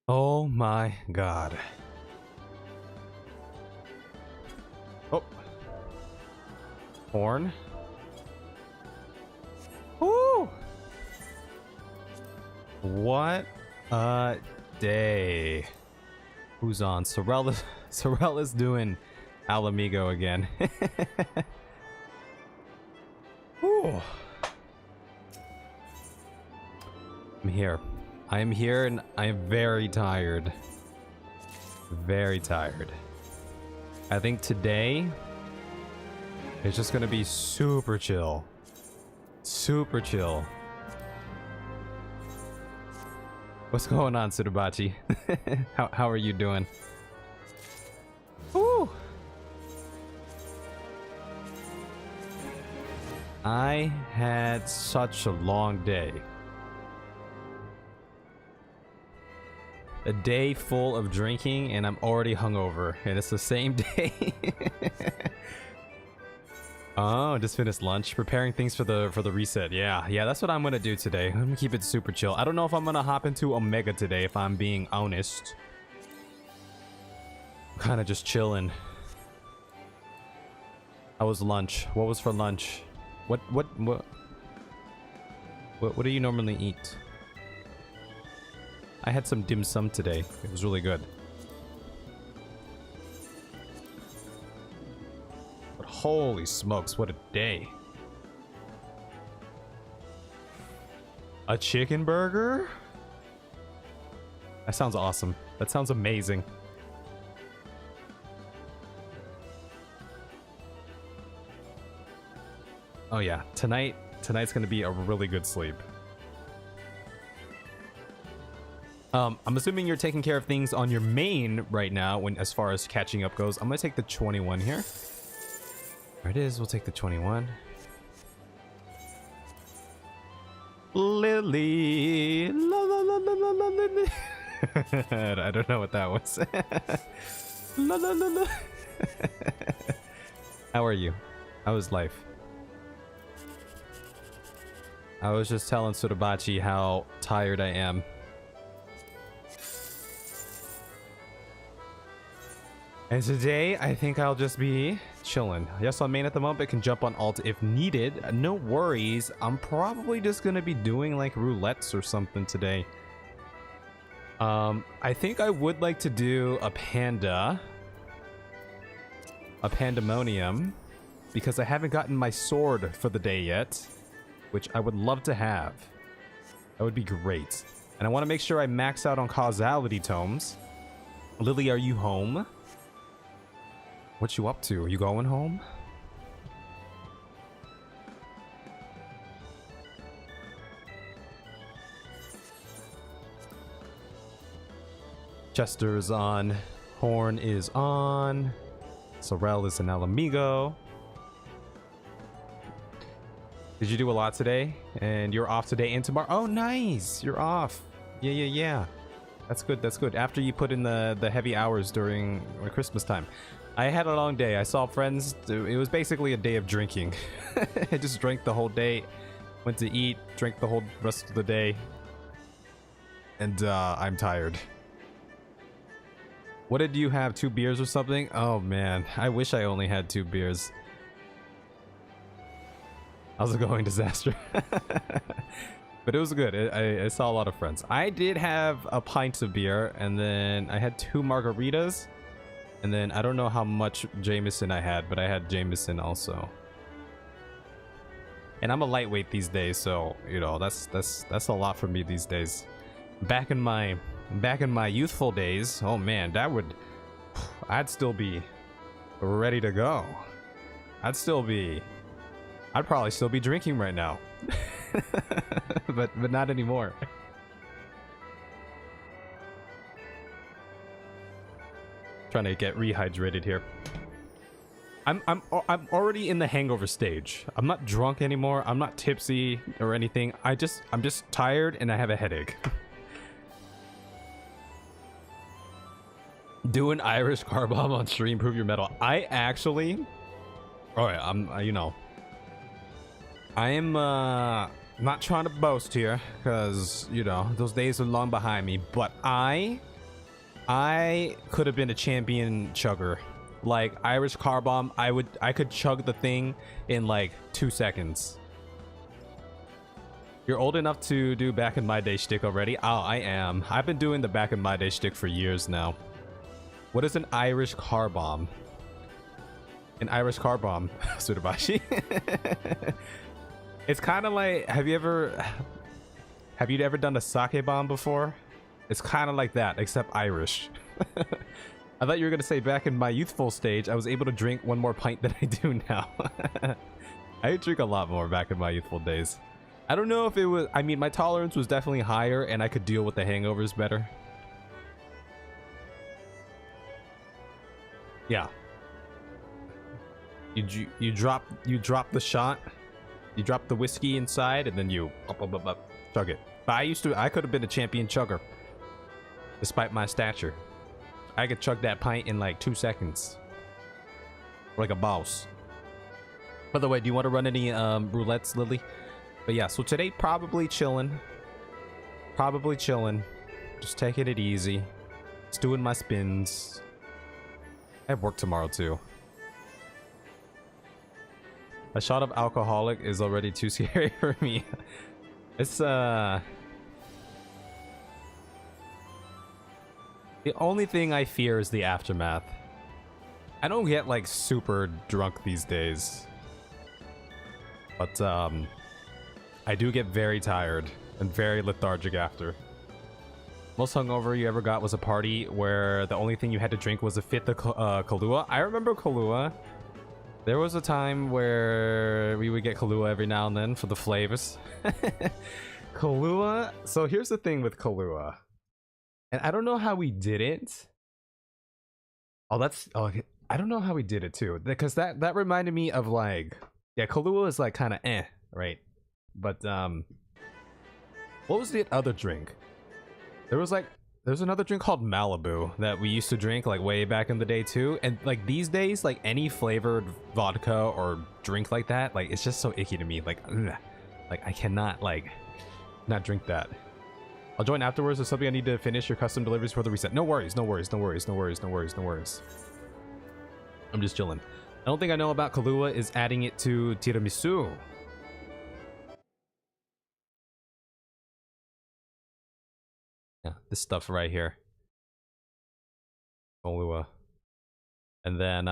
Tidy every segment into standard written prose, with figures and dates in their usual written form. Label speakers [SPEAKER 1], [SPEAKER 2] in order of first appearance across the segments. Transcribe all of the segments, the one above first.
[SPEAKER 1] Oh my god. Oh. Horn. Woo! What a day. Who's on? Sorella's doing Alamigo again. Whew. I'm here. I am here and I am very tired. Very tired. I think today it's just gonna be super chill. Super chill. What's going on, Tsurubachi? How are you doing? Woo! I had such a long day. A day full of drinking and I'm already hungover, and it's the same day. Oh, just finished lunch, preparing things for the reset. Yeah, that's what I'm gonna do today. I'm gonna keep it super chill. I don't know if I'm gonna hop into Omega today, if I'm being honest. Kind of just chilling. How was lunch? What was for lunch? What do you normally eat? I had some dim sum today. It was really good. But holy smokes, what a day. A chicken burger? That sounds awesome. That sounds amazing. Oh yeah, tonight's gonna be a really good sleep. I'm assuming you're taking care of things on your main right now as far as catching up goes. I'm gonna take the 21 here. There it is, we'll take the 21. Lily. La, la, la, la, la, la, Lily. I don't know what that was. La, la, la, la. How are you? How is life? I was just telling Tsurubachi how tired I am. And today, I think I'll just be chilling. Yes, on main at the moment, but can jump on alt if needed. No worries. I'm probably just gonna be doing like roulettes or something today. I think I would like to do a pandemonium, because I haven't gotten my sword for the day yet, which I would love to have. That would be great. And I want to make sure I max out on causality tomes. Lily, are you home? What you up to? Are you going home? Chester is on. Horn is on. Sorel is an Alamigo. Did you do a lot today? And you're off today and tomorrow? Oh, nice! You're off. Yeah. That's good, that's good. After you put in the heavy hours during Christmas time. I had a long day. I saw friends. It was basically a day of drinking. I just drank the whole day. Went to eat, drank the whole rest of the day. And I'm tired. What did you have? 2 beers or something? Oh man, I wish I only had 2 beers. How's it going, Disaster? But it was good. I saw a lot of friends. I did have a pint of beer, and then I had 2 margaritas. And then I don't know how much Jameson I had, but I had Jameson also. And I'm a lightweight these days, so you know that's a lot for me these days. Back in my youthful days, oh man, I'd still be ready to go. I'd probably still be drinking right now. but not anymore. Trying to get rehydrated here. I'm already in the hangover stage. I'm not drunk anymore. I'm not tipsy or anything. I'm just tired and I have a headache. Do an Irish car bomb on stream, prove your metal. I actually, all right, I am not trying to boast here, because you know those days are long behind me, but I I could have been a champion chugger. Like Irish car bomb, I could chug the thing in like 2 seconds. You're old enough to do back in my day shtick already? Oh, I am. I've been doing the back in my day shtick for years now. What is an Irish car bomb? An Irish car bomb, Sudabashi. It's kind of like, have you ever done a sake bomb before? It's kind of like that, except Irish. I thought you were gonna say back in my youthful stage, I was able to drink 1 more pint than I do now. I drink a lot more back in my youthful days. I don't know if it was, I mean, my tolerance was definitely higher and I could deal with the hangovers better. Yeah. You drop the shot, you drop the whiskey inside, and then you chug it. But I could have been a champion chugger, despite my stature. I could chug that pint in like 2 seconds, like a boss. By the way, do you want to run any roulettes, Lily? But yeah, so today probably chilling, just taking it easy, just doing my spins. I have work tomorrow too. A shot of alcoholic is already too scary for me. It's the only thing I fear is the aftermath. I don't get like super drunk these days, but I do get very tired and very lethargic after. Most hungover you ever got was a party where the only thing you had to drink was a fifth of Kahlua. I remember Kahlua. There was a time where we would get Kahlua every now and then for the flavors. Kahlua. So here's the thing with Kahlua. And I don't know how we did it. Oh, I don't know how we did it too. Because that reminded me of like, yeah, Kahlua is like kind of right? But what was the other drink? There's another drink called Malibu that we used to drink like way back in the day too. And like these days, like any flavored vodka or drink like that, like it's just so icky to me. Like, ugh. Like I cannot like not drink that. I'll join afterwards. There's something I need to finish your custom deliveries for the reset. No worries, no worries, no worries, no worries, no worries, no worries. I'm just chilling. I don't think I know about Kahlua is adding it to tiramisu. Yeah, this stuff right here. Kahlua. And then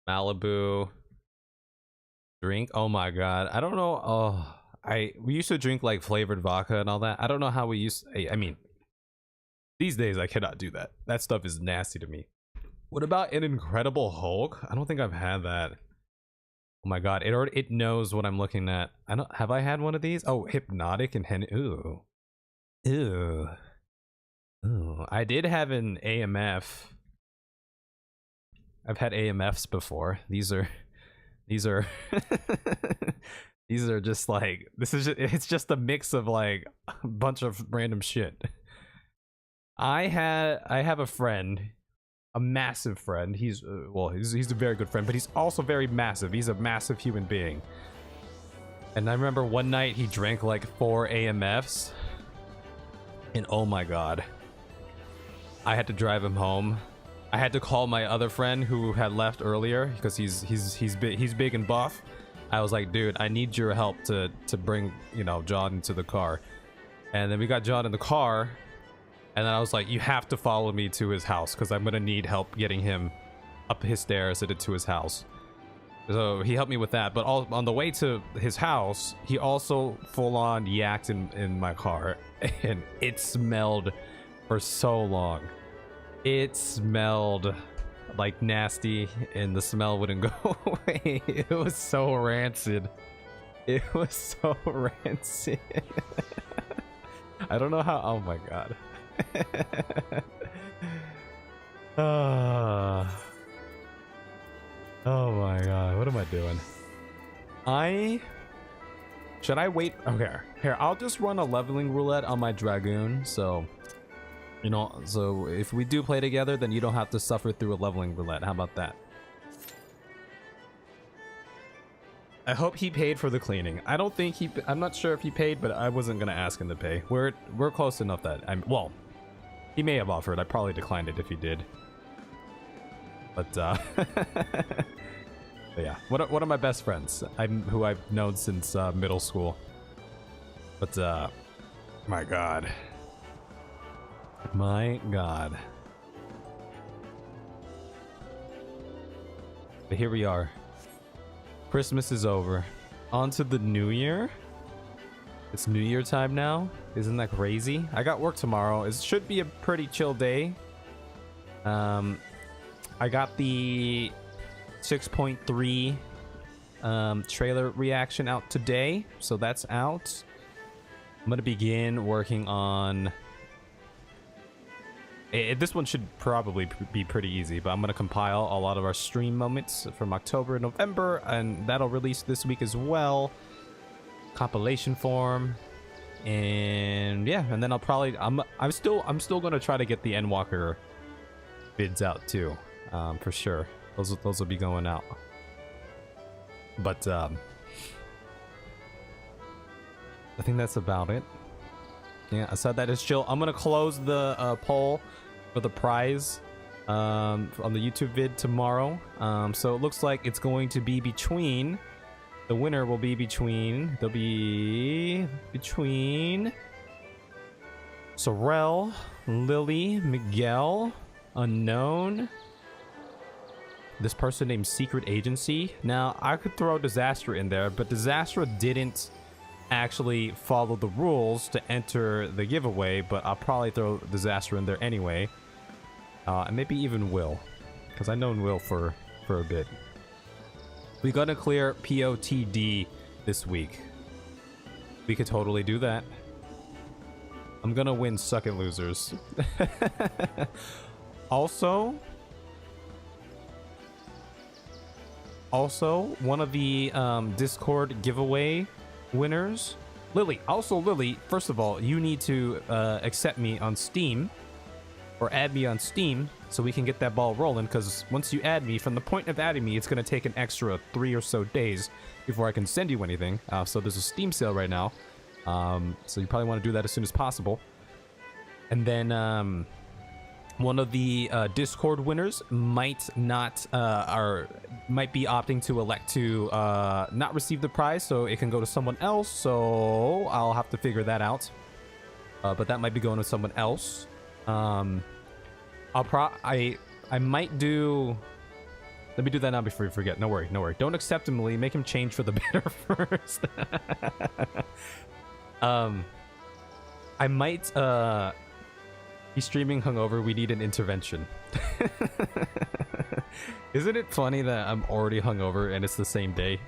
[SPEAKER 1] Malibu drink. Oh my god. I don't know. Oh, we used to drink like flavored vodka and all that. I don't know how we used. I mean, these days I cannot do that. That stuff is nasty to me. What about an Incredible Hulk? I don't think I've had that. Oh my god, it knows what I'm looking at. Have I had one of these? Oh, Hypnotic and ooh. Ew. Ooh. I did have an AMF. I've had AMFs before. These are these are just like, it's just a mix of like a bunch of random shit. I have a friend, a massive friend. He's a very good friend, but he's also very massive. He's a massive human being. And I remember one night he drank like 4 AMFs. And oh my god, I had to drive him home. I had to call my other friend who had left earlier because he's big and buff. I was like, dude, I need your help to bring, you know, John into the car. And then we got John in the car, and then I was like, you have to follow me to his house because I'm gonna need help getting him up his stairs and to his house. So he helped me with that, but on the way to his house, he also full-on yacked in my car, and it smelled for so long. It smelled like nasty, and the smell wouldn't go away. It was so rancid. It was so rancid. I don't know how. Oh my god. Oh my god, what am I doing? Should I wait? Okay, here, I'll just run a leveling roulette on my Dragoon, so, you know, so if we do play together, then you don't have to suffer through a leveling roulette. How about that? I hope he paid for the cleaning. I don't think I'm not sure if he paid, but I wasn't gonna ask him to pay. We're close enough that well, He may have offered. I probably declined it if he did. But, but yeah. One of my best friends, who I've known since middle school. But, my God. My God. But here we are. Christmas is over. On to the new year. It's New Year time now. Isn't that crazy? I got work tomorrow. It should be a pretty chill day. I got the 6.3 trailer reaction out today, so that's out. I'm gonna begin working on this one. Should probably be pretty easy, but I'm gonna compile a lot of our stream moments from October and November, and that'll release this week as well. Compilation form, and yeah, and then I'll probably I'm still gonna try to get the Endwalker vids out too, for sure. Those will be going out. But I think that's about it. Yeah, aside that, it's chill. I'm gonna close the poll for the prize on the YouTube vid tomorrow. So it looks like it's going to be between. The winner will be between. They'll be between Sorrel, Lily, Miguel, Unknown, this person named Secret Agency. Now, I could throw Disaster in there, but Disaster didn't actually follow the rules to enter the giveaway, but I'll probably throw Disaster in there anyway. And maybe even Will, because I've known Will for a bit. We gotta clear POTD this week. We could totally do that. I'm gonna win Suck It Losers. Also, one of the Discord giveaway winners, Lily. Also, Lily, first of all, you need to accept me on Steam, or add me on Steam, so we can get that ball rolling, because once you add me, from the point of adding me, it's going to take an extra 3 or so days before I can send you anything. So there's a Steam sale right now, so you probably want to do that as soon as possible. And then one of the Discord winners might not might be opting to elect to not receive the prize, so it can go to someone else. So I'll have to figure that out. But that might be going to someone else. I might do. Let me do that now before you forget. No worry, no worry. Don't accept him, Lee. Make him change for the better first. I might be streaming hungover. We need an intervention. Isn't it funny that I'm already hungover and it's the same day?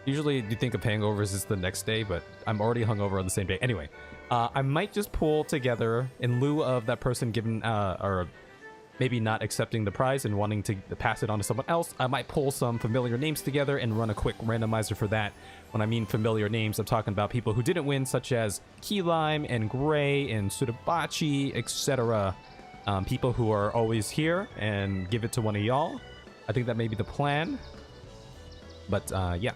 [SPEAKER 1] Usually you think of hangovers as the next day, but I'm already hungover on the same day. Anyway, I might just pull together, in lieu of that person giving or maybe not accepting the prize and wanting to pass it on to someone else, I might pull some familiar names together and run a quick randomizer for that. When I mean familiar names, I'm talking about people who didn't win, such as Key Lime and Gray and Sudabachi, etc. People who are always here, and give it to one of y'all. I think that may be the plan. But yeah.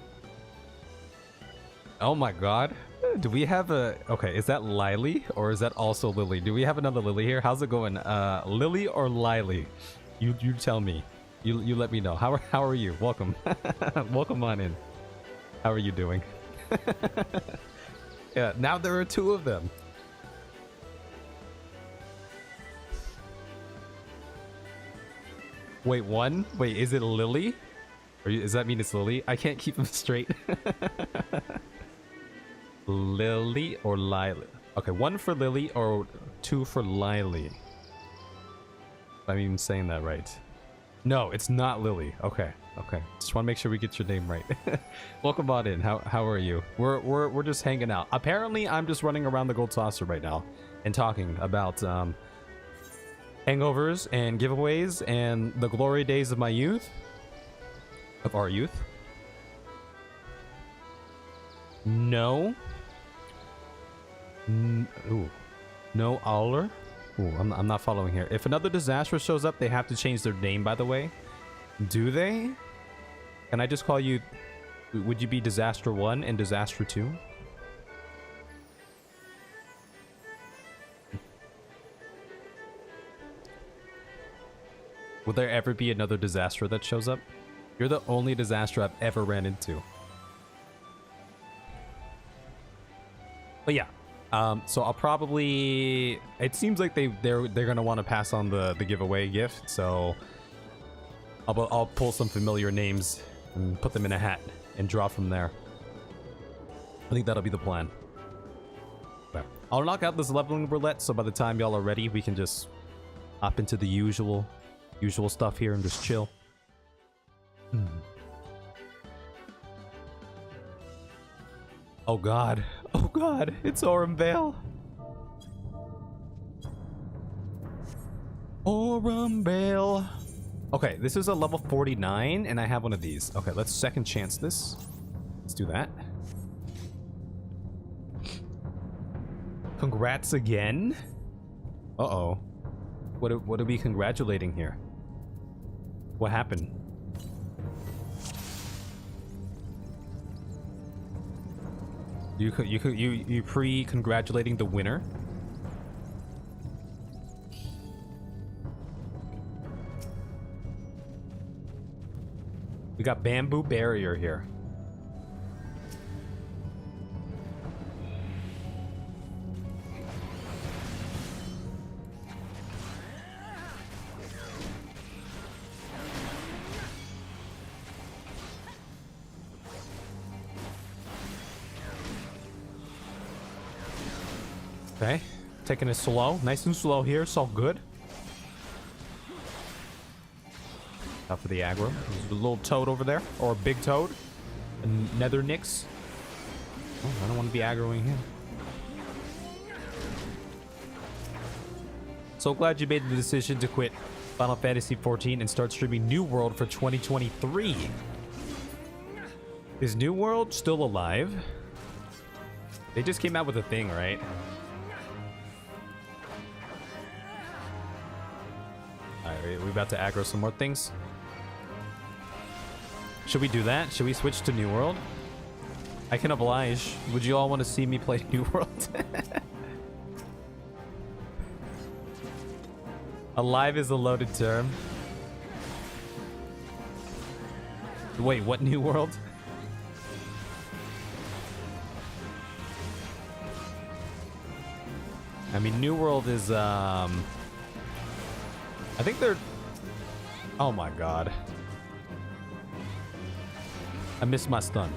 [SPEAKER 1] Oh my god. Do we have a... Okay, is that Lily or is that also Lily? Do we have another Lily here? How's it going? Lily or Lily? You tell me. You let me know. How are you? Welcome. Welcome on in. How are you doing? Yeah, now there are two of them. Wait, one? Wait, is it Lily? Or does that mean it's Lily? I can't keep them straight. Lily or Lily? Okay, one for Lily or two for Lily. I'm even saying that right. No, it's not Lily. Okay, okay. Just want to make sure we get your name right. Welcome on in. How are you? We're just hanging out. Apparently, I'm just running around the Gold Saucer right now and talking about hangovers and giveaways and the glory days of my youth, of our youth. No. Ooh. No Aller. Ooh, I'm not following here. If another disaster shows up, they have to change their name, by the way. Do they? Can I just call you... Would you be Disaster 1 and Disaster 2? Will there ever be another disaster that shows up? You're the only disaster I've ever ran into. But yeah, so I'll probably... It seems like they're gonna want to pass on the giveaway gift, so I'll pull some familiar names and put them in a hat and draw from there. I think that'll be the plan. Okay. I'll knock out this leveling roulette, so by the time y'all are ready, we can just hop into the usual stuff here and just chill. Oh god. Oh god. It's Aurum Vale. Aurum Vale. Okay, this is a level 49 and I have one of these. Okay, let's second chance this. Let's do that. Congrats again. Uh-oh. What are we congratulating here? What happened? You pre-congratulating the winner? We got bamboo barrier here. Okay, taking it slow, nice and slow here. It's all good. Out for the aggro. There's a little toad over there, or a big toad, a nether nix. Oh, I don't want to be aggroing him. So glad you made the decision to quit Final Fantasy XIV and start streaming New World for 2023. Is New World still alive? They just came out with a thing, right? Alright, we about to aggro some more things. Should we do that? Should we switch to New World? I can oblige. Would you all want to see me play New World? Alive is a loaded term. Wait, what New World? I mean, New World is, I think they're... Oh my god. I missed my stun.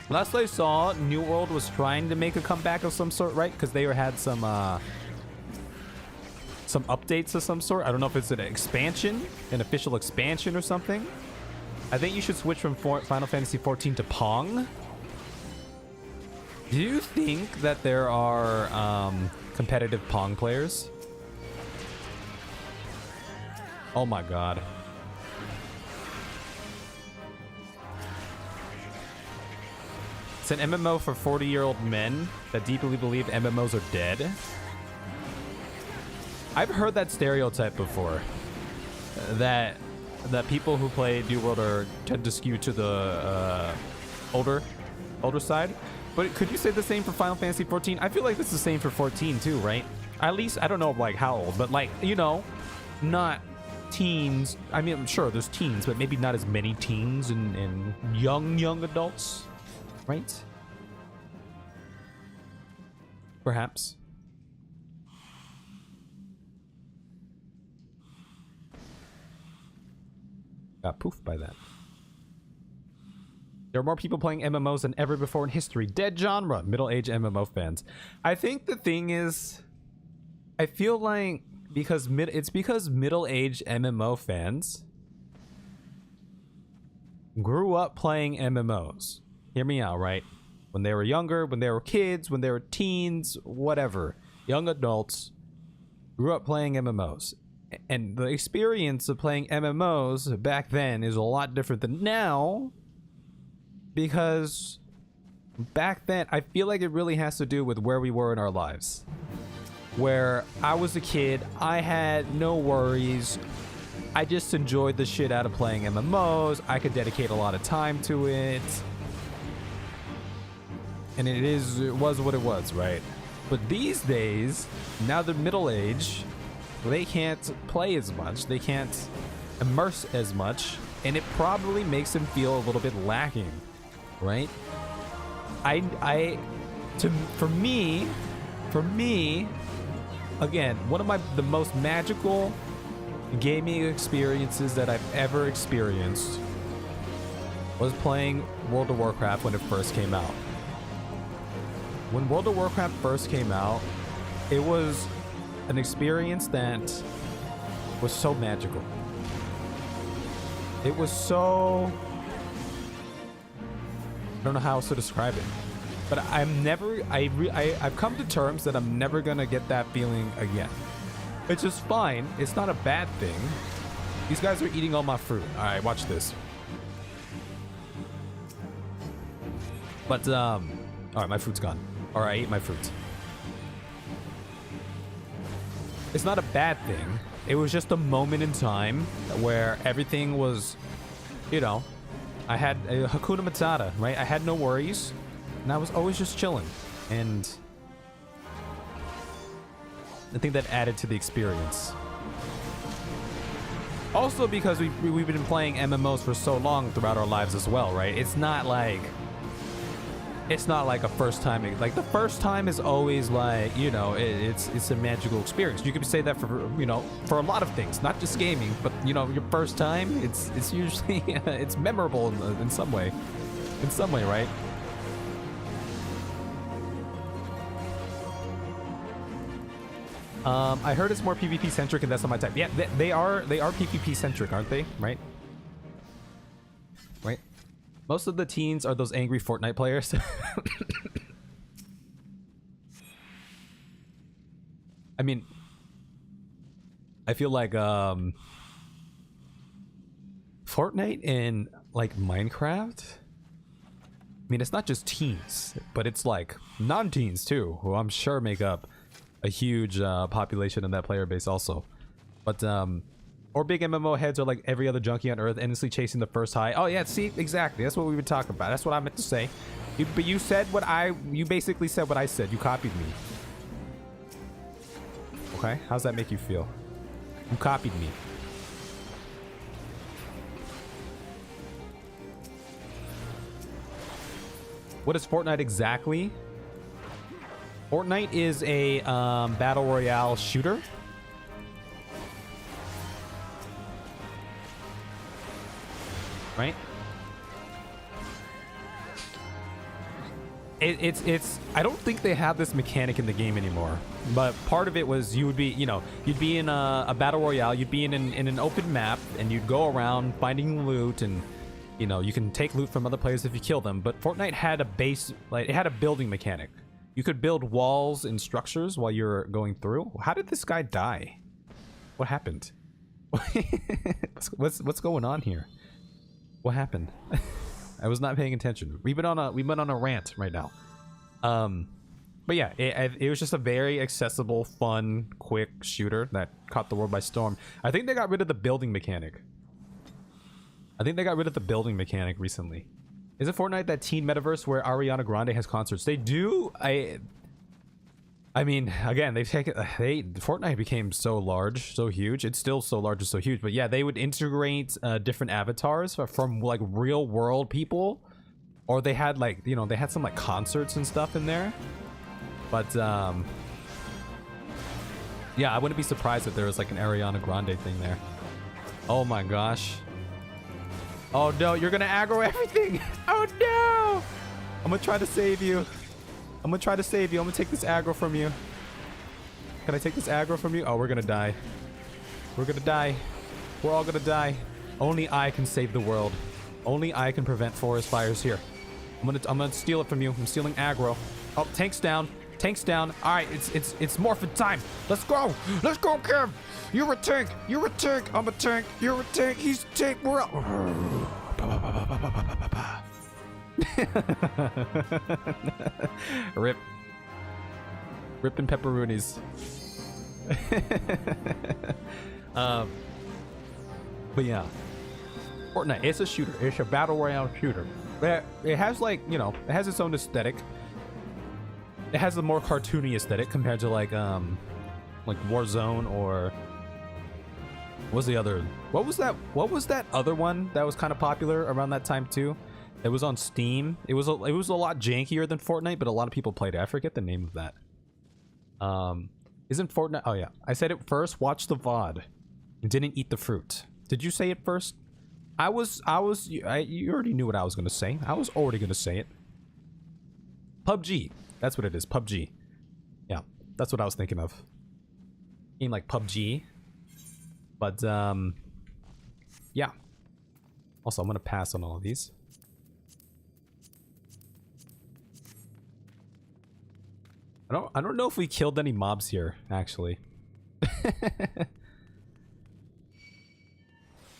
[SPEAKER 1] Last I saw, New World was trying to make a comeback of some sort, right? Because they had some updates of some sort. I don't know if it's an expansion, an official expansion or something. I think you should switch from Final Fantasy XIV to Pong. Do you think that there are competitive Pong players? Oh my god. It's an MMO for 40-year-old men that deeply believe MMOs are dead. I've heard that stereotype before. That people who play New World tend to skew to the older side. But could you say the same for Final Fantasy XIV? I feel like this is the same for 14 too, right? At least, I don't know like how old, but like, you know, not teens. I mean, I'm sure there's teens, but maybe not as many teens and young adults, right? Perhaps. Got poofed by that. There are more people playing MMOs than ever before in history. Dead genre. Middle-aged MMO fans. I think the thing is, I feel like because middle-aged MMO fans grew up playing MMOs. Hear me out, right? When they were younger, when they were kids, when they were teens, whatever. Young adults grew up playing MMOs. And the experience of playing MMOs back then is a lot different than now. Because back then, I feel like it really has to do with where we were in our lives. Where I was a kid, I had no worries. I just enjoyed the shit out of playing MMOs. I could dedicate a lot of time to it. And it was what it was, right? But these days, now they're middle-aged, they can't play as much, they can't immerse as much, and it probably makes them feel a little bit lacking, right? For me, again, one of the most magical gaming experiences that I've ever experienced was playing World of Warcraft when it first came out. When World of Warcraft first came out, it was an experience that was so magical. It was so... I don't know how else to describe it. But I've come to terms that I'm never gonna get that feeling again. Which is fine. It's not a bad thing. These guys are eating all my fruit. Alright, watch this. But, alright, my fruit's gone. Alright, I ate my fruit. It's not a bad thing. It was just a moment in time where everything was, you know, I had a Hakuna Matata, right? I had no worries, and I was always just chilling. And I think that added to the experience. Also because we've been playing MMOs for so long throughout our lives as well, right? It's not like a first time. Like the first time is always like, you know, it's a magical experience. You could say that for, you know, for a lot of things, not just gaming, but you know, your first time, it's usually it's memorable in some way, right? I heard it's more PvP centric, and that's not my type. Yeah, they are PvP centric, aren't they? Right? Right? Most of the teens are those angry Fortnite players. I mean, I feel like Fortnite and like Minecraft, I mean, it's not just teens, but it's like non-teens too, who I'm sure make up a huge population in that player base also. But or big MMO heads are like every other junkie on earth, endlessly chasing the first high. Oh yeah, see, exactly. That's what we were talking about. That's what I meant to say. But you said you basically said what I said. You copied me. Okay, how's that make you feel? You copied me. What is Fortnite exactly? Fortnite is a battle royale shooter. Right? It's I don't think they have this mechanic in the game anymore. But part of it was you would be, you know, you'd be in a battle royale, you'd be in an open map, and you'd go around finding loot, and you know, you can take loot from other players if you kill them. But Fortnite had a base, like it had a building mechanic. You could build walls and structures while you're going through. How did this guy die? What happened? what's going on here? What happened? I was not paying attention. We've been on a rant right now. But yeah, it was just a very accessible, fun, quick shooter that caught the world by storm. I think they got rid of the building mechanic. Recently. Is it Fortnite that teen metaverse where Ariana Grande has concerts? They do. I mean, again, Fortnite became so large, so huge. It's still so large and so huge. But yeah, they would integrate different avatars from like real world people, or they had like, you know, they had some like concerts and stuff in there. But yeah, I wouldn't be surprised if there was like an Ariana Grande thing there. Oh my gosh. Oh no, you're gonna aggro everything. Oh no. I'm gonna try to save you. I'm gonna take this aggro from you. Can I take this aggro from you? Oh, we're gonna die. We're all gonna die. Only I can save the world. Only I can prevent forest fires here. I'm gonna steal it from you. I'm stealing aggro. Oh, tank's down. All right, it's morphin time. Let's go, Kev. You're a tank. I'm a tank. You're a tank. He's a tank. We're up. Rip and pepperoonies. But yeah, Fortnite, it's a shooter. It's a battle royale shooter. It has, like, you know, it has its own aesthetic. It has a more cartoony aesthetic compared to like Warzone or What was the other? What was that? What was that other one that was kind of popular around that time too? It was on Steam. It was a lot jankier than Fortnite, but a lot of people played it. I forget the name of that. Isn't Fortnite? Oh yeah, I said it first. Watch the VOD. Didn't eat the fruit. Did you say it first? You already knew what I was gonna say. I was already gonna say it. PUBG. That's what it is. PUBG. Yeah, that's what I was thinking of. Game like PUBG. But yeah. Also, I'm gonna pass on all of these. I don't know if we killed any mobs here, actually.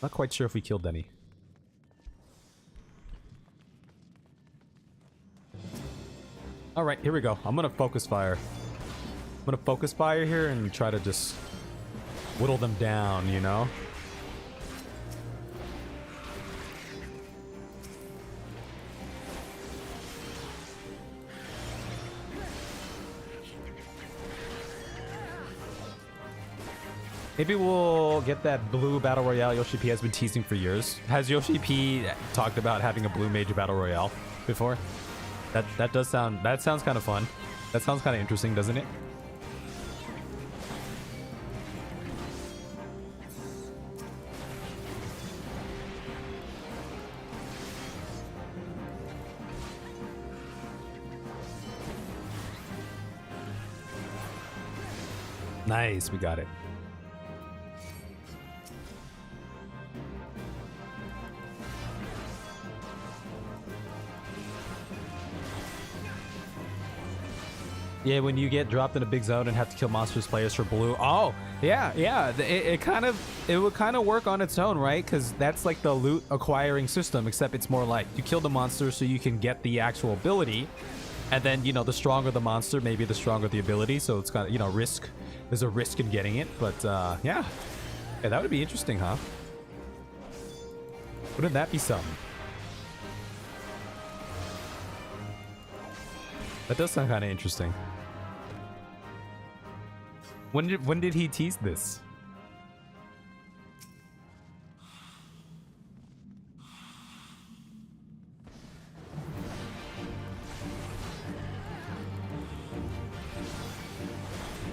[SPEAKER 1] Not quite sure if we killed any. Alright, here we go. I'm gonna focus fire. I'm gonna focus fire here and try to just whittle them down, you know? Maybe we'll get that blue battle royale Yoshi P has been teasing for years. Has Yoshi P talked about having a blue major battle royale before? That sounds kind of fun. That sounds kind of interesting, doesn't it? Nice, we got it. Yeah, when you get dropped in a big zone and have to kill monsters players for blue. Oh, yeah. It would kind of work on its own, right? Because that's like the loot acquiring system, except it's more like you kill the monster so you can get the actual ability. And then, you know, the stronger the monster, maybe the stronger the ability. So it's got, you know, risk. There's a risk in getting it. But, yeah. Yeah, that would be interesting, huh? Wouldn't that be something? That does sound kind of interesting. When did he tease this?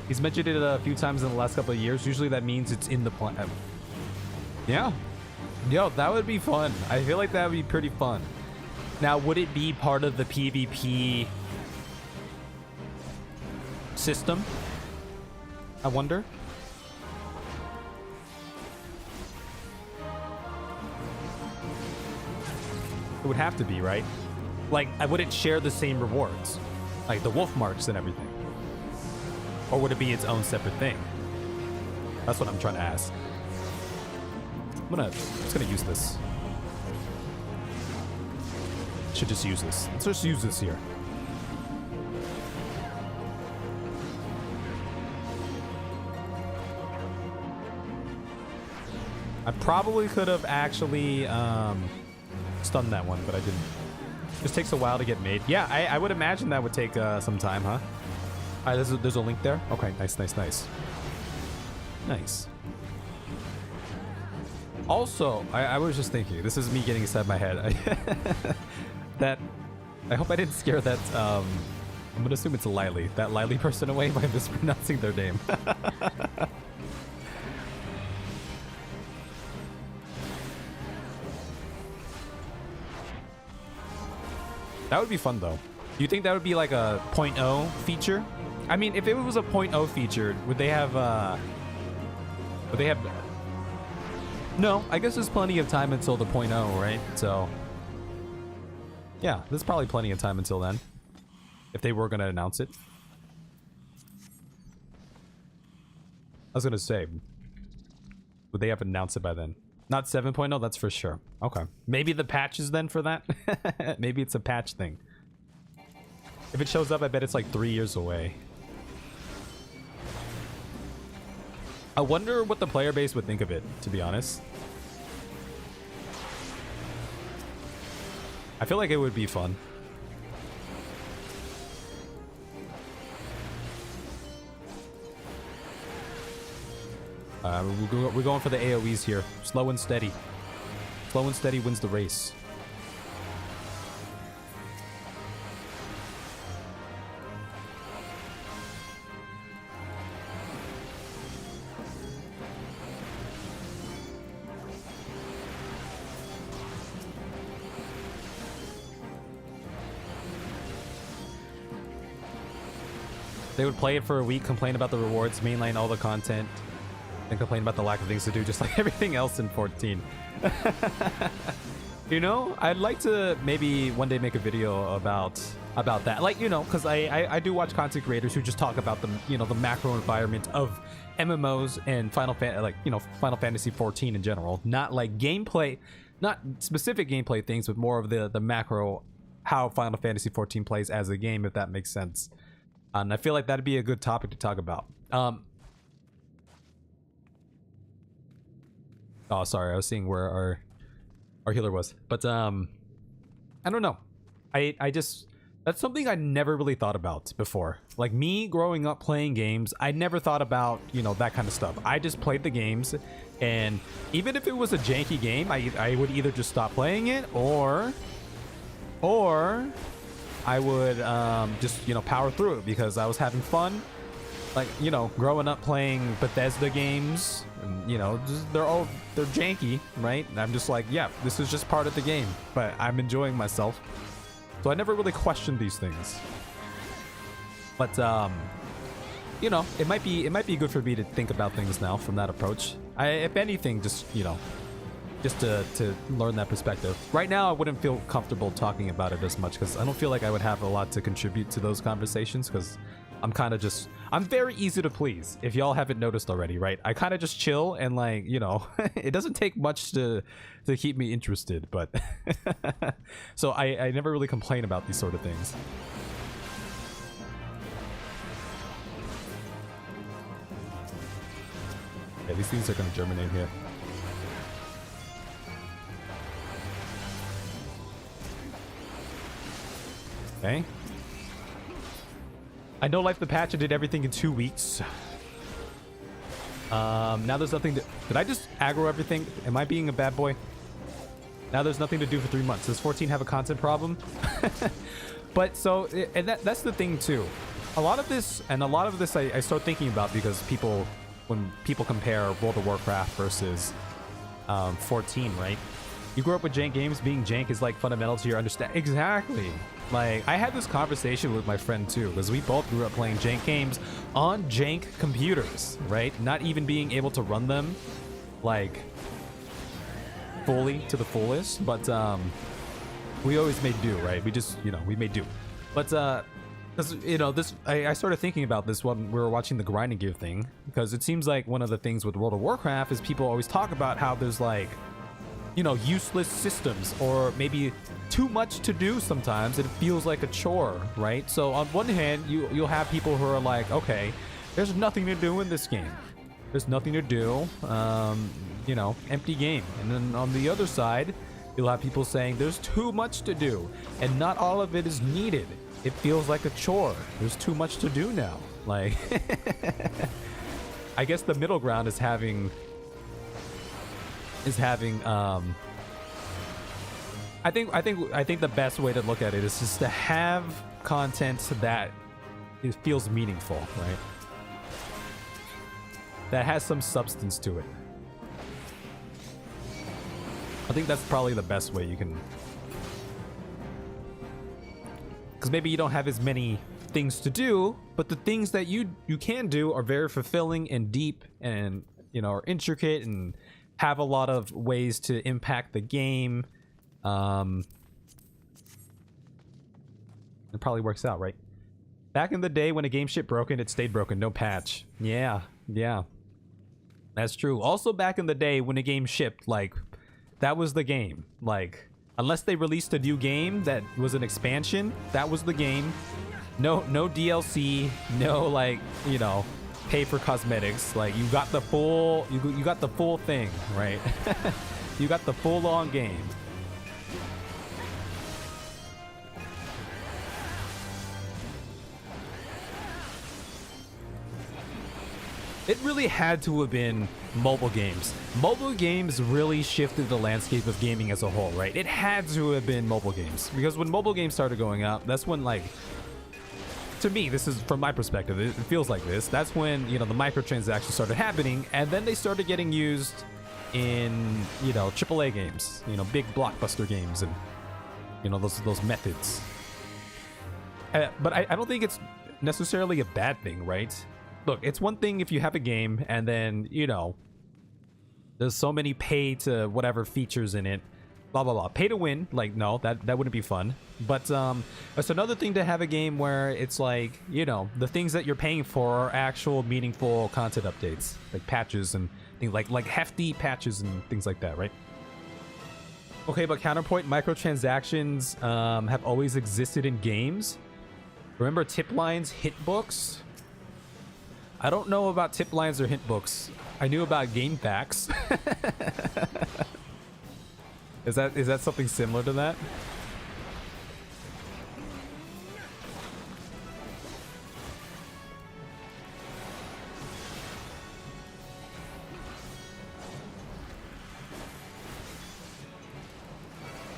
[SPEAKER 1] He's mentioned it a few times in the last couple of years. Usually that means it's in the plan. Yeah. Yo, that would be fun. I feel like that would be pretty fun. Now, would it be part of the PvP system? I wonder. It would have to be, right? Like, I wouldn't share the same rewards, like the wolf marks and everything. Or would it be its own separate thing? That's what I'm trying to ask. I'm just gonna use this. Should just use this. Let's just use this here. I probably could have actually stunned that one, but I didn't. It just takes a while to get made. Yeah, I would imagine that would take some time, huh? All right, there's a link there. Okay, nice. Nice. Also, I was just thinking, this is me getting inside my head. That I hope I didn't scare that. I'm gonna assume it's a Lily. That Lily person away by mispronouncing their name. That would be fun, though. Do you think that would be like a 0.0 feature? I mean, if it was a 0.0 feature, would they have... No, I guess there's plenty of time until the 0.0, right? So... yeah, there's probably plenty of time until then. If they were going to announce it. I was going to say... would they have announced it by then? Not 7.0, that's for sure. Okay. Maybe the patches then for that? Maybe it's a patch thing. If it shows up, I bet it's like 3 years away. I wonder what the player base would think of it, to be honest. I feel like it would be fun. We're going for the AoEs here. Slow and steady. Slow and steady wins the race. They would play it for a week, complain about the rewards, mainline all the content, and complain about the lack of things to do, just like everything else in 14. You know, I'd like to maybe one day make a video about that. Like, you know, because I do watch content creators who just talk about the, you know, the macro environment of MMOs and Final Fantasy 14 in general. Not like gameplay, not specific gameplay things, but more of the macro, how Final Fantasy 14 plays as a game, if that makes sense. And I feel like that'd be a good topic to talk about. Oh, sorry, I was seeing where our healer was. But I don't know. I just, that's something I never really thought about before. Like me growing up playing games, I never thought about, you know, that kind of stuff. I just played the games, and even if it was a janky game, I would either just stop playing it or I would just, you know, power through it because I was having fun. Like, you know, growing up playing Bethesda games, and, you know, just, they're janky, right? And I'm just like, yeah, this is just part of the game, but I'm enjoying myself. So I never really questioned these things. But you know, it might be good for me to think about things now from that approach. If anything, just, you know, just to learn that perspective. Right now, I wouldn't feel comfortable talking about it as much because I don't feel like I would have a lot to contribute to those conversations because I'm kind of just, I'm very easy to please, if y'all haven't noticed already, right? I kind of just chill and, like, you know, it doesn't take much to keep me interested, but so I never really complain about these sort of things. Yeah, these things are going to germinate here. Okay. I know Life the Patch, I did everything in 2 weeks. Now there's nothing to... Did I just aggro everything? Am I being a bad boy? Now there's nothing to do for 3 months. Does 14 have a content problem? But so... And that's the thing too. A lot of this I start thinking about because people... When people compare World of Warcraft versus 14, right? You grew up with jank games. Being jank is like fundamental to your understanding. Exactly. Like, I had this conversation with my friend too, because we both grew up playing jank games on jank computers, right? Not even being able to run them, like, fully to the fullest, but we always made do, right? We just, you know, we made do. But, you know, this, I started thinking about this when we were watching the grinding gear thing, because it seems like one of the things with World of Warcraft is people always talk about how there's, like, you know, useless systems or maybe too much to do sometimes. It feels like a chore, right? So on one hand, you'll have people who are like, okay, there's nothing to do in this game. There's nothing to do, you know, empty game. And then on the other side, you'll have people saying there's too much to do and not all of it is needed. It feels like a chore. There's too much to do now. Like, I guess the middle ground is having I think the best way to look at it is just to have content that it feels meaningful, right? That has some substance to it. I think that's probably the best way you can, because maybe you don't have as many things to do, but the things that you can do are very fulfilling and deep and, you know, are intricate and have a lot of ways to impact the game. It probably works out, right? Back in the day when a game shipped broken, it stayed broken, no patch. Yeah, that's true. Also back in the day when a game shipped, like, that was the game. Like, unless they released a new game that was an expansion, that was the game. No DLC, no, like, you know, pay for cosmetics. Like, you got the full, you got the full thing, right? You got the full on game. It really had to have been mobile games. Mobile games really shifted the landscape of gaming as a whole, right? It had to have been mobile games, because when mobile games started going out, that's when, like, to me, this is from my perspective, it feels like this. That's when, you know, the microtransactions started happening, and then they started getting used in, you know, AAA games, you know, big blockbuster games, and, you know, those methods. But I don't think it's necessarily a bad thing, right? Look, it's one thing if you have a game and then, you know, there's so many pay to whatever features in it, blah blah blah, pay to win, like, no, that wouldn't be fun. But it's another thing to have a game where it's like, you know, the things that you're paying for are actual meaningful content updates, like patches and things, like hefty patches and things like that, right? Okay, but counterpoint, microtransactions have always existed in games. Remember tip lines, hit books? I don't know about tip lines or hint books. I knew about game facts. Is that something similar to that?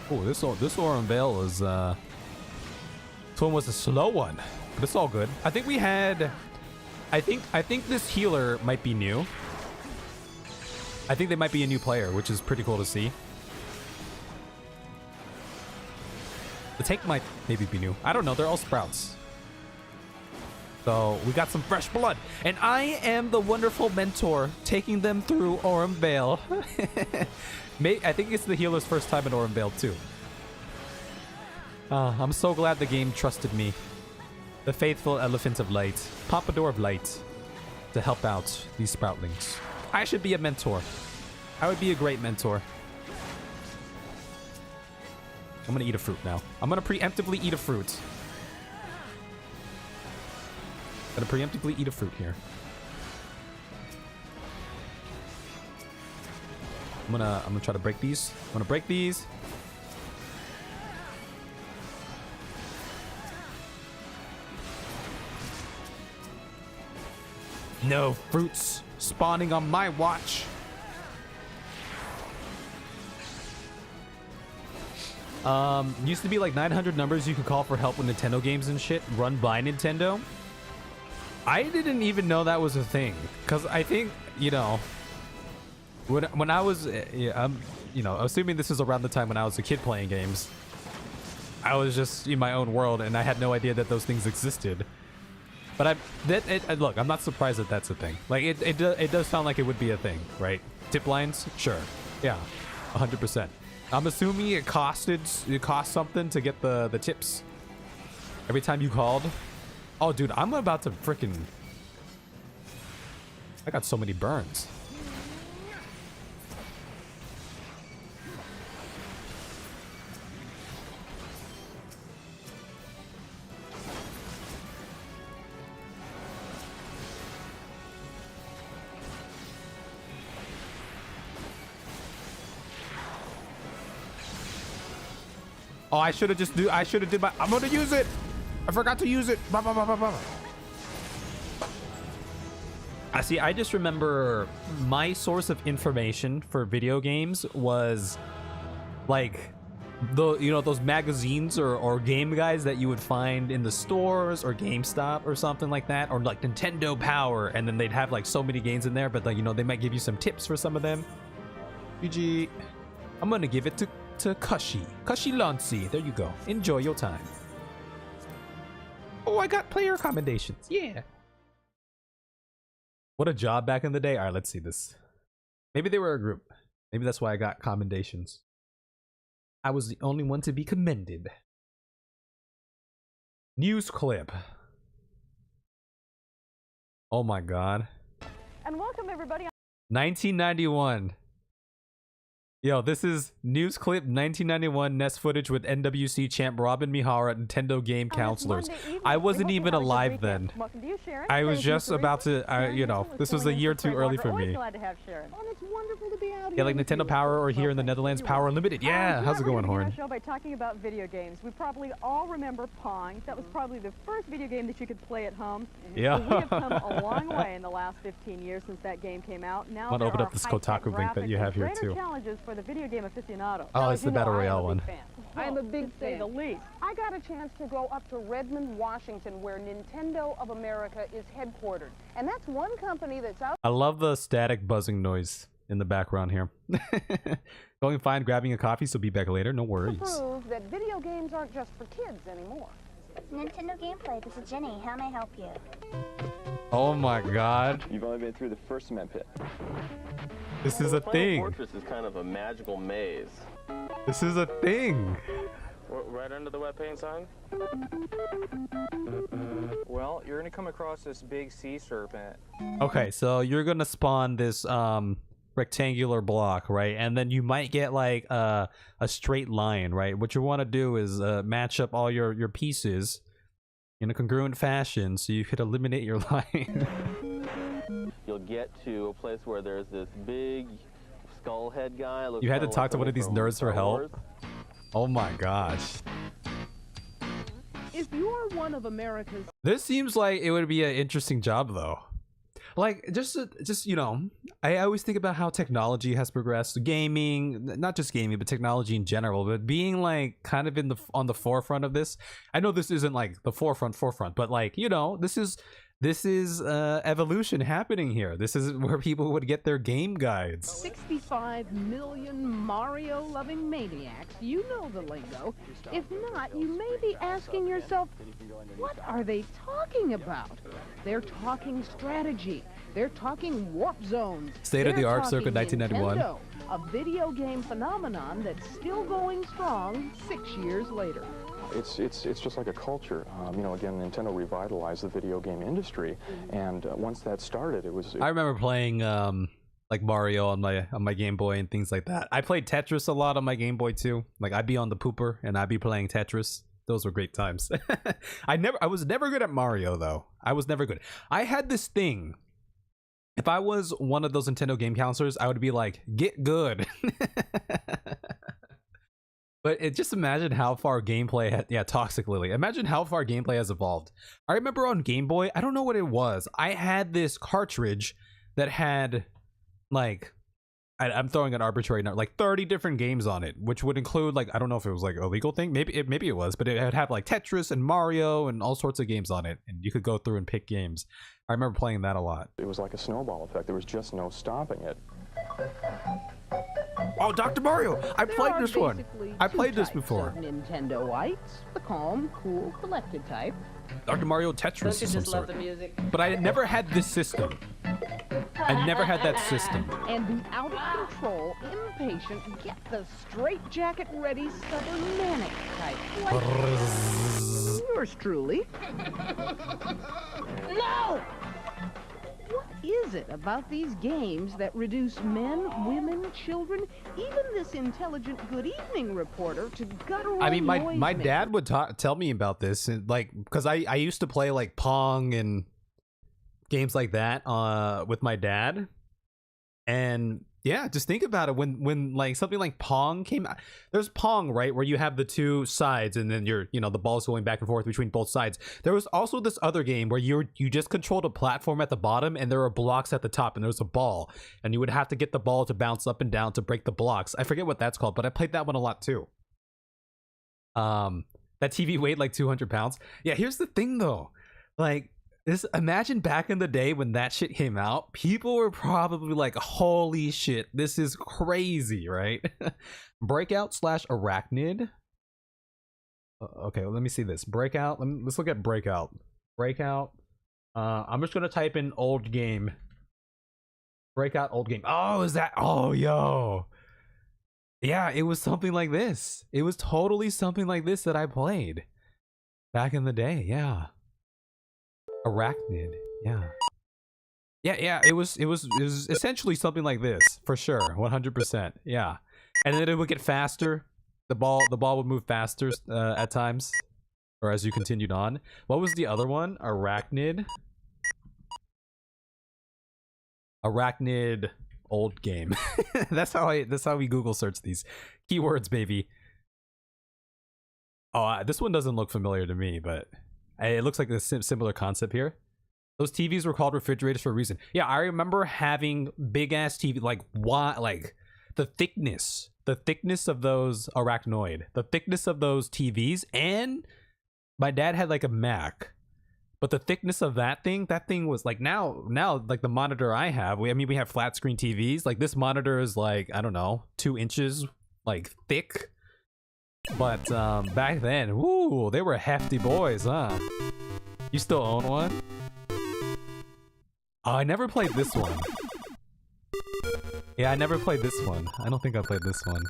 [SPEAKER 1] Oh, this Oran Veil is this one was a slow one, but it's all good. I think we had. I think this healer might be new. I think they might be a new player, which is pretty cool to see. The tank might maybe be new. I don't know. They're all sprouts. So we got some fresh blood. And I am the wonderful mentor taking them through Oran Veil. I think it's the healer's first time in Oran Veil too. I'm so glad the game trusted me. The faithful elephant of light, pompadour of light, to help out these sproutlings. I should be a mentor. I would be a great mentor. I'm gonna eat a fruit now. I'm gonna preemptively eat a fruit. Gonna preemptively eat a fruit here. I'm gonna try to break these. I'm gonna break these. No fruits spawning on my watch. Used to be like 900 numbers you could call for help with Nintendo games and shit run by Nintendo. I didn't even know that was a thing, because I think, you know, when I was, you know, assuming this is around the time when I was a kid playing games, I was just in my own world and I had no idea that those things existed. But look, I'm not surprised that that's a thing. Like, it does sound like it would be a thing, right? Tip lines? Sure. Yeah, 100%. I'm assuming it cost something to get the tips every time you called. Oh, dude, I'm about to freaking... I got so many burns. Oh, I should have did my... I'm gonna use it! I forgot to use it! Bah, bah, bah, bah, bah. I see, I just remember my source of information for video games was like those magazines or game guides that you would find in the stores or GameStop or something like that, or like Nintendo Power, and then they'd have like so many games in there, but like, you know, they might give you some tips for some of them. GG. I'm gonna give it to Kashi Lancy. There you go. Enjoy your time. Oh, I got player commendations. Yeah. What a job back in the day. All right, let's see this. Maybe they were a group. Maybe that's why I got commendations. I was the only one to be commended. News clip. Oh my god.
[SPEAKER 2] And welcome everybody.
[SPEAKER 1] 1991. Yo, this is news clip 1991 NES footage with NWC champ Robin Mihara, Nintendo game counselors. I wasn't even alive then. I was just about to, you know, this was a year too early for me. Yeah, like Nintendo Power or here in the Netherlands, Power Unlimited. Yeah, how's it going, Horn?
[SPEAKER 2] Show by talking about video games. We probably all remember Pong. That was probably the first video game that you could play at home.
[SPEAKER 1] Yeah.
[SPEAKER 2] We have come a long way in the last 15 years since that game came out. Now
[SPEAKER 1] I'm gonna open up this Kotaku link that you have here too.
[SPEAKER 2] Challenges for the video game aficionado.
[SPEAKER 1] Oh, it's the Battle Royale one.
[SPEAKER 2] I'm a big fan. The least.
[SPEAKER 3] I got a chance to go up to Redmond, Washington, where Nintendo of America is headquartered. And that's one company that's out.
[SPEAKER 1] I love the static buzzing noise in the background here. Going fine, grabbing a coffee, so be back later. No worries.
[SPEAKER 3] To prove that video games aren't just for kids anymore.
[SPEAKER 4] Nintendo Gameplay, this is Jenny. How may I help you?
[SPEAKER 1] Oh my god.
[SPEAKER 5] You've only been through the first cement pit.
[SPEAKER 1] This is a thing.
[SPEAKER 6] Fortress is kind of a magical maze.
[SPEAKER 1] This is a thing.
[SPEAKER 6] Right under the wet paint sign?
[SPEAKER 7] Well, you're gonna come across this big sea serpent.
[SPEAKER 1] Okay, so you're gonna spawn this rectangular block, right? And then you might get like a straight line, right? What you want to do is match up all your pieces in a congruent fashion so you could eliminate your line.
[SPEAKER 6] You'll get to a place where there's this big skull head guy.
[SPEAKER 1] You had to talk to one of these nerds for help? Oh my gosh.
[SPEAKER 3] If you're one of America's...
[SPEAKER 1] This seems like it would be an interesting job though. Like, just you know, I always think about how technology has progressed. Gaming, not just gaming, but technology in general. But being like kind of on the forefront of this. I know this isn't like the forefront, but like, you know, this is evolution happening here. This is where people would get their game guides.
[SPEAKER 3] 65 million Mario-loving maniacs. You know the lingo. If not, you may be asking yourself, what are they talking about? They're talking strategy. They're talking warp zones.
[SPEAKER 1] State-of-the-art circa 1991.
[SPEAKER 3] Nintendo, a video game phenomenon that's still going strong 6 years later.
[SPEAKER 5] It's just like a culture. You know, again, Nintendo revitalized the video game industry, and once that started, it was.
[SPEAKER 1] I remember playing like Mario on my Game Boy and things like that. I played Tetris a lot on my Game Boy too. Like I'd be on the pooper and I'd be playing Tetris. Those were great times. I was never good at Mario though. I was never good. I had this thing. If I was one of those Nintendo game counselors, I would be like, get good. But just imagine how far gameplay Toxic Lily. Imagine how far gameplay has evolved. I remember on Game Boy, I don't know what it was. I had this cartridge that had like, I'm throwing an arbitrary number, like 30 different games on it, which would include like, I don't know if it was like a legal thing. Maybe it was, but it would have like Tetris and Mario and all sorts of games on it. And you could go through and pick games. I remember playing that a lot.
[SPEAKER 5] It was like a snowball effect. There was just no stopping it.
[SPEAKER 1] Oh, Dr. Mario! I played this one. I played this before.
[SPEAKER 3] Nintendo-ites, the calm, cool, collected type.
[SPEAKER 1] Dr. Mario Tetris of some sort. But I never had this system. I never had that system.
[SPEAKER 3] And the out-of-control, impatient, get-the-straight-jacket-ready, stubborn manic type. Like yours truly. No! What is it about these games that reduce men, women, children, even this intelligent good evening reporter to guttural
[SPEAKER 1] I mean, my
[SPEAKER 3] noise
[SPEAKER 1] dad would tell me about this, and like, because I used to play like Pong and games like that with my dad, and yeah, just think about it. When like something like Pong came out, there's Pong, right, where you have the two sides and then the ball's going back and forth between both sides. There was also this other game where you just controlled a platform at the bottom and there were blocks at the top and there's a ball and you would have to get the ball to bounce up and down to break the blocks. I forget what that's called, but I played that one a lot too. That TV weighed like 200 pounds. Yeah, here's the thing though, like, imagine back in the day when that shit came out, people were probably like, holy shit, this is crazy, right? Breakout / Arachnid. Okay, let me see this. Breakout. Let's look at Breakout. Breakout. I'm just gonna type in old game. Breakout old game. Oh, is that? Oh, yo. Yeah, it was something like this. It was totally something like this that I played back in the day. Yeah. Arachnid, yeah, it was essentially something like this, for sure, 100%, yeah. And then it would get faster. The ball would move faster at times, or as you continued on. What was the other one? Arachnid. Arachnid old game. that's how we Google search these keywords, baby. Oh, this one doesn't look familiar to me, but it looks like a similar concept here. Those TVs were called refrigerators for a reason. Yeah, I remember having big ass TV, like the thickness of those arachnoid, the thickness of those TVs, and my dad had like a Mac, but the thickness of that thing was like now like the monitor I have. We have flat screen TVs. Like this monitor is like, I don't know, 2 inches like thick. But back then, woo, they were hefty boys, huh? You still own one? Oh, I never played this one. Yeah, I never played this one. I don't think I played this one.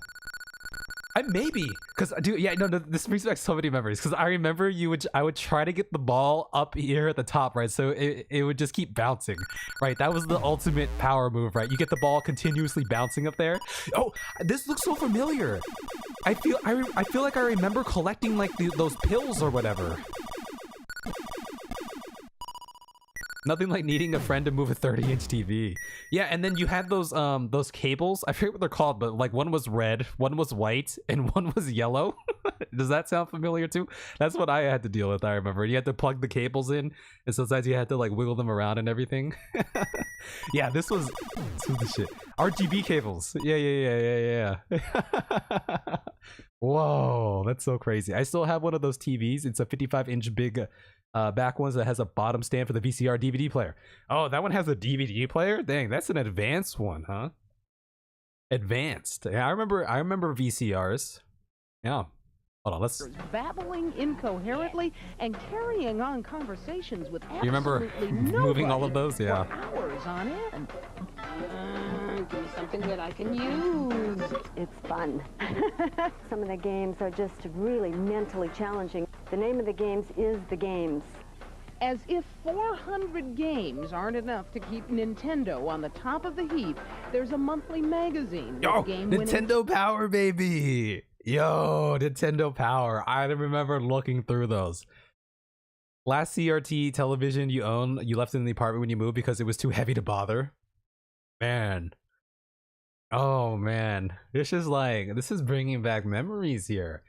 [SPEAKER 1] Maybe, cause this brings back so many memories. Cause I remember I would try to get the ball up here at the top, right? So it would just keep bouncing, right? That was the ultimate power move, right? You get the ball continuously bouncing up there. Oh, this looks so familiar. I feel like I remember collecting like those pills or whatever. Nothing like needing a friend to move a 30-inch TV. Yeah, and then you had those cables. I forget what they're called, but like one was red, one was white, and one was yellow. Does that sound familiar too? That's what I had to deal with, I remember. You had to plug the cables in, and sometimes you had to like wiggle them around and everything. Yeah, this was the shit. RGB cables. Yeah. Whoa, that's so crazy. I still have one of those TVs. It's a 55-inch big back ones that has a bottom stand for the VCR DVD player. Oh, that one has a DVD player? Dang, that's an advanced one, huh? Advanced. Yeah, I remember VCRs. Yeah. Hold on, let's...
[SPEAKER 3] babbling incoherently and carrying on conversations with absolutely
[SPEAKER 1] you remember moving all of those? Yeah.
[SPEAKER 3] For hours on end. Give me something that I can use.
[SPEAKER 2] It's fun. Some of the games are just really mentally challenging. The name of the games is The Games.
[SPEAKER 3] As if 400 games aren't enough to keep Nintendo on the top of the heap, there's a monthly magazine.
[SPEAKER 1] Yo, Nintendo Power, baby! Yo, Nintendo Power. I remember looking through those. Last CRT television you left in the apartment when you moved because it was too heavy to bother. Man. Oh, man. This is bringing back memories here.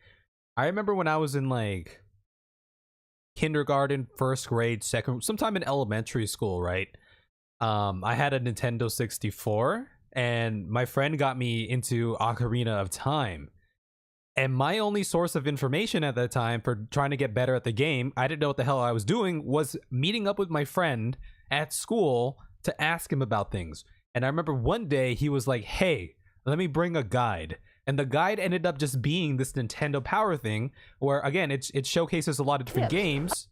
[SPEAKER 1] I remember when I was in like kindergarten, first grade, sometime in elementary school, right? I had a Nintendo 64 and my friend got me into Ocarina of Time. And my only source of information at that time for trying to get better at the game, I didn't know what the hell I was doing, was meeting up with my friend at school to ask him about things. And I remember one day he was like, hey, let me bring a guide. And the guide ended up just being this Nintendo Power thing where, again, it showcases a lot of different games.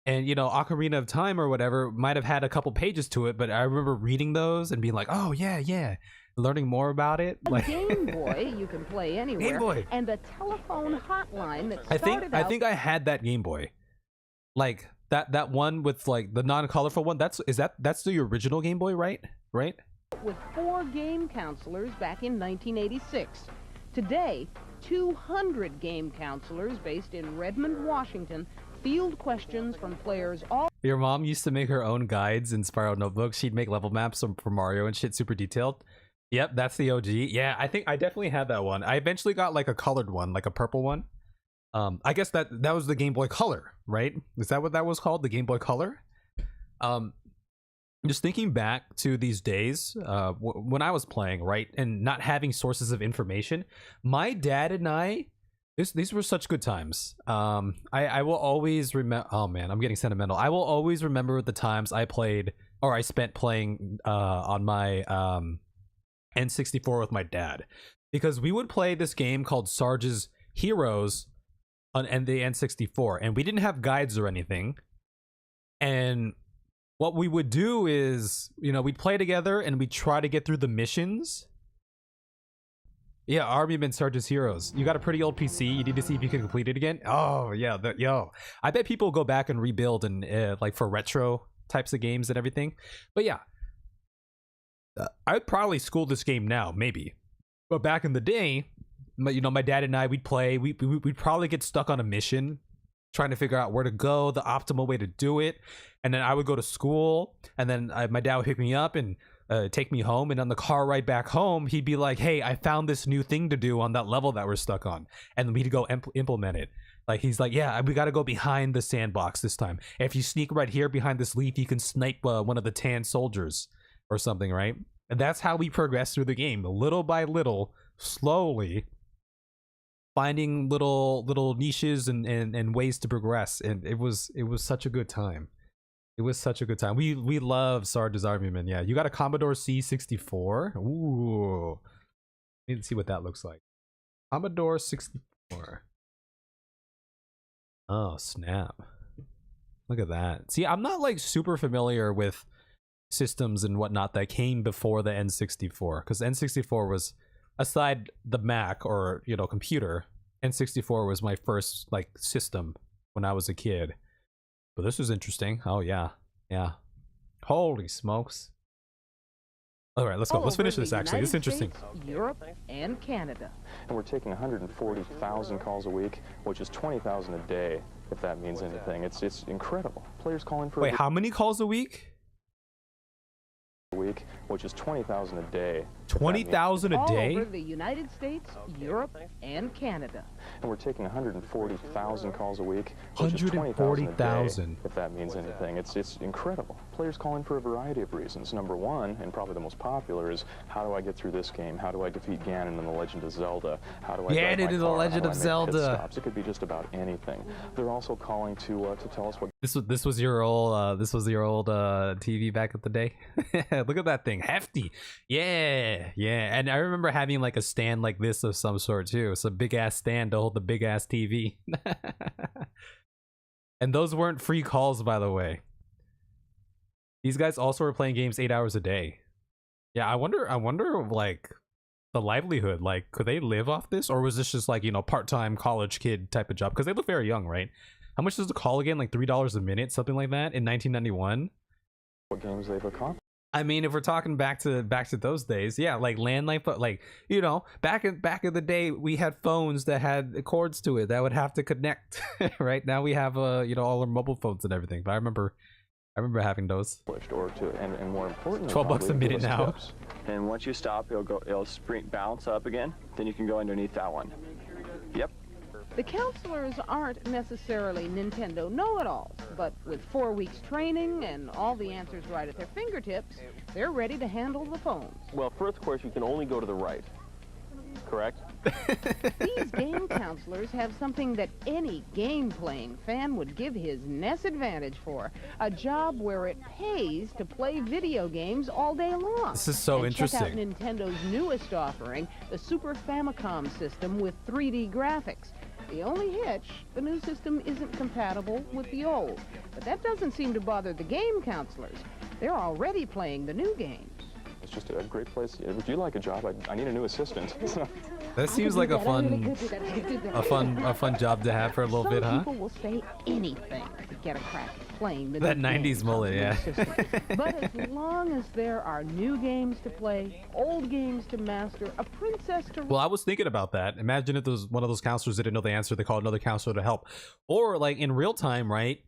[SPEAKER 1] And, you know, Ocarina of Time or whatever might have had a couple pages to it, but I remember reading those and being like, oh, yeah. Learning more about it.
[SPEAKER 3] Like Game Boy, you can play anywhere. Game
[SPEAKER 1] Boy.
[SPEAKER 3] And a telephone hotline that
[SPEAKER 1] I think I had that Game Boy. Like that one with like the non-colorful one. That's the original Game Boy, right? Right?
[SPEAKER 3] With 4 game counselors back in 1986. Today, 200 game counselors based in Redmond, Washington, field questions from players all...
[SPEAKER 1] Your mom used to make her own guides in Spiral Notebooks. She'd make level maps for Mario and shit, super detailed. Yep, that's the OG. Yeah, I think I definitely had that one. I eventually got like a colored one, like a purple one. I guess that was the Game Boy Color, right? Is that what that was called? The Game Boy Color? Just thinking back to these days, when I was playing, right, and not having sources of information, my dad and I, these were such good times. I will always remember. Oh man, I'm getting sentimental. I will always remember the times I played, or I spent playing on my N64 with my dad, because we would play this game called Sarge's Heroes on the N64, and we didn't have guides or anything. And what we would do is, you know, we'd play together and we'd try to get through the missions. Yeah, Army and Sarge's Heroes. You got a pretty old PC. You need to see if you can complete it again. Oh yeah, yo, I bet people go back and rebuild and like for retro types of games and everything. But yeah, I'd probably school this game now, maybe. But back in the day, my dad and I, we'd play. We'd probably get stuck on a mission, trying to figure out where to go, the optimal way to do it. And then I would go to school, and then my dad would pick me up and take me home. And on the car ride back home, he'd be like, "Hey, I found this new thing to do on that level that we're stuck on," and we'd go implement it. Like, he's like, "Yeah, we got to go behind the sandbox this time. If you sneak right here behind this leaf, you can snipe one of the tan soldiers or something, right?" And that's how we progress through the game, little by little, slowly, finding little niches and ways to progress. And it was such a good time. It was such a good time. We love Sarge's Army, man. Yeah, you got a Commodore C64. Ooh, need to see what that looks like. Commodore 64. Oh snap! Look at that. See, I'm not like super familiar with systems and whatnot that came before the N64, because N64 was, aside the Mac or computer, N64 was my first like system when I was a kid. But this was interesting. Oh yeah, holy smokes. All right, let's go. Let's finish this. Actually, this is interesting.
[SPEAKER 3] Europe and Canada.
[SPEAKER 5] And we're taking 140,000 calls a week, which is 20,000 a day, if that means anything. It's incredible. Players calling for
[SPEAKER 1] Wait, how many calls a week?
[SPEAKER 5] Week, which is 20,000 a day.
[SPEAKER 1] 20,000 a day?
[SPEAKER 3] All over the United States, Europe, and Canada.
[SPEAKER 5] And we're taking 140,000 calls a week, which is 20,000 a day, if that means anything. It's incredible. Players calling for a variety of reasons. Number one, and probably the most popular, is how do I get through this game? How do I defeat Ganon in The Legend of Zelda? How do I
[SPEAKER 1] get into The Legend of Zelda?
[SPEAKER 5] It could be just about anything. They're also calling to tell us what.
[SPEAKER 1] This was your old TV back in the day. Look at that thing, hefty. Yeah. And I remember having like a stand like this of some sort too. It's a big ass stand to hold the big ass TV. And those weren't free calls, by the way. These guys also were playing games 8 hours a day. Yeah, I wonder like the livelihood, like could they live off this, or was this just like part-time college kid type of job? Because they look very young, right? How much does the call again? Like $3 a minute, something like that, in 1991.
[SPEAKER 5] What games they've accomplished.
[SPEAKER 1] I mean, if we're talking back to those days, yeah, like landline, but like back in the day, we had phones that had cords to it that would have to connect. Right now, we have all our mobile phones and everything. But I remember having those.
[SPEAKER 5] Or and more importantly,
[SPEAKER 1] $12 a minute now.
[SPEAKER 8] Tips. And once you stop, it'll bounce up again. Then you can go underneath that one. Yep.
[SPEAKER 3] The counselors aren't necessarily Nintendo know-it-alls, but with 4 weeks training and all the answers right at their fingertips, they're ready to handle the phones.
[SPEAKER 6] Well, first course, you can only go to the right. Correct?
[SPEAKER 3] These game counselors have something that any game-playing fan would give his NES advantage for. A job where it pays to play video games all day long.
[SPEAKER 1] This is so interesting.
[SPEAKER 3] Check out Nintendo's newest offering, the Super Famicom system with 3D graphics. The only hitch, the new system isn't compatible with the old. But that doesn't seem to bother the game counselors. They're already playing the new games.
[SPEAKER 5] It's just a great place. If you like a job, I need a new assistant.
[SPEAKER 1] That seems like a fun job to have for a little bit, huh?
[SPEAKER 3] People will say anything to get a crack at playing the
[SPEAKER 1] that
[SPEAKER 3] new
[SPEAKER 1] 90s
[SPEAKER 3] games
[SPEAKER 1] mullet,
[SPEAKER 3] on the
[SPEAKER 1] yeah.
[SPEAKER 3] new system. But as long as there are new games to play, old games to master, a princess to...
[SPEAKER 1] Well, I was thinking about that. Imagine if there was one of those counselors didn't know the answer, they called another counselor to help. Or like in real time, right?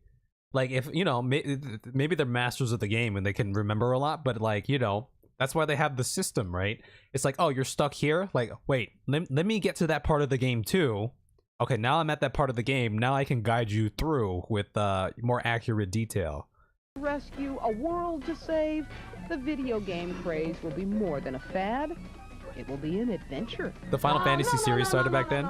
[SPEAKER 1] Like if, maybe they're masters of the game and they can remember a lot, but like, that's why they have the system, right? It's like, oh, you're stuck here? Like, wait, let me get to that part of the game too. Okay, now I'm at that part of the game. Now I can guide you through with more accurate detail.
[SPEAKER 3] Rescue, a world to save. The video game craze will be more than a fad. It will be an adventure.
[SPEAKER 1] The Final Fantasy series started back then?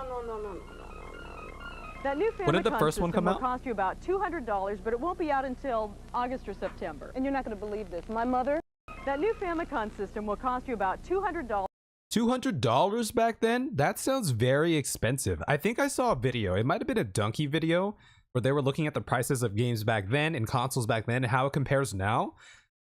[SPEAKER 9] That new
[SPEAKER 1] When did the first one come out?
[SPEAKER 9] Will cost you about $200, but it won't be out until August or September. And you're not going to believe this. My mother... That new Famicom system will cost you about $200.
[SPEAKER 1] $200 back then? That sounds very expensive. I think I saw a video. It might have been a Donkey video where they were looking at the prices of games back then and consoles back then and how it compares now.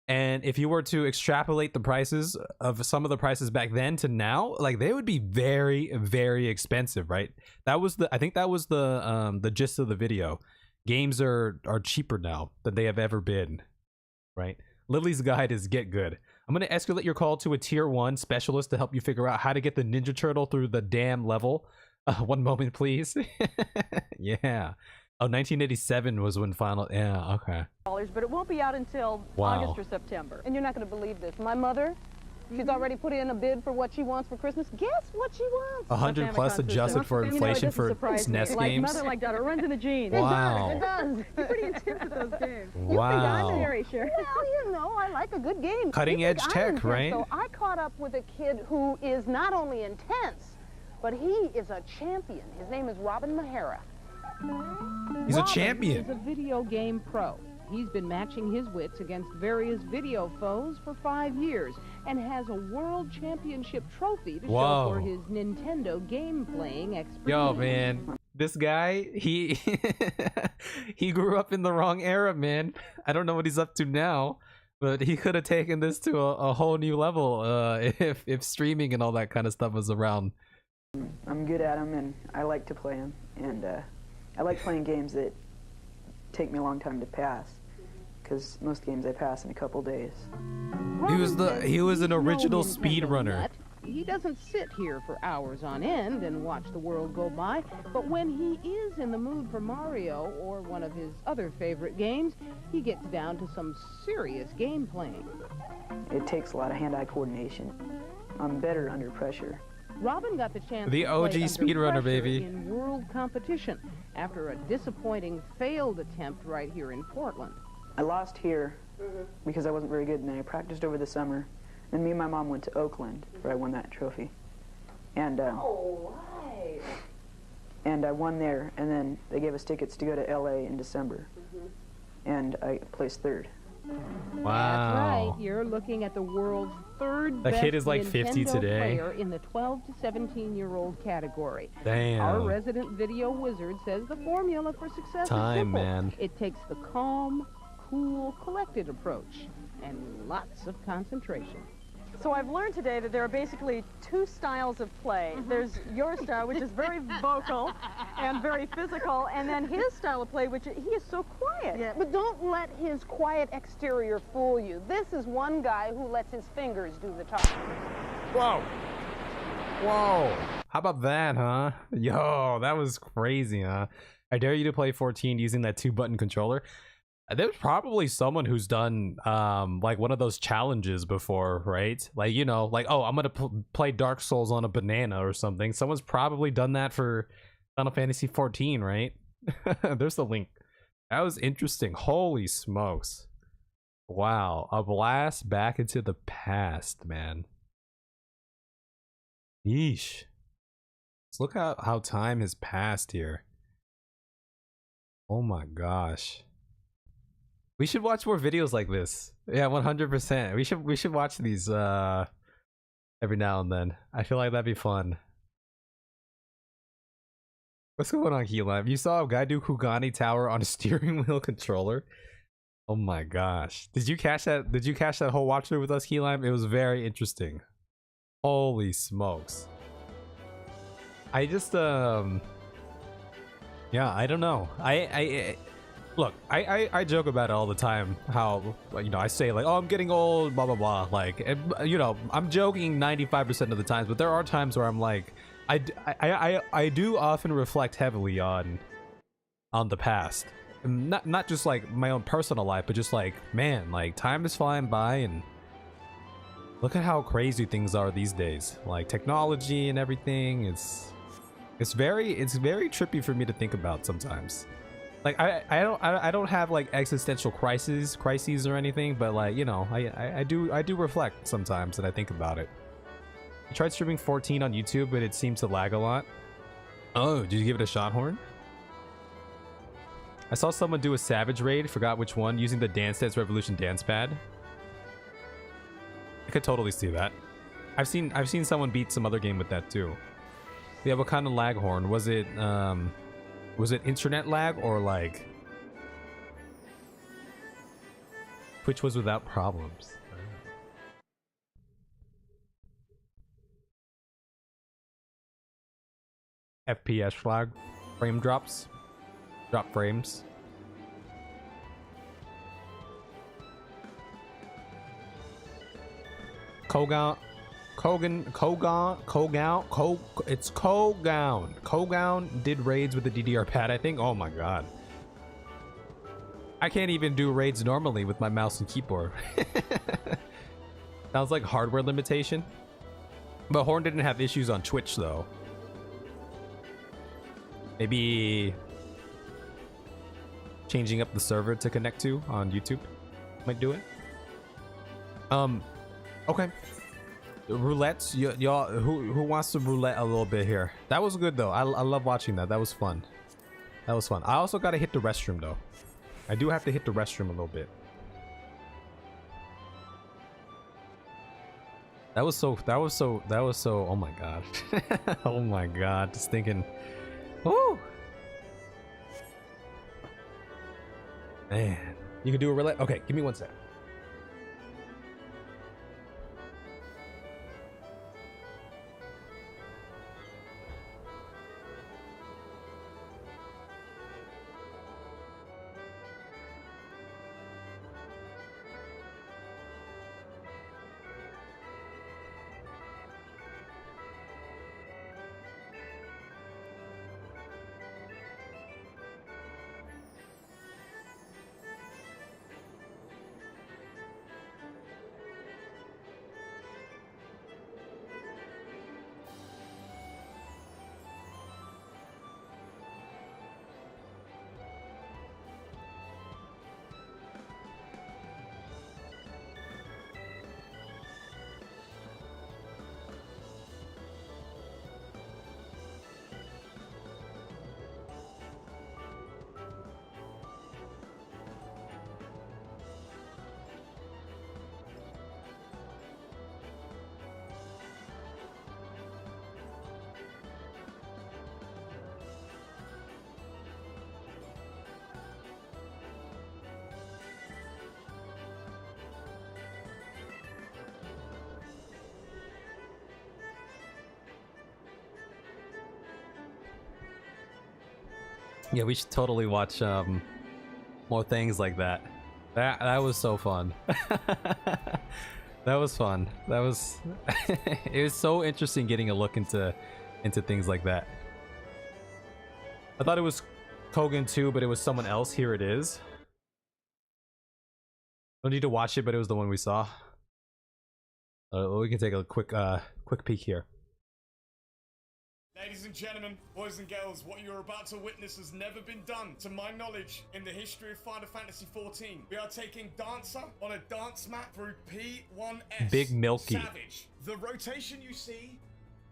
[SPEAKER 1] And if you were to extrapolate the prices of some of the prices back then to now, like they would be very, very expensive, right? I think that was the gist of the video. Games are cheaper now than they have ever been, right? Lily's guide is get good. I'm gonna escalate your call to a tier 1 specialist to help you figure out how to get the Ninja Turtle through the damn level. One moment, please. Yeah. Oh, 1987 was when final. Yeah, okay.
[SPEAKER 9] But it won't be out until
[SPEAKER 1] Wow.
[SPEAKER 9] August or September. And you're not going to believe this. My mother, she's already put in a bid for what she wants for Christmas. Guess what she wants?
[SPEAKER 1] 100 plus adjusted for inflation for SNES
[SPEAKER 9] Like
[SPEAKER 1] games.
[SPEAKER 9] mother, like daughter, it runs in the genes.
[SPEAKER 1] Wow.
[SPEAKER 9] It does. You're pretty intense at those games.
[SPEAKER 1] Wow.
[SPEAKER 9] Very sure. Well, you know, I like a good game.
[SPEAKER 1] Cutting
[SPEAKER 9] You think
[SPEAKER 1] edge
[SPEAKER 9] I'm
[SPEAKER 1] tech,
[SPEAKER 9] intense,
[SPEAKER 1] right?
[SPEAKER 9] So I caught up with a kid who is not only intense, but he is a champion. His name is Robin Mahara.
[SPEAKER 1] He's a
[SPEAKER 3] Robin
[SPEAKER 1] champion.
[SPEAKER 3] is a video game pro. He's been matching his wits against various video foes for 5 years and has a world championship trophy to
[SPEAKER 1] Whoa.
[SPEAKER 3] show for his Nintendo game playing expertise.
[SPEAKER 1] Yo, man, this guy, he he grew up in the wrong era, man. I don't know what he's up to now, but he could have taken this to a whole new level if streaming and all that kind of stuff was around.
[SPEAKER 10] I'm good at them, and I like to play them, and I like playing games that take me a long time to pass, because most games I pass in a couple days.
[SPEAKER 1] He was an original
[SPEAKER 3] Nintendo
[SPEAKER 1] speedrunner.
[SPEAKER 3] nut. He doesn't sit here for hours on end and watch the world go by, but when he is in the mood for Mario or one of his other favorite games, he gets down to some serious game playing.
[SPEAKER 10] It takes a lot of hand-eye coordination. I'm better under pressure.
[SPEAKER 3] Robin got the chance
[SPEAKER 1] The
[SPEAKER 3] to
[SPEAKER 1] OG
[SPEAKER 3] play under
[SPEAKER 1] speedrunner,
[SPEAKER 3] pressure
[SPEAKER 1] baby.
[SPEAKER 3] in world competition after a disappointing failed attempt right here in Portland.
[SPEAKER 10] I lost here because I wasn't very good, and I practiced over the summer. Then me and my mom went to Oakland, where I won that trophy. And and I won there, and then they gave us tickets to go to LA in December. And I placed third.
[SPEAKER 3] That's
[SPEAKER 1] Wow.
[SPEAKER 3] right. You're looking at the world's third
[SPEAKER 1] That
[SPEAKER 3] best
[SPEAKER 1] kid is like 50
[SPEAKER 3] Nintendo
[SPEAKER 1] today.
[SPEAKER 3] player in the 12 to 17-year-old category.
[SPEAKER 1] Damn.
[SPEAKER 3] Our resident video wizard says the formula for success
[SPEAKER 1] Time,
[SPEAKER 3] is simple.
[SPEAKER 1] man.
[SPEAKER 3] It takes the calm, cool, collected approach and lots of concentration.
[SPEAKER 9] So I've learned today that there are basically two styles of play. There's your style, which is very vocal and very physical, and then his style of play, which he is so quiet.
[SPEAKER 3] Yeah.
[SPEAKER 9] But don't let his quiet exterior fool you. This is one guy who lets his fingers do the talking.
[SPEAKER 1] Whoa. Whoa. How about that, huh? Yo, that was crazy, huh? I dare you to play 14 using that 2-button controller. There's probably someone who's done like one of those challenges before, right? Like, you know, like, oh, I'm gonna play Dark Souls on a banana or something. Someone's probably done that for Final Fantasy 14, right? There's the link. That was interesting. Holy smokes. Wow, a blast back into the past, man. Yeesh. Let's look at how time has passed here. Oh my gosh. We should watch more videos like this. Yeah, 100%. We should watch these every now and then. I feel like that'd be fun. What's going on, Heelime? You saw a guy do Kugani Tower on a steering wheel controller? Oh my gosh. Did you catch that? Did you catch that whole walkthrough with us, Heelime? It was very interesting. Holy smokes. I just yeah, I don't know. Look, I joke about it all the time, how, you know, I say like, oh, I'm getting old, blah blah blah, like, and, you know, I'm joking 95% of the times, but there are times where I'm like, I do often reflect heavily on the past, not just like my own personal life, but just like, man, like, time is flying by, and look at how crazy things are these days, like technology and everything. It's very trippy for me to think about sometimes. Like, I don't have like existential crises or anything, but like, you know, I do reflect sometimes, and I think about it. I tried streaming 14 on YouTube, but it seems to lag a lot. Oh, did you give it a shot, Horn? I saw someone do a Savage raid, forgot which one, using the Dance Dance Revolution dance pad. I could totally see that. I've seen someone beat some other game with that too. Yeah, what kind of lag, Horn? Was it internet lag, or like Twitch was without problems? FPS flag, frame drops, drop frames. Kogan, it's Kogan. Kogan did raids with the DDR pad, I think. Oh my god. I can't even do raids normally with my mouse and keyboard. Sounds like hardware limitation. But Horn didn't have issues on Twitch though. Maybe changing up the server to connect to on YouTube might do it. Okay. Roulettes, y'all, who wants to roulette a little bit here? That was good though. I love watching that. That was fun. That was fun. I also gotta hit the restroom though. I do have to hit the restroom a little bit. That was so, oh my god. Oh my god, just thinking, woo! Man, you can do a roulette? Okay, give me one sec. Yeah, we should totally watch more things like that. That was so fun. That was fun. That was it was so interesting getting a look into things like that. I thought it was Kogan too, but it was someone else. Here it is. Don't need to watch it, but it was the one we saw. We can take a quick peek here.
[SPEAKER 11] Ladies and gentlemen, boys and girls, what you're about to witness has never been done, to my knowledge, in the history of Final Fantasy XIV. We are taking Dancer on a dance map through P1S.
[SPEAKER 1] Big Milky.
[SPEAKER 11] Savage. The rotation you see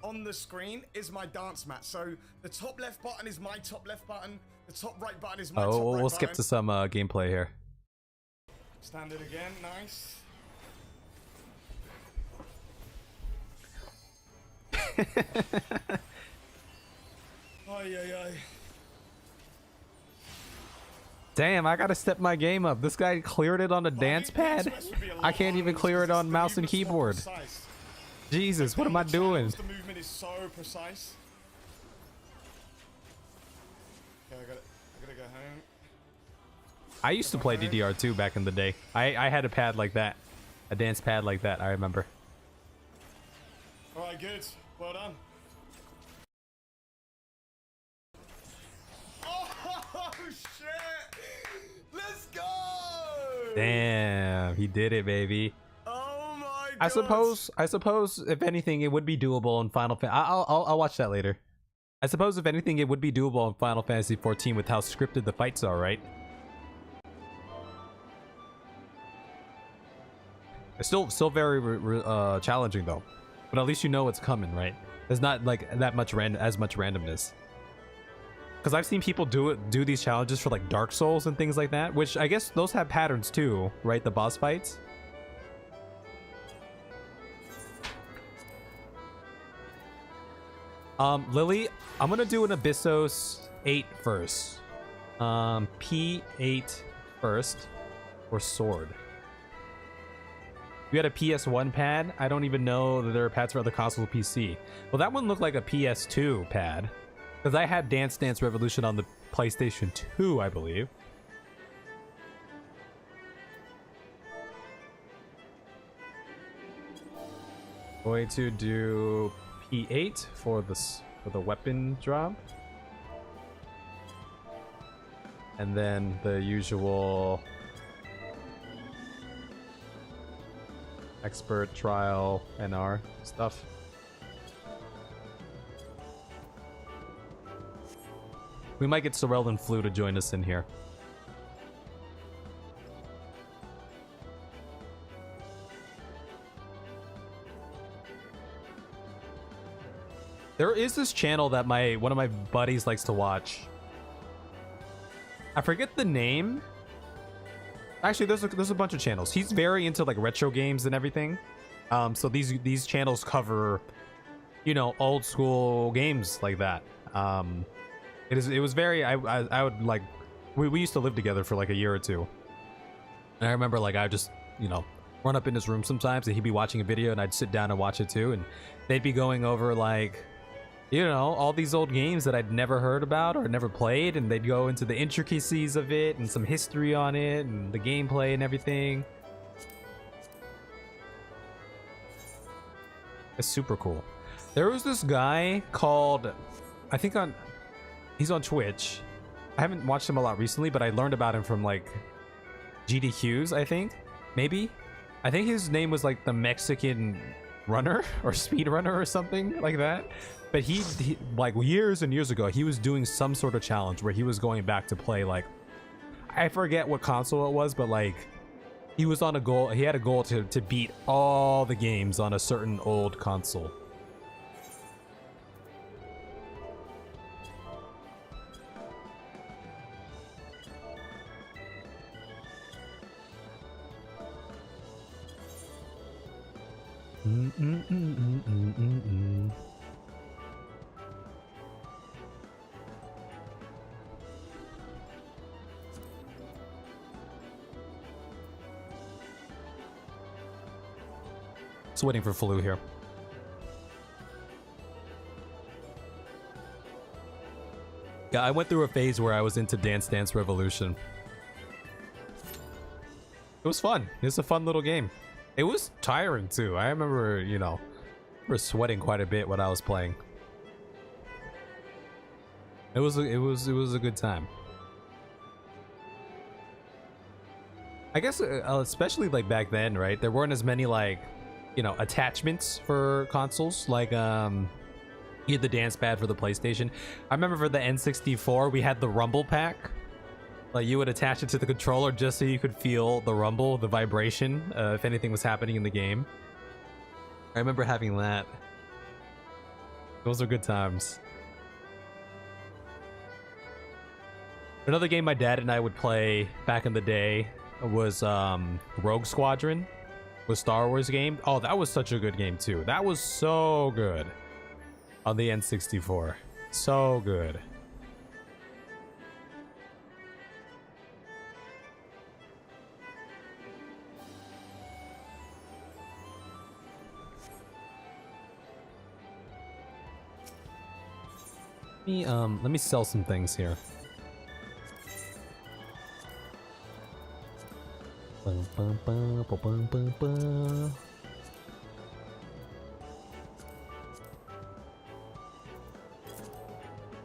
[SPEAKER 11] on the screen is my dance mat. So the top left button is my top left button. The top right button is my top right button.
[SPEAKER 1] We'll skip to some gameplay here.
[SPEAKER 11] Standard again, nice.
[SPEAKER 1] Damn, I gotta step my game up. This guy cleared it on a dance pad. I can't even clear it on mouse and keyboard. Jesus, what am I doing?
[SPEAKER 11] The movement is so precise. Okay, I gotta go home.
[SPEAKER 1] I used to play DDR2 back in the day. I had a pad like that. A dance pad like that, I remember.
[SPEAKER 11] Alright, good. Well done. Oh, shit! Let's go!
[SPEAKER 1] Damn, he did it, baby.
[SPEAKER 11] Oh my god.
[SPEAKER 1] I suppose if anything it would be doable in Final Fantasy. I'll watch that later. I suppose if anything it would be doable in Final Fantasy XIV with how scripted the fights are, right? It's still very challenging though. But at least you know what's coming, right? There's not like that much as much randomness. Because I've seen people do these challenges for like Dark Souls and things like that, which I guess those have patterns too, right? The boss fights. Lily, I'm gonna do an Abyssos 8 first. P8 first, or sword. You had a PS1 pad? I don't even know that there are pads for other consoles or PC. Well, that one looked like a PS2 pad. Because I had Dance Dance Revolution on the PlayStation 2, I believe. Going to do P8 for the weapon drop. And then the usual expert trial NR stuff. We might get Sorrel and Flu to join us in here. There is this channel that one of my buddies likes to watch. I forget the name. Actually, there's a bunch of channels. He's very into like retro games and everything. So these channels cover, you know, old school games like that. It was very I would like we used to live together for like a year or two. And I remember like I would just, you know, run up in his room sometimes and he'd be watching a video and I'd sit down and watch it too, and they'd be going over like, you know, all these old games that I'd never heard about or never played, and they'd go into the intricacies of it and some history on it and the gameplay and everything. It's super cool. There was this guy called, I think he's on Twitch. I haven't watched him a lot recently, but I learned about him from like GDQs, I think. Maybe. I think his name was like the Mexican Runner or Speed Runner or something like that. But he like years and years ago, he was doing some sort of challenge where he was going back to play like, I forget what console it was, but like he was on a goal. He had a goal to beat all the games on a certain old console. Just waiting for Flu here. Yeah, I went through a phase where I was into Dance Dance Revolution. It was fun. It was a fun little game. It was tiring too. I remember, you know, we were sweating quite a bit when I was playing. It was a good time. I guess especially like back then, right? There weren't as many like, you know, attachments for consoles. Like you had the dance pad for the PlayStation. I remember for the N64 we had the rumble pack. Like you would attach it to the controller just so you could feel the rumble, the vibration, if anything was happening in the game. I remember having that. Those are good times. Another game my dad and I would play back in the day was Rogue Squadron, was Star Wars game. Oh, that was such a good game too. That was so good on the N64. So good. Let me sell some things here.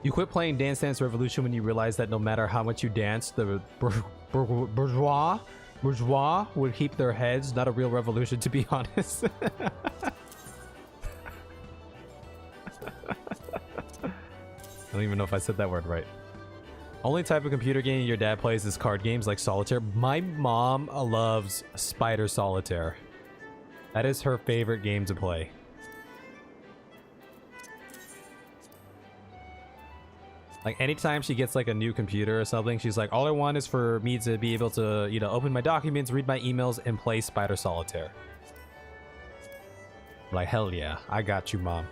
[SPEAKER 1] You quit playing Dance Dance Revolution when you realized that no matter how much you dance, the bourgeois would keep their heads. Not a real revolution, to be honest. I don't even know if I said that word right. Only type of computer game your dad plays is card games like Solitaire. My mom loves Spider Solitaire. That is her favorite game to play. Like anytime she gets like a new computer or something, she's like, all I want is for me to be able to, you know, open my documents, read my emails, and play Spider Solitaire. Like, hell yeah, I got you, Mom.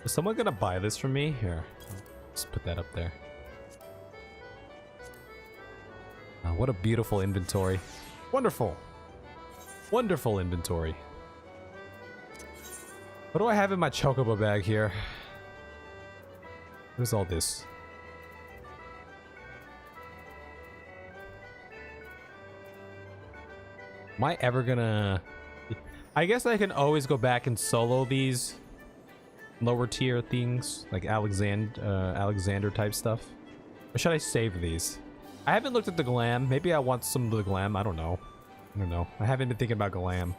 [SPEAKER 1] Is someone gonna buy this from me? Here, let's put that up there. What a beautiful inventory. Wonderful. Wonderful inventory. What do I have in my chocobo bag here? What is all this? Am I ever gonna I guess I can always go back and solo these lower tier things, like Alexander type stuff. Or should I save these? I haven't looked at the glam. Maybe I want some of the glam. I don't know. I haven't been thinking about glam.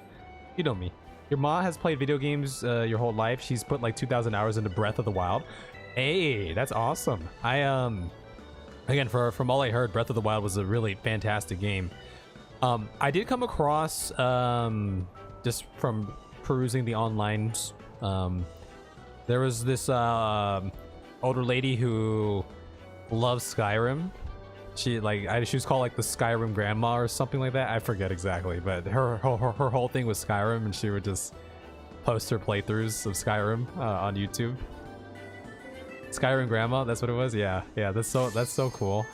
[SPEAKER 1] You know me. Your mom has played video games your whole life. She's put like 2,000 hours into Breath of the Wild. Hey, that's awesome. Again, from all I heard, Breath of the Wild was a really fantastic game. I did come across, just from perusing the online, there was this older lady who loves Skyrim. She was called like the Skyrim grandma or something like that. I forget exactly, but her whole thing was Skyrim, and she would just post her playthroughs of Skyrim on YouTube. Skyrim grandma, that's what it was. Yeah, that's so cool.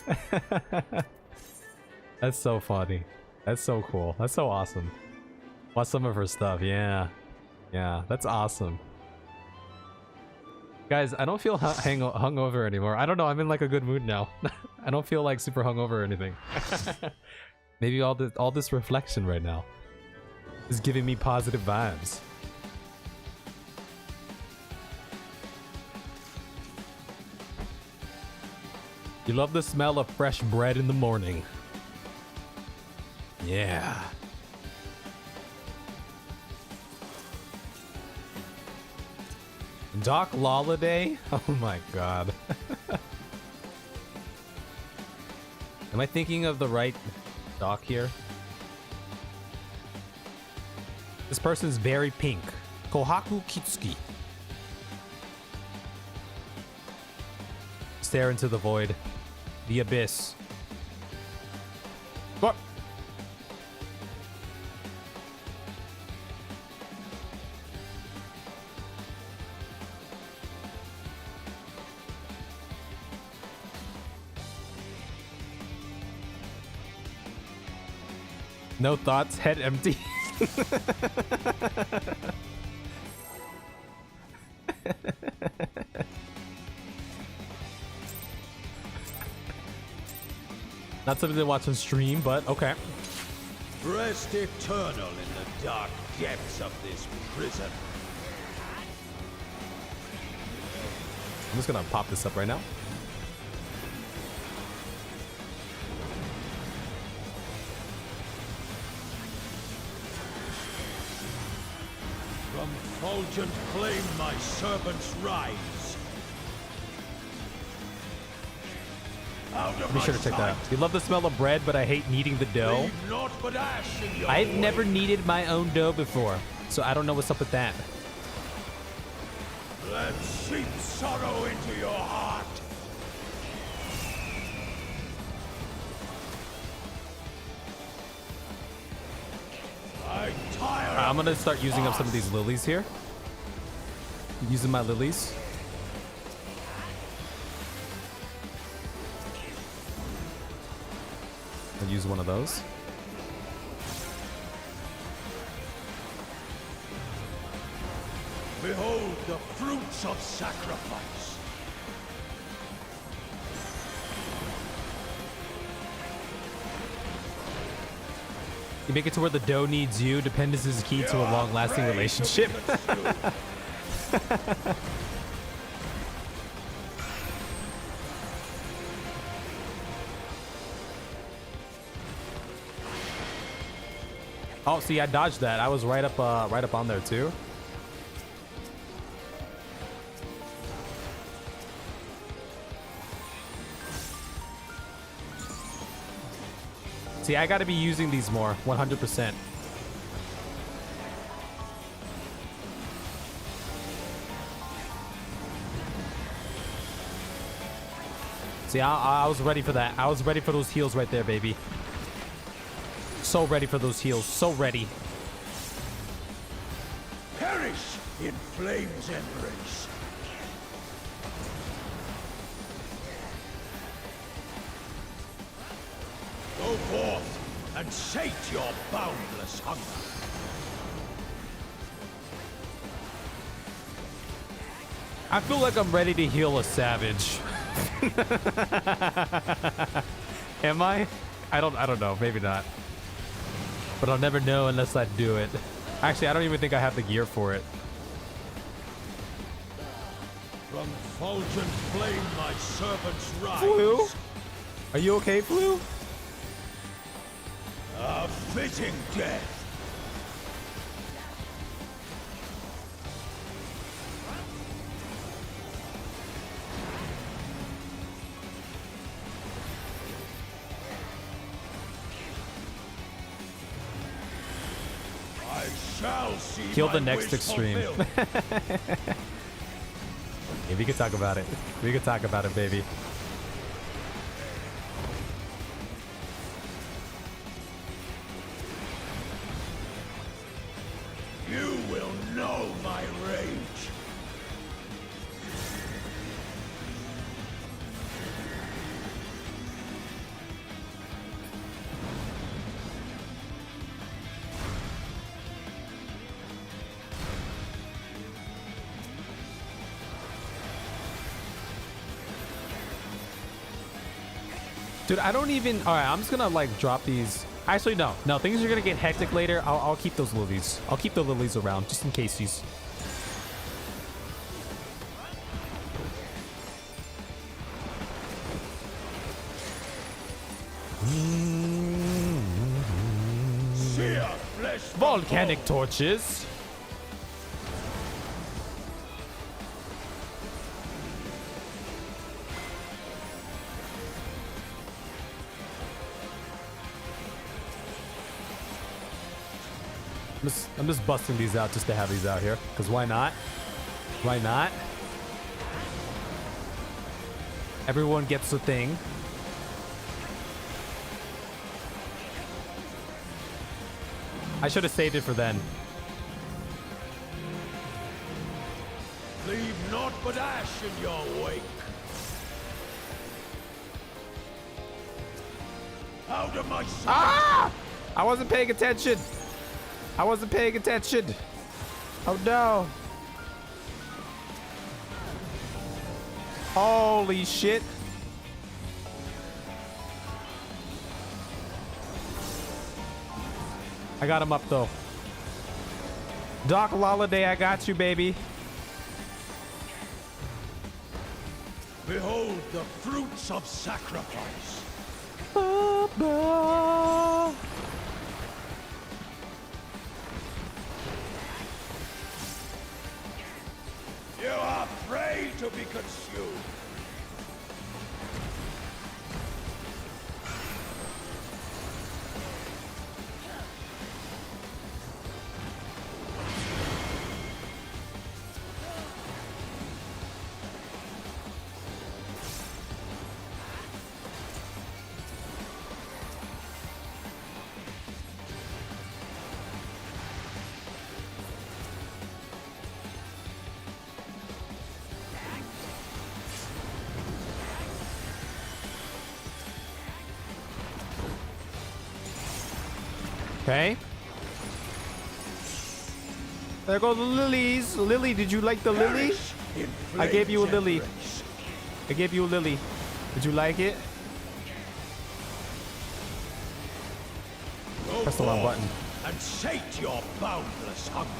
[SPEAKER 1] That's so funny. That's so cool. That's so awesome. Watch some of her stuff. Yeah, that's awesome. Guys, I don't feel hungover anymore. I don't know. I'm in like a good mood now. I don't feel like super hungover or anything. Maybe all this reflection right now is giving me positive vibes. You love the smell of fresh bread in the morning. Yeah. Doc Lolliday? Oh my god. Am I thinking of the right doc here? This person's very pink. Kohaku Kitsuki. Stare into the void. The abyss. What? No thoughts, head empty. Not something to watch on stream, but okay.
[SPEAKER 12] Rest eternal in the dark depths of this prison.
[SPEAKER 1] I'm just gonna pop this up right now.
[SPEAKER 12] From fulgent flame my servants rise.
[SPEAKER 1] Be sure to check that out. You love the smell of bread, but I hate kneading the dough. I've never kneaded my own dough before, so I don't know what's up with that.
[SPEAKER 12] Let seep sorrow into your heart.
[SPEAKER 1] I'm gonna start using up some of these lilies here. Using my lilies. I'll use one of those.
[SPEAKER 12] Behold the fruits of sacrifice.
[SPEAKER 1] You make it to where the dough needs you. Dependence is key to a long-lasting relationship. Oh, see, I dodged that. I was right up on there too. See, I gotta be using these more, 100%. See, I was ready for that. I was ready for those heals right there, baby. So ready for those heals. So ready.
[SPEAKER 12] Perish in flame's embrace. Go forth and sate your boundless hunger.
[SPEAKER 1] I feel like I'm ready to heal a savage. Am I? I don't know. Maybe not. But I'll never know unless I do it. Actually, I don't even think I have the gear for it.
[SPEAKER 12] From fulgent flame, my servants rise.
[SPEAKER 1] Flu? Are you okay, Flu?
[SPEAKER 12] A fitting death. I shall see.
[SPEAKER 1] Kill the
[SPEAKER 12] my
[SPEAKER 1] next
[SPEAKER 12] wish
[SPEAKER 1] extreme.
[SPEAKER 12] fulfilled.
[SPEAKER 1] Yeah, we could talk about it. We could talk about it, baby.
[SPEAKER 12] You will know my rage.
[SPEAKER 1] Dude, I don't even... Alright, I'm just gonna, like, drop these... Actually, no. No, things are gonna get hectic later. I'll keep those lilies. I'll keep the lilies around, just in case these... Volcanic torches. I'm just busting these out just to have these out here, because why not? Why not? Everyone gets a thing. I should have saved it for then.
[SPEAKER 12] Leave naught but ash in your wake. Out of my sight.
[SPEAKER 1] Ah! I wasn't paying attention. I wasn't paying attention. Oh no. Holy shit. I got him up though. Doc Lolliday, I got you, baby.
[SPEAKER 12] Behold the fruits of sacrifice. You are prey to be consumed.
[SPEAKER 1] Okay. There go the lilies. Lily, did you like the lily? I gave you a lily. I gave you a lily. Did you like it? Press the wrong button.
[SPEAKER 12] And sate your boundless hunger.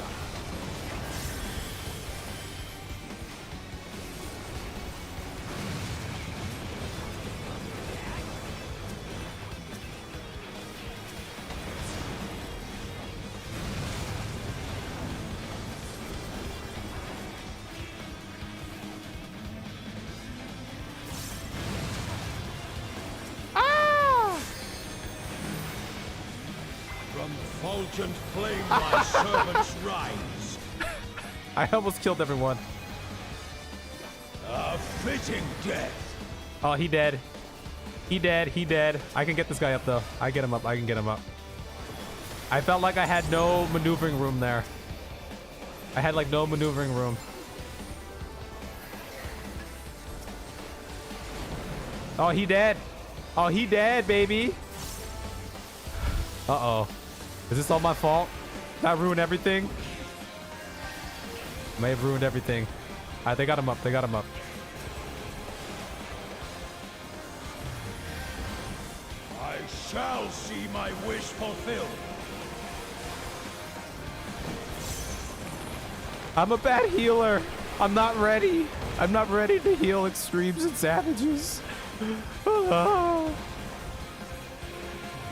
[SPEAKER 12] Fulgent flame, my servants rise.
[SPEAKER 1] I almost killed everyone.
[SPEAKER 12] A fitting death.
[SPEAKER 1] Oh, he dead. He dead. He dead. I can get this guy up though. I get him up. I can get him up. I felt like I had no maneuvering room there. I had like no maneuvering room. Oh, he dead. Oh, he dead, baby. Uh-oh. Is this all my fault? Did I ruin everything? May have ruined everything. All right, they got him up. They got him up.
[SPEAKER 12] I shall see my wish fulfilled.
[SPEAKER 1] I'm a bad healer. I'm not ready. I'm not ready to heal extremes and savages. Oh.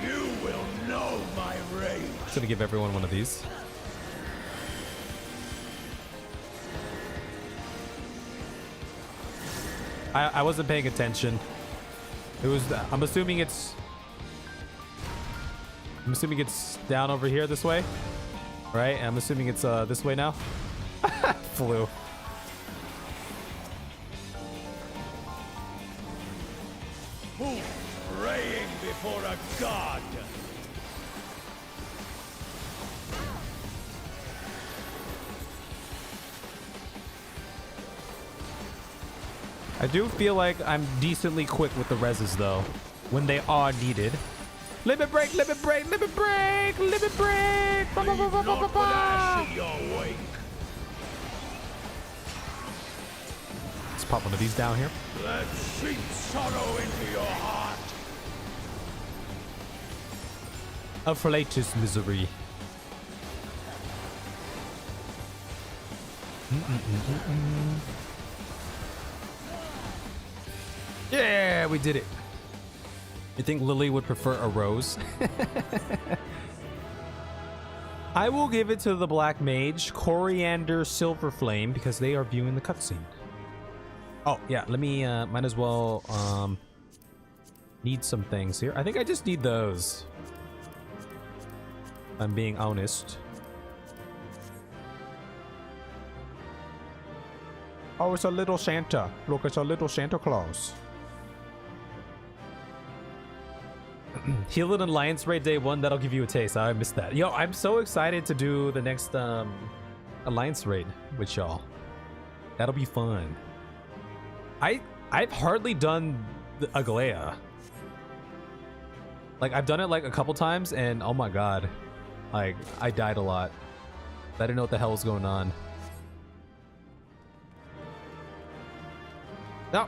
[SPEAKER 12] You will know my rage.
[SPEAKER 1] I'm gonna give everyone one of these. I wasn't paying attention. It was. I'm assuming it's down over here this way, right? I'm assuming it's this way now. Flew.
[SPEAKER 12] Who's praying before a god?
[SPEAKER 1] I do feel like I'm decently quick with the reses though, when they are needed. Limit break, limit break, limit break, limit break. Let's pop one of these down here.
[SPEAKER 12] Let's seep sorrow into your heart.
[SPEAKER 1] Afflatus misery. Yeah, we did it. You think Lily would prefer a rose? I will give it to the Black Mage, Coriander, Silver Flame, because they are viewing the cutscene. Oh, yeah, let me, might as well, need some things here. I think I just need those. I'm being honest. Oh, it's a little Santa. Look, it's a little Santa Claus. Heal it in Alliance Raid Day 1, that'll give you a taste. I missed that. Yo, I'm so excited to do the next Alliance Raid with y'all. That'll be fun. I've hardly done the Aglaya. Like, I've done it like a couple times, and oh my god. Like, I died a lot. I didn't know what the hell was going on. No.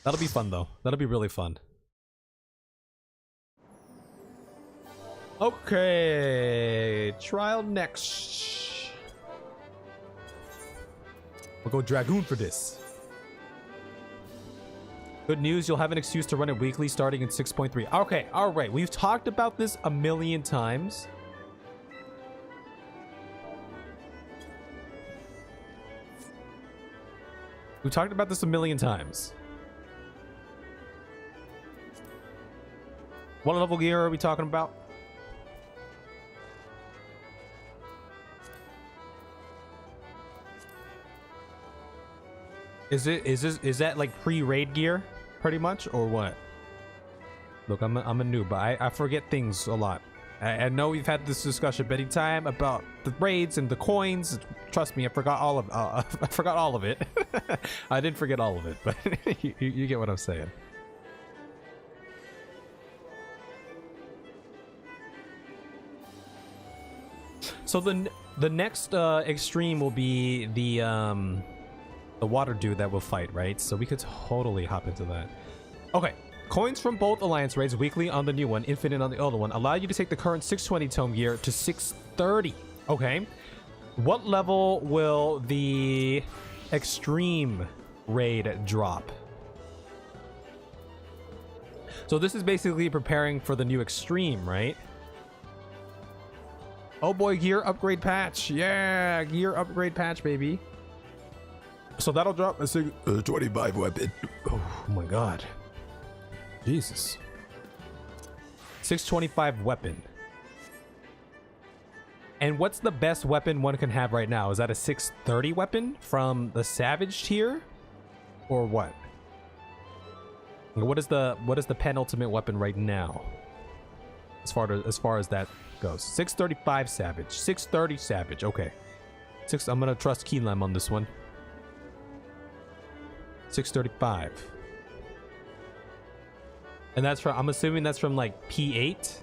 [SPEAKER 1] That'll be fun though. That'll be really fun. Okay, trial next. We'll go Dragoon for this. Good news, you'll have an excuse to run it weekly starting in 6.3. Okay, alright. We've talked about this a million times. We've talked about this a million times. What level gear are we talking about? Is that like pre-raid gear pretty much, or what? Look, I'm a noob, but I forget things a lot. I know we've had this discussion many times about the raids and the coins. Trust me, I forgot all of I forgot all of it. I didn't forget all of it, but you get what I'm saying. So the next extreme will be the water dude that will fight, right? So we could totally hop into that. Okay. Coins from both Alliance raids weekly on the new one, infinite on the older one, allow you to take the current 620 tome gear to 630. Okay. What level will the extreme raid drop? So this is basically preparing for the new extreme, right? Oh boy, gear upgrade patch. Yeah, gear upgrade patch, baby. So that'll drop a 25 weapon. Oh my god. Jesus. 625 weapon. And what's the best weapon one can have right now? Is that a 630 weapon from the Savage tier? Or what? What is the penultimate weapon right now? As far as that goes. 635 Savage. 630 Savage. Okay. I'm gonna trust Keelam on this one. 635. And that's from, I'm assuming that's from like P8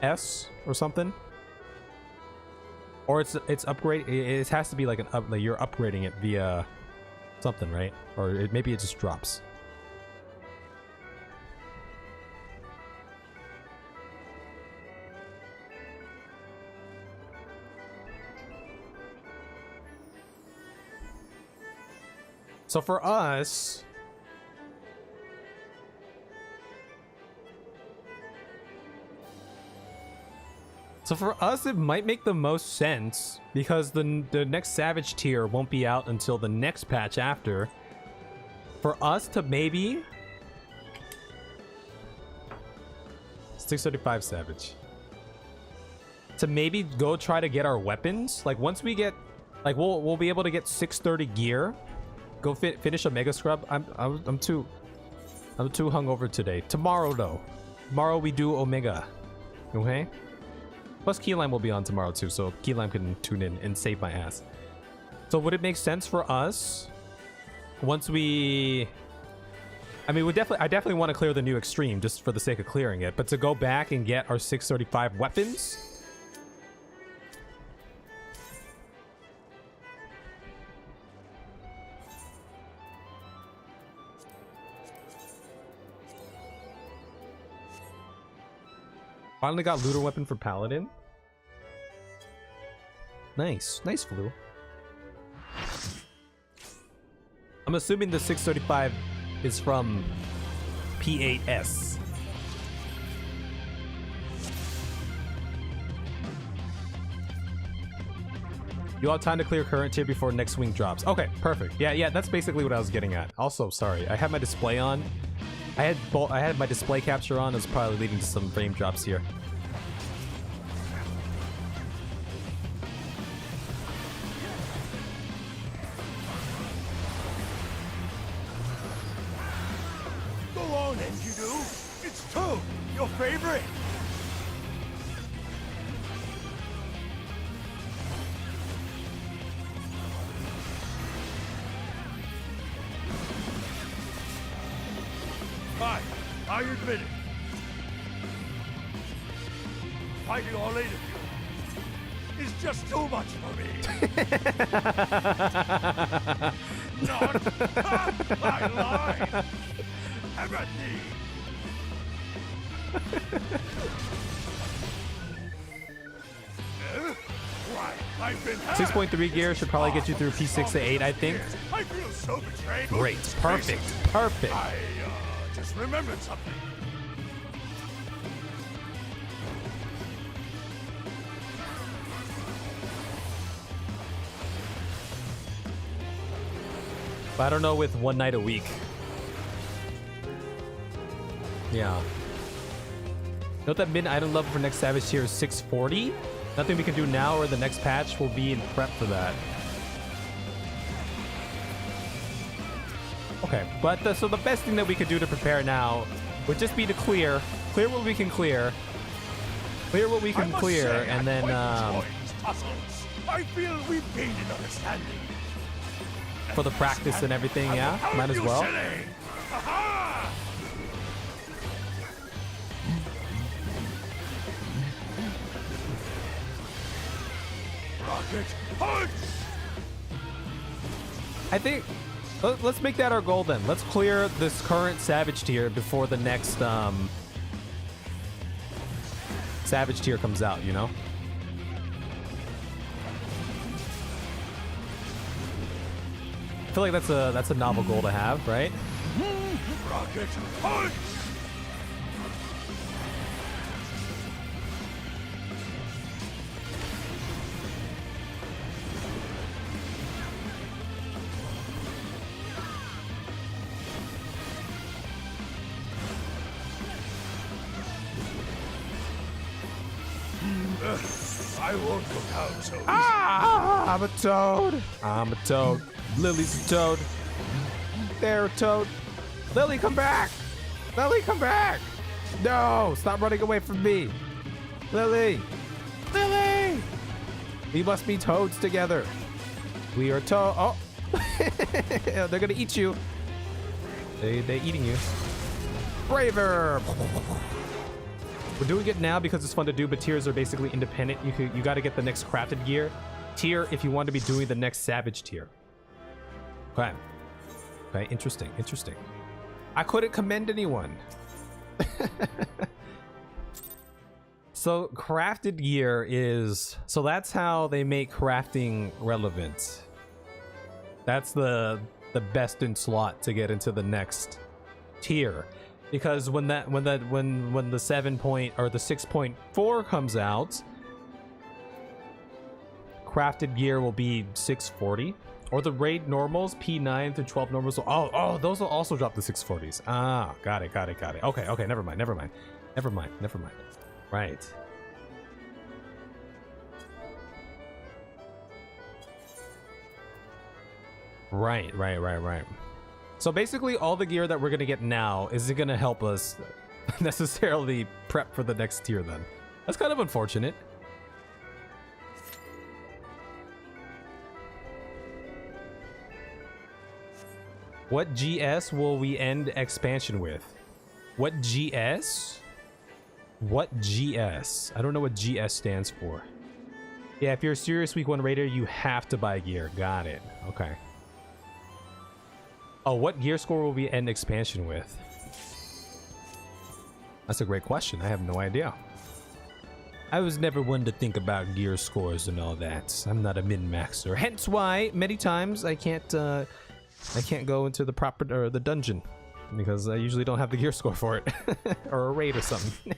[SPEAKER 1] S or something, or it's upgrade. It has to be like like you're upgrading it via something, right? Or maybe it just drops. So for us, it might make the most sense because the next Savage tier won't be out until the next patch after. For us to maybe 635 Savage. To maybe go try to get our weapons. Like once we get, like we'll be able to get 630 gear. Go finish a Mega Scrub. I'm too hungover today. Tomorrow though. Tomorrow we do Omega. Okay? Plus Keyline will be on tomorrow too, so Keyline can tune in and save my ass. So would it make sense for us once we... I mean, I definitely want to clear the new Extreme just for the sake of clearing it, but to go back and get our 635 weapons... Finally got looter weapon for Paladin. Nice. Nice, Flu. I'm assuming the 635 is from P8S. You have time to clear current tier before next wing drops. Okay, perfect. Yeah, that's basically what I was getting at. Also, sorry, I had my display on. I had my display capture on. It's probably leading to some frame drops here.
[SPEAKER 12] Go on, Engidu. It's Toad, your favorite. Fine, I admit it. Fighting all 8 of you is just too much for me. Not. I lied. Everything. Right, I've been
[SPEAKER 1] 6.3 gear should probably get you through P6 to 8, I think.
[SPEAKER 12] I feel so betrayed.
[SPEAKER 1] Great. Perfect. Perfect.
[SPEAKER 12] I just remembered something.
[SPEAKER 1] But I don't know with one night a week. Yeah. Note that mid item level for next Savage tier is 640. Nothing we can do now or the next patch will be in prep for that. Okay, but so the best thing that we could do to prepare now would just be to clear what we can clear, and then
[SPEAKER 12] I feel we've gained an understanding.
[SPEAKER 1] For the practice and everything, yeah, might as well.
[SPEAKER 12] Rocket punch!
[SPEAKER 1] I think let's make that our goal then. Let's clear this current Savage tier before the next Savage tier comes out, you know? I feel like that's a novel goal to have, right?
[SPEAKER 12] Rocket punch! I won't go down so easy.
[SPEAKER 1] I'm a toad. I'm a toad. Lily's a toad. They're a toad. Lily, come back. Lily, come back. No, stop running away from me. Lily. Lily. We must be toads together. We are toad. Oh. They're going to eat you. They're eating you. Braver. We're doing it now because it's fun to do, but tiers are basically independent. You got to get the next crafted gear tier if you want to be doing the next Savage tier. Okay. Okay, interesting. I couldn't commend anyone. So crafted gear is... So that's how they make crafting relevant. That's the the best in slot to get into the next tier. Because when the 7 point or the 6.4 comes out, crafted gear will be 640, or the raid normals P9 through 12 normals. Oh, those will also drop the 640s. Ah, got it. Okay, never mind. Right. Right. So basically all the gear that we're gonna get now isn't gonna help us necessarily prep for the next tier then. That's kind of unfortunate. What GS will we end expansion with? What GS? What GS? I don't know what GS stands for. Yeah, if you're a serious week 1 raider, you have to buy gear. Got it. Okay. Oh, what gear score will we end expansion with? That's a great question. I have no idea. I was never one to think about gear scores and all that. I'm not a min-maxer. Hence why many times I can't go into the proper or the dungeon because I usually don't have the gear score for it or a raid or something.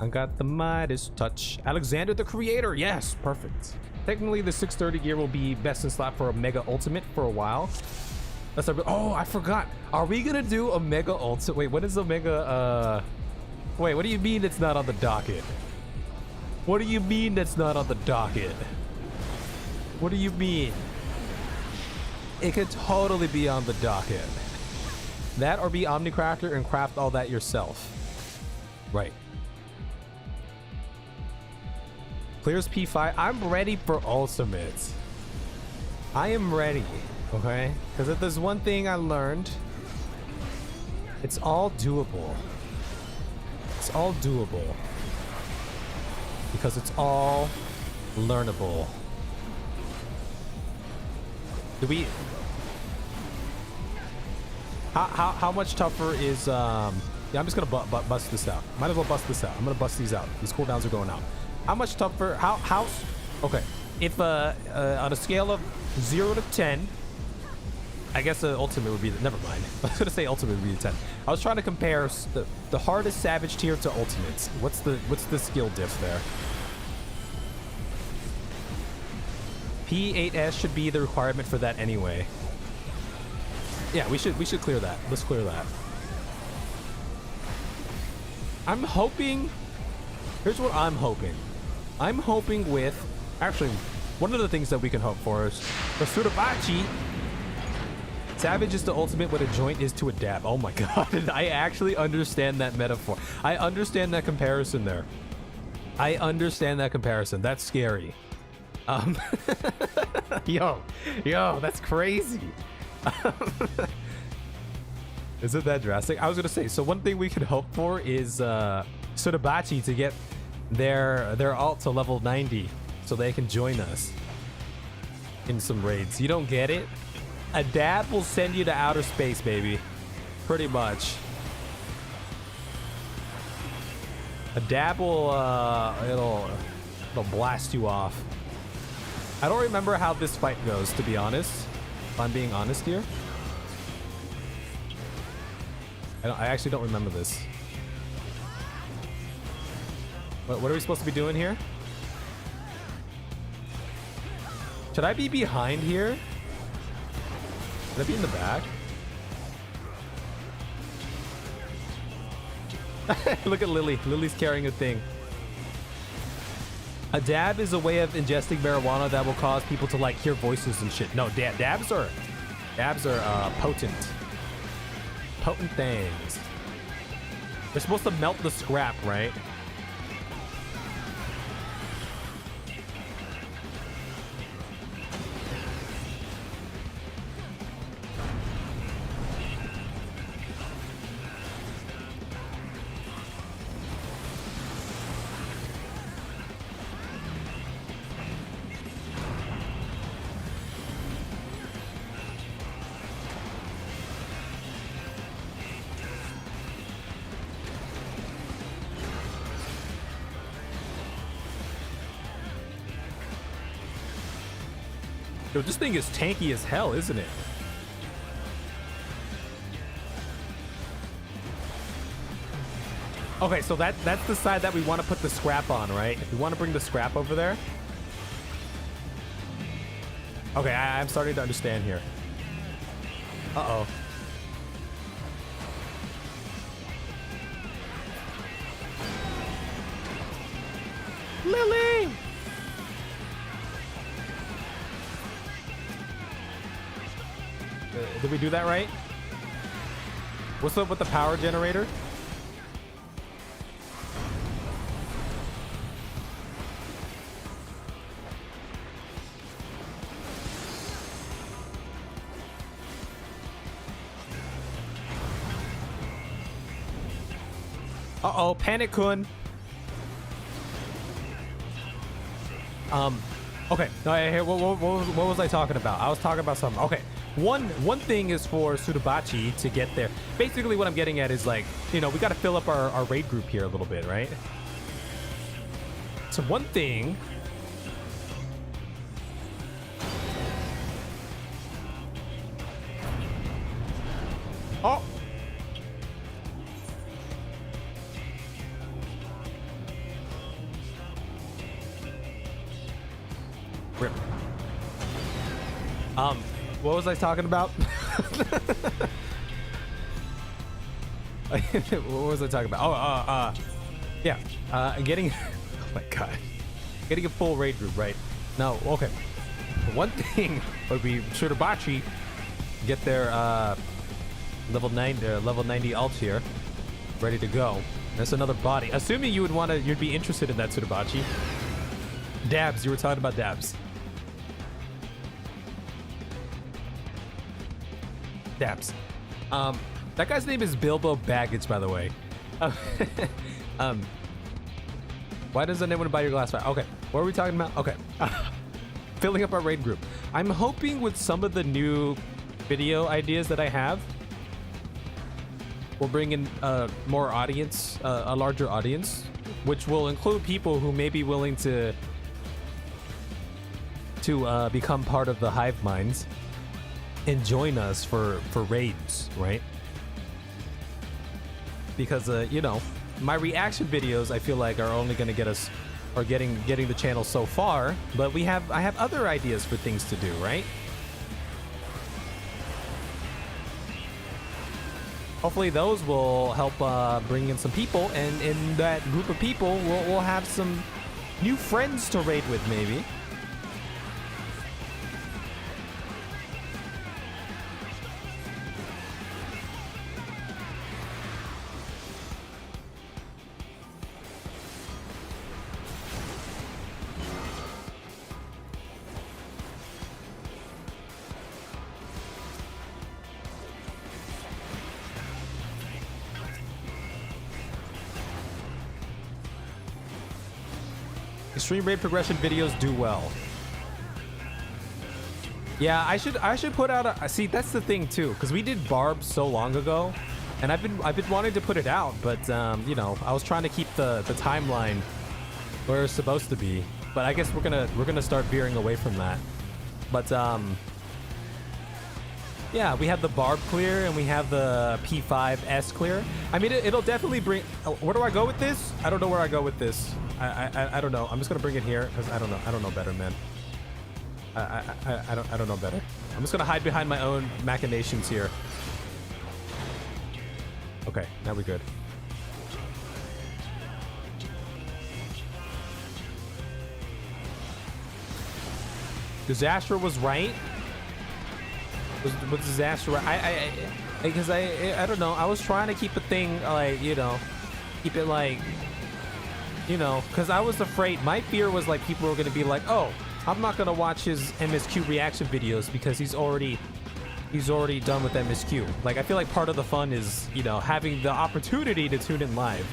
[SPEAKER 1] I got the Midas touch. Alexander the Creator. Yes, perfect. Technically, the 630 gear will be best in slot for a Mega Ultimate for a while. That's a. Oh, I forgot. Are we gonna do a Mega Ultimate? Wait, what is a Mega? Wait, what do you mean it's not on the docket? What do you mean that's not on the docket? What do you mean? It could totally be on the docket. That or be Omnicrafter and craft all that yourself. Right. Clears P5. I'm ready for ultimates. I am ready. Okay? Because if there's one thing I learned, it's all doable. It's all doable. Because it's all learnable. Do we... How much tougher is... Yeah, I'm just gonna bust this out. Might as well bust this out. I'm gonna bust these out. These cooldowns are going out. How much tougher... How... Okay. If, on a scale of 0 to 10... I guess the ultimate would be... Never mind. I was gonna say ultimate would be 10. I was trying to compare the hardest Savage tier to ultimates. What's the skill diff there? P8S should be the requirement for that anyway. Yeah, we should clear that. Let's clear that. I'm hoping... Here's what I'm hoping. I'm hoping with... Actually, one of the things that we can hope for is... For Surabachi, Savage is the ultimate, what a joint is to a dab. Oh my god, I actually understand that metaphor. I understand that comparison there. I understand that comparison. That's scary. Yo, that's crazy. Is it that drastic? I was gonna say, so one thing we could hope for is Surabachi to get their alt to level 90 so they can join us in some raids. You don't get it? A dab will send you to outer space, baby. Pretty much. A dab will it'll blast you off. I don't remember how this fight goes, to be honest. If I'm being honest here. I actually don't remember this. What are we supposed to be doing here? Should I be behind here? Should I be in the back? Look at Lily. Lily's carrying a thing. A dab is a way of ingesting marijuana that will cause people to like hear voices and shit. No, dabs are potent. Potent things. They're supposed to melt the scrap, right? Yo, this thing is tanky as hell, isn't it? Okay, so that's the side that we want to put the scrap on, right? If we want to bring the scrap over there. Okay, I'm starting to understand here. Uh-oh. Lily! Did we do that right? What's up with the power generator? Uh-oh, Panic-kun. Okay. No, what was I talking about? I was talking about something. Okay. One thing is for Suribachi to get there. Basically, what I'm getting at is like, you know, we got to fill up our raid group here a little bit, right? So one thing. Oh. Rip. What was I talking about? What was I talking about? Oh, yeah. Getting, oh my god, getting a full raid group, right? No, okay. One thing would be Suribachi get their level 90 ult here, ready to go. That's another body. Assuming you'd be interested in that, Suribachi. Dabs, you were talking about Dabs. Dabs. That guy's name is Bilbo Baggage, by the way. Why does anyone buy your glass fire? Okay, what are we talking about? Okay. Filling up our raid group. I'm hoping with some of the new video ideas that I have, we'll bring in more audience, a larger audience, which will include people who may be willing to become part of the hive minds and join us for raids, right? Because you know, my reaction videos I feel like are only going to get us, or getting the channel so far, but I have other ideas for things to do, right? Hopefully those will help bring in some people, and in that group of people we'll have some new friends to raid with, maybe. Extreme raid progression videos do well. Yeah, I should put out a, see, that's the thing too, because we did Barb so long ago, and I've been wanting to put it out, but you know, I was trying to keep the timeline where it's supposed to be. But I guess we're gonna start veering away from that. But yeah, we have the Barb clear and we have the P5S clear. I mean, it'll definitely bring. Where do I go with this? I don't know where I go with this. I don't know. I'm just gonna bring it here because I don't know better, man. I don't know better. I'm just gonna hide behind my own machinations here. Okay, now we're good. Disaster was right. Was disaster right? Because I don't know. I was trying to keep a thing like, you know, keep it like, you know, because I was afraid. My fear was like people were gonna be like, oh, I'm not gonna watch his MSQ reaction videos because he's already done with MSQ. Like, I feel like part of the fun is, you know, having the opportunity to tune in live.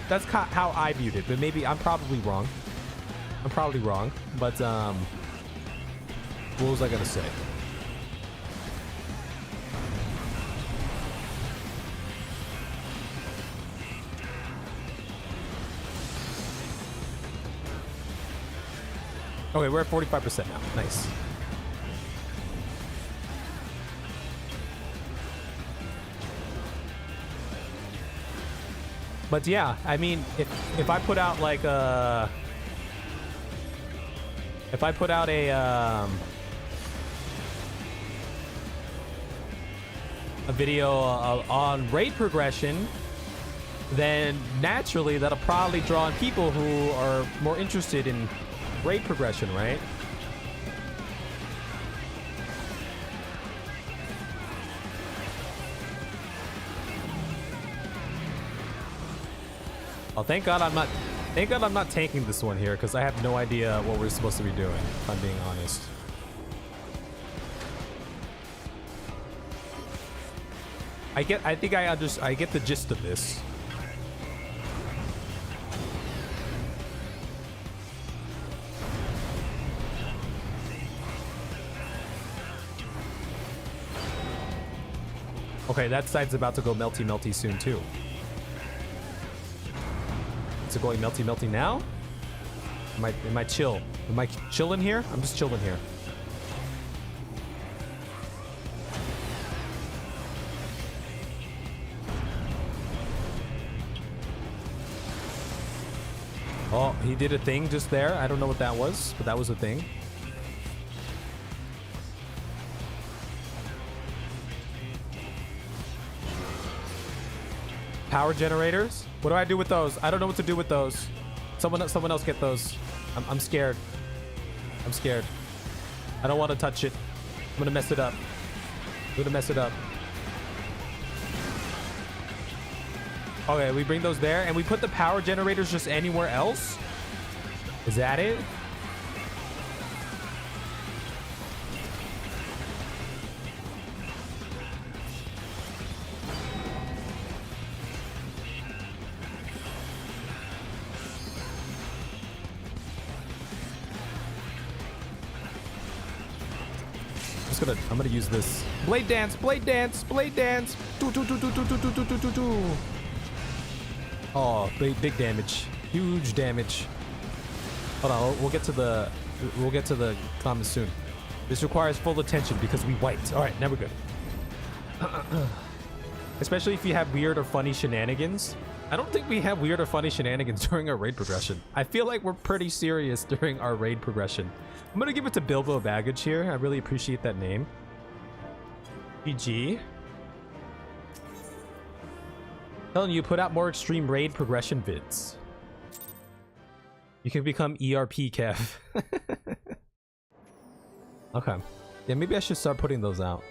[SPEAKER 1] That's how I viewed it, but maybe I'm probably wrong. I'm probably wrong, but what was I gonna say? Okay, we're at 45% now. Nice. But yeah, I mean, if I put out like a video on raid progression, then naturally that'll probably draw in people who are more interested in raid progression, right? Oh, thank God I'm not tanking this one here, because I have no idea what we're supposed to be doing, if I'm being honest. I get the gist of this. Okay, that side's about to go melty soon too. Is it going melty now? Am I chill? Am I chilling here? I'm just chilling here. Oh, he did a thing just there. I don't know what that was, but that was a thing. Power generators? What do I do with those? I don't know what to do with those. Someone else get those. I'm scared. I'm scared. I don't want to touch it. I'm gonna mess it up. I'm gonna mess it up. Okay, we bring those there, and we put the power generators just anywhere else? Is that it? I'm gonna use this. Blade dance, blade dance, blade dance. Do. Oh, big damage. Huge damage. Hold on, we'll get to the comments soon. This requires full attention because we wiped. Alright, now we're good. Especially if you have weird or funny shenanigans. I don't think we have weird or funny shenanigans during our raid progression. I feel like we're pretty serious during our raid progression. I'm gonna give it to Bilbo Baggage here. I really appreciate that name. GG. Telling you, put out more extreme raid progression vids. You can become ERP Kev. Okay. Yeah, maybe I should start putting those out.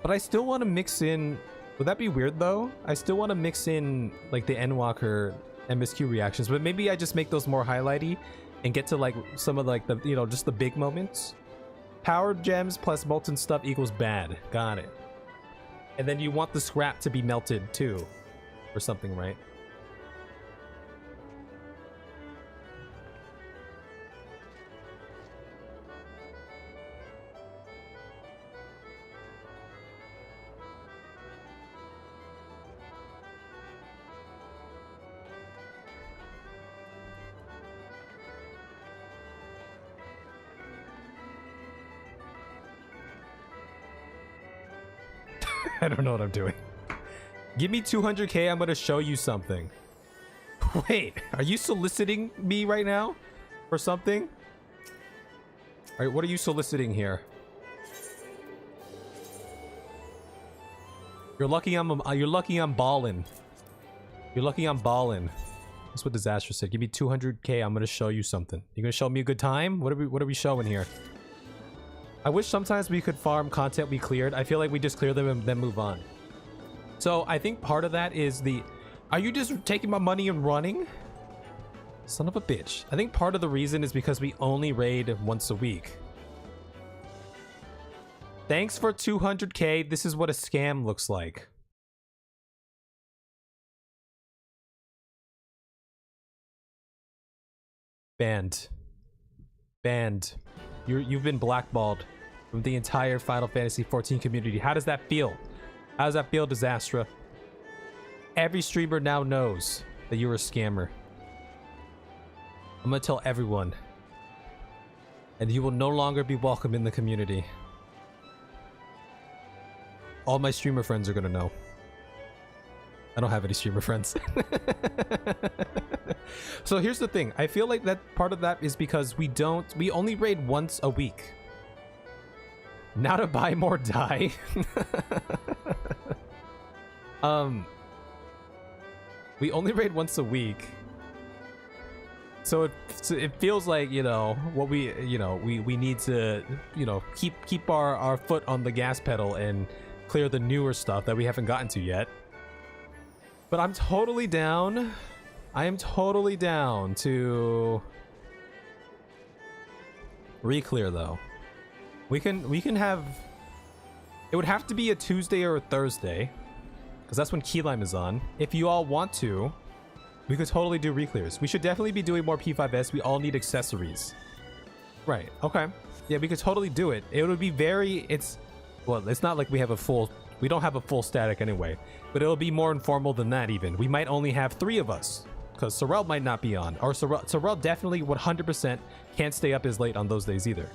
[SPEAKER 1] But I still want to mix in... Would that be weird though? I still want to mix in like the Endwalker MSQ reactions, but maybe I just make those more highlighty and get to like some of like the, you know, just the big moments. Power gems plus molten stuff equals bad. Got it. And then you want the scrap to be melted too. Or something, right? I don't know what I'm doing. Give me 200k, I'm gonna show you something. Wait, are you soliciting me right now? For something? Alright, what are you soliciting here? You're lucky I'm ballin'. You're lucky I'm ballin'. That's what Disaster said. Give me 200k, I'm gonna show you something. You gonna show me a good time? What are we showing here? I wish sometimes we could farm content we cleared. I feel like we just clear them and then move on. So I think part of that is the... Are you just taking my money and running? Son of a bitch. I think part of the reason is because we only raid once a week. Thanks for 200k. This is what a scam looks like. Banned. Banned. You've been blackballed from the entire Final Fantasy XIV community. How does that feel? How does that feel, Disastra? Every streamer now knows that you're a scammer. I'm gonna tell everyone. And you will no longer be welcome in the community. All my streamer friends are gonna know. I don't have any streamer friends. So here's the thing. I feel like that part of that is because we only raid once a week. Now to buy more dye. We only raid once a week. So it feels like, you know, what we need to, you know, keep our foot on the gas pedal and clear the newer stuff that we haven't gotten to yet. But I'm totally down. I am totally down to re-clear though. We can have, it would have to be a Tuesday or a Thursday, because that's when Key Lime is on. If you all want to, we could totally do re-clears. We should definitely be doing more P5S. We all need accessories. Right, okay. Yeah, we could totally do it. It would be very, well, it's not like we don't have a full static anyway, but it'll be more informal than that even. We might only have 3 of us, because Sorrel might not be on. Or Sorrel definitely 100% can't stay up as late on those days either.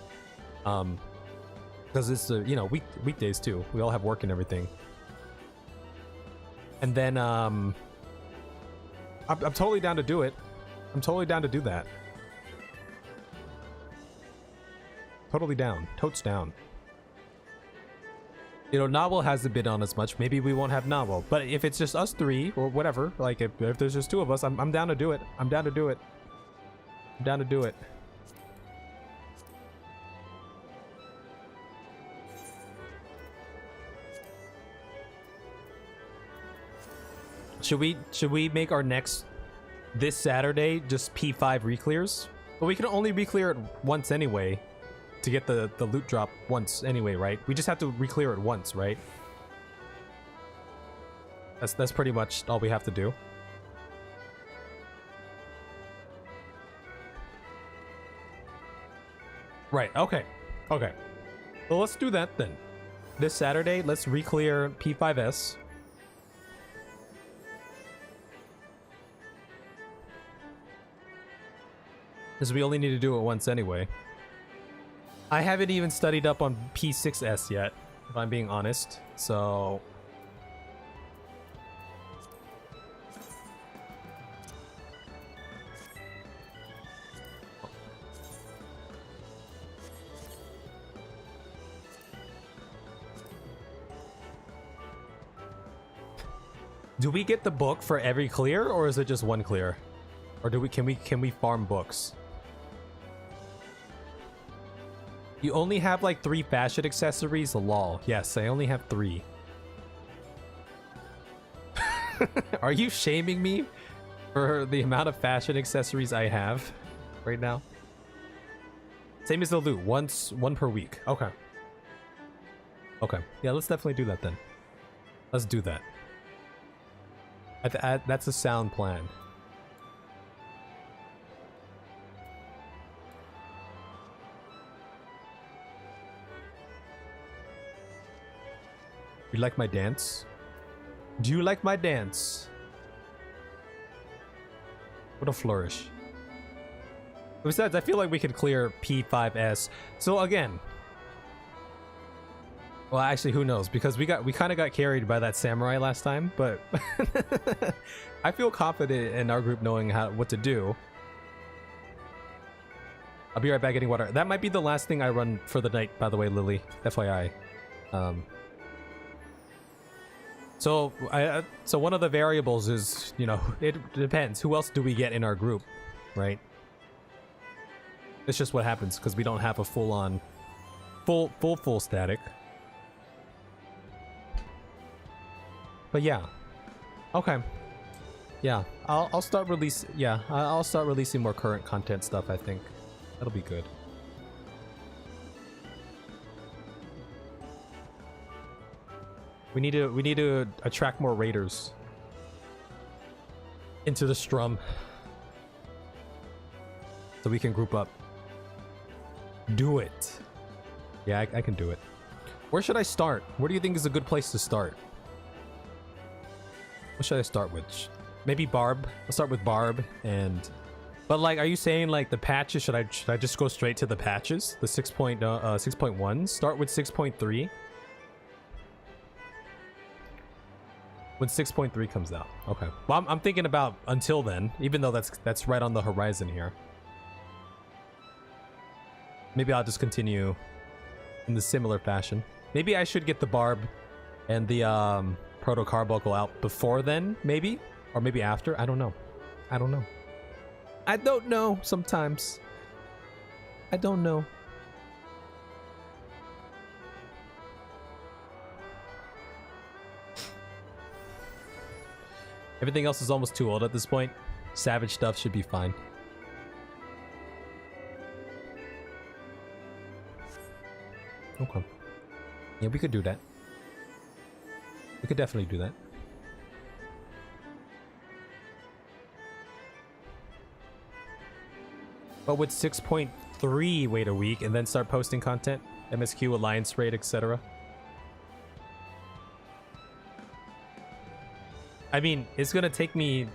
[SPEAKER 1] Because it's, you know, weekdays too. We all have work and everything. And then, I'm totally down to do it. I'm totally down to do that. Totally down. Totes down. You know, Novel hasn't been on as much. Maybe we won't have Novel. But if it's just us 3 or whatever, like if there's just 2 of us, I'm down to do it. I'm down to do it. I'm down to do it. Should we make our next this Saturday just P5 re-clears? But we can only re-clear it once anyway to get the loot drop once anyway, right? We just have to re-clear it once, right? That's pretty much all we have to do. Right, okay. Okay. Well, let's do that then. This Saturday, let's re-clear P5S. Because we only need to do it once anyway. I haven't even studied up on P6S yet, if I'm being honest, so... Do we get the book for every clear, or is it just one clear? Or can we farm books? You only have like 3 fashion accessories? Lol. Yes, I only have 3. Are you shaming me for the amount of fashion accessories I have right now? Same as the loot. One per week. Okay. Okay. Yeah, let's definitely do that then. Let's do that. That's a sound plan. You like my dance? Do you like my dance? What a flourish. Besides, I feel like we could clear P5S. So again, well, actually, who knows? Because we kind of got carried by that samurai last time, but I feel confident in our group knowing what to do. I'll be right back getting water. That might be the last thing I run for the night, by the way, Lily. FYI. So one of the variables is, you know, it depends. Who else do we get in our group, right? It's just what happens because we don't have a full static. But yeah, okay, yeah. I'll start releasing more current content stuff. I think that'll be good. We need to attract more raiders into the STRUM so we can group up. Do it. Yeah, I can do it. Where should I start? Where do you think is a good place to start? What should I start with? Maybe Barb. I'll start with Barb and... But like, are you saying like the patches? Should I just go straight to the patches? The 6.1? Start with 6.3? When 6.3 comes out. Okay. Well, I'm thinking about until then, even though that's right on the horizon here. Maybe I'll just continue in the similar fashion. Maybe I should get the Barb and the Proto Carbuncle out before then, maybe? Or maybe after? I don't know. I don't know. I don't know sometimes. I don't know. Everything else is almost too old at this point. Savage stuff should be fine. Okay. Yeah, we could do that. We could definitely do that. But with 6.3 wait a week and then start posting content, MSQ, Alliance Raid, etc. I mean, it's gonna take me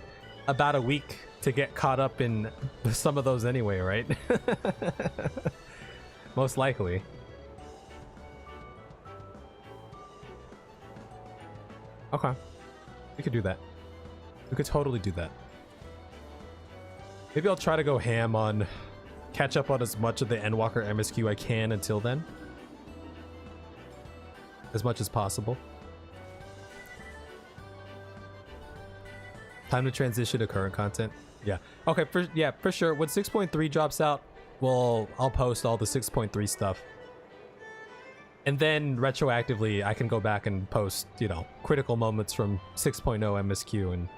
[SPEAKER 1] about a week to get caught up in some of those anyway, right? Most likely. Okay. We could do that. We could totally do that. Maybe I'll try to go ham on... catch up on as much of the Endwalker MSQ I can until then. As much as possible. Time to transition to current content. Yeah. Okay, for sure. When 6.3 drops out, I'll post all the 6.3 stuff. And then retroactively, I can go back and post, you know, critical moments from 6.0 MSQ and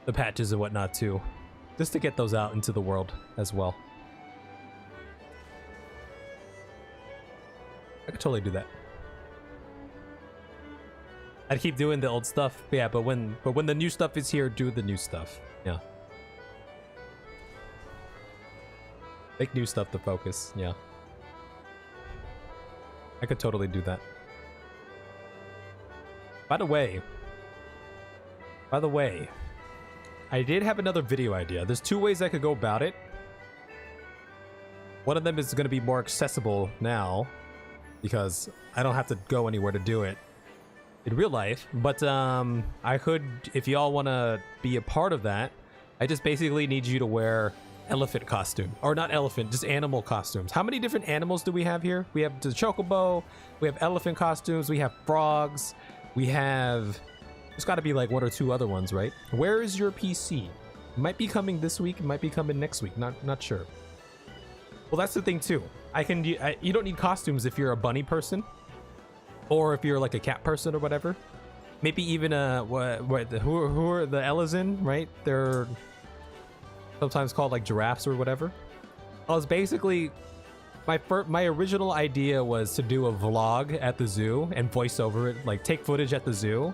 [SPEAKER 1] the patches and whatnot too. Just to get those out into the world as well. I could totally do that. I'd keep doing the old stuff, yeah, but when the new stuff is here, do the new stuff. Yeah. Make new stuff the focus, yeah. I could totally do that. By the way, I did have another video idea. There's two ways I could go about it. One of them is going to be more accessible now because I don't have to go anywhere to do it in real life, but I could, if y'all want to be a part of that, I just basically need you to wear elephant costume, or not elephant, just animal costumes. How many different animals do we have here? We have the chocobo, we have elephant costumes, we have frogs, we have, there's got to be like one or two other ones, right? Where is your PC? It might be coming this week, it might be coming next week, not sure. Well, that's the thing too. You don't need costumes if you're a bunny person. Or if you're like a cat person or whatever. Maybe even who are the Elizin, right? They're sometimes called like giraffes or whatever. I was basically, my original idea was to do a vlog at the zoo and voice over it, like take footage at the zoo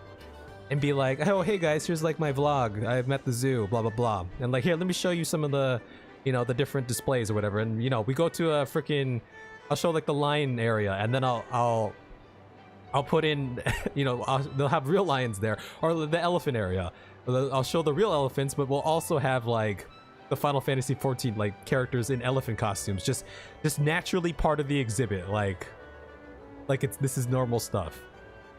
[SPEAKER 1] and be like, oh, hey guys, here's like my vlog. I'm at the zoo, blah, blah, blah. And like, here, let me show you some of the, you know, the different displays or whatever. And, you know, we go to a freaking, I'll show like the lion area and then I'll put in, you know, they'll have real lions there, or the elephant area. I'll show the real elephants, but we'll also have like the Final Fantasy 14 like characters in elephant costumes, just naturally part of the exhibit, like this is normal stuff.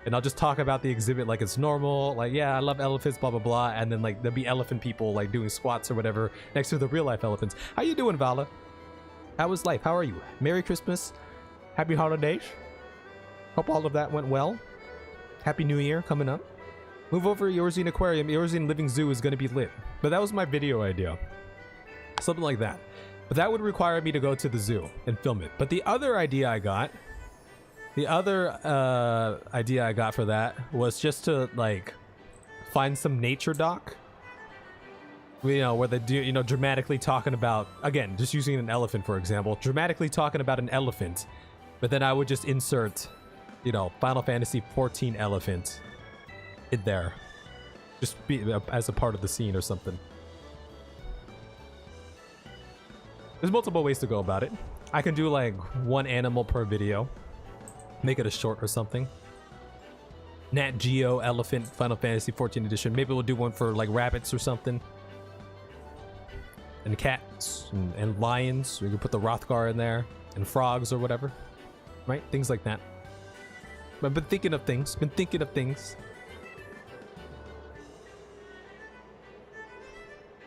[SPEAKER 1] And I'll just talk about the exhibit like it's normal, like, yeah, I love elephants, blah blah blah, and then like there'll be elephant people like doing squats or whatever next to the real life elephants. How you doing, Vala? How was life? How are you? Merry Christmas, happy holidays. Hope all of that went well. Happy New Year coming up. Move over Eorzine Aquarium. Eorzine Living Zoo is going to be lit. But that was my video idea. Something like that. But that would require me to go to the zoo and film it. But the other idea I got for that was just to like find some nature doc. You know, where they do, you know, dramatically talking about, again, just using an elephant for example, dramatically talking about an elephant. But then I would just insert, you know, Final Fantasy 14 elephant in there. Just be as a part of the scene or something. There's multiple ways to go about it. I can do like one animal per video. Make it a short or something. Nat Geo elephant Final Fantasy 14 edition. Maybe we'll do one for like rabbits or something. And cats and lions. We can put the Rothgar in there. And frogs or whatever. Right? Things like that. I've been thinking of things.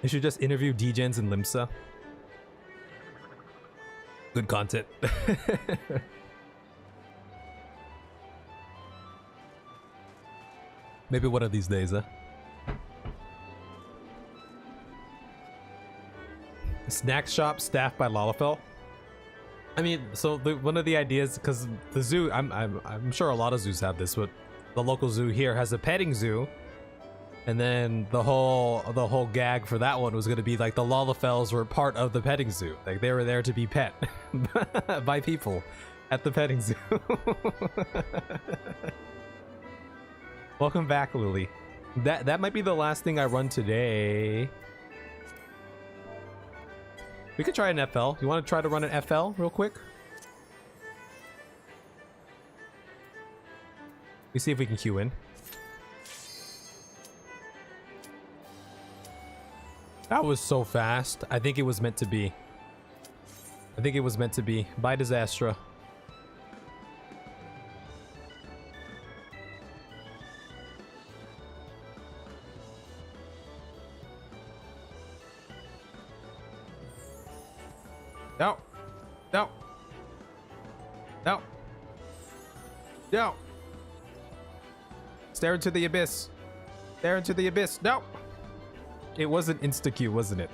[SPEAKER 1] They should just interview Dgens and Limsa. Good content. Maybe one of these days, huh? Snack shop staffed by Lalafell. I mean, so one of the ideas, because the zoo, I'm sure a lot of zoos have this, but the local zoo here has a petting zoo, and then the whole gag for that one was going to be like the Lalafells were part of the petting zoo, like they were there to be pet by people at the petting zoo. Welcome back, Lily. That might be the last thing I run today. We could try an FL. You want to try to run an FL real quick? We see if we can queue in. That was so fast. I think it was meant to be. I think it was meant to be. Bye, Disastra. No. No. No. No. Stare into the abyss. Stare into the abyss. No. It wasn't insta-Q, wasn't it?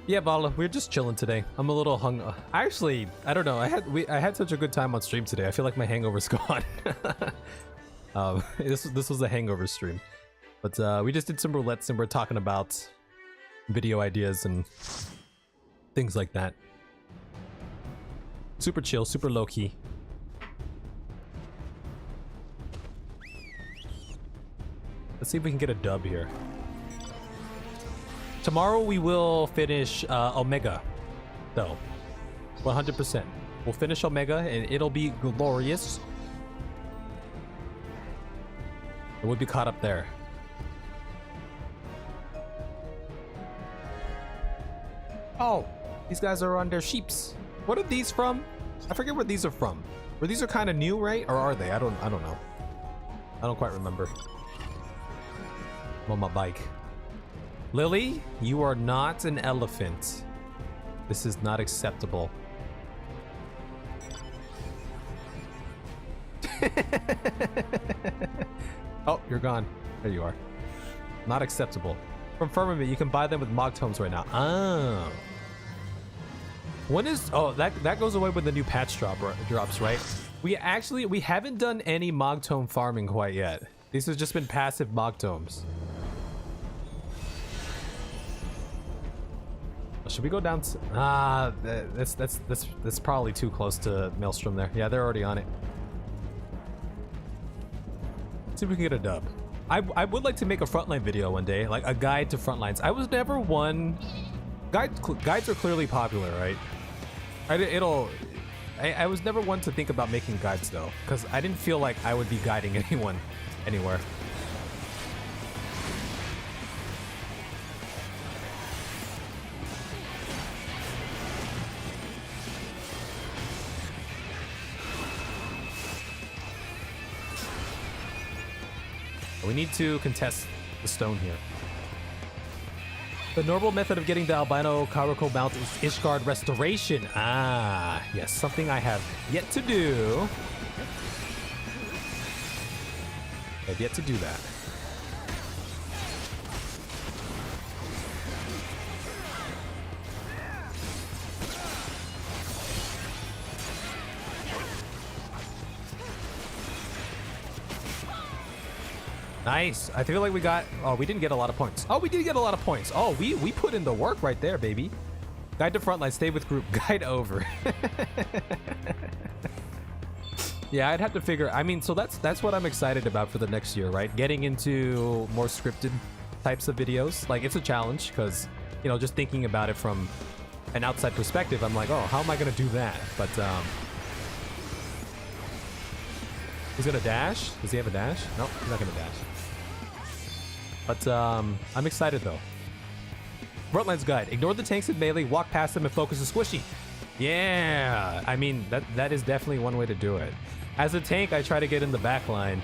[SPEAKER 1] Yeah, Vala, we're just chilling today. I'm a little hung. Actually, I don't know. I had such a good time on stream today. I feel like my hangover's gone. This was a hangover stream, but we just did some roulettes and we're talking about video ideas and things like that. Super chill, super low key. Let's see if we can get a dub here. Tomorrow we will finish Omega, though. 100%. We'll finish Omega and it'll be glorious. And we'll be caught up there. Oh, these guys are on their sheeps. What are these from? I forget where these are from. Where these are kind of new, right? Or are they? I don't know. I don't quite remember. I'm on my bike. Lily, you are not an elephant. This is not acceptable. Oh, you're gone. There you are. Not acceptable. From Firmament, you can buy them with Mog Tomes right now. Oh. When is... Oh, that goes away when the new patch drops, right? We haven't done any Mog Tome farming quite yet. These have just been passive Mog Tomes. Should we go down to... that's probably too close to Maelstrom there. Yeah, they're already on it. Let's see if we can get a dub. I would like to make a frontline video one day, like a guide to frontlines. I was never one... Guides are clearly popular, right? I was never one to think about making guides though, because I didn't feel like I would be guiding anyone anywhere. We need to contest the stone here. The normal method of getting the albino Karako mount is Ishgard restoration. Ah, yes, something I have yet to do. I've yet to do that. Nice. I feel like we got... Oh, we didn't get a lot of points. Oh, we did get a lot of points. Oh, we put in the work right there, baby. Guide to frontline. Stay with group. Guide over. Yeah, I'd have to figure... I mean, so that's what I'm excited about for the next year, right? Getting into more scripted types of videos. Like, it's a challenge because, you know, just thinking about it from an outside perspective, I'm like, oh, how am I going to do that? But, he's gonna dash? Does he have a dash? Nope, he's not gonna dash. But I'm excited though. Frontline's guide. Ignore the tanks in melee, walk past them and focus on squishy. Yeah! I mean, that is definitely one way to do it. As a tank, I try to get in the back line.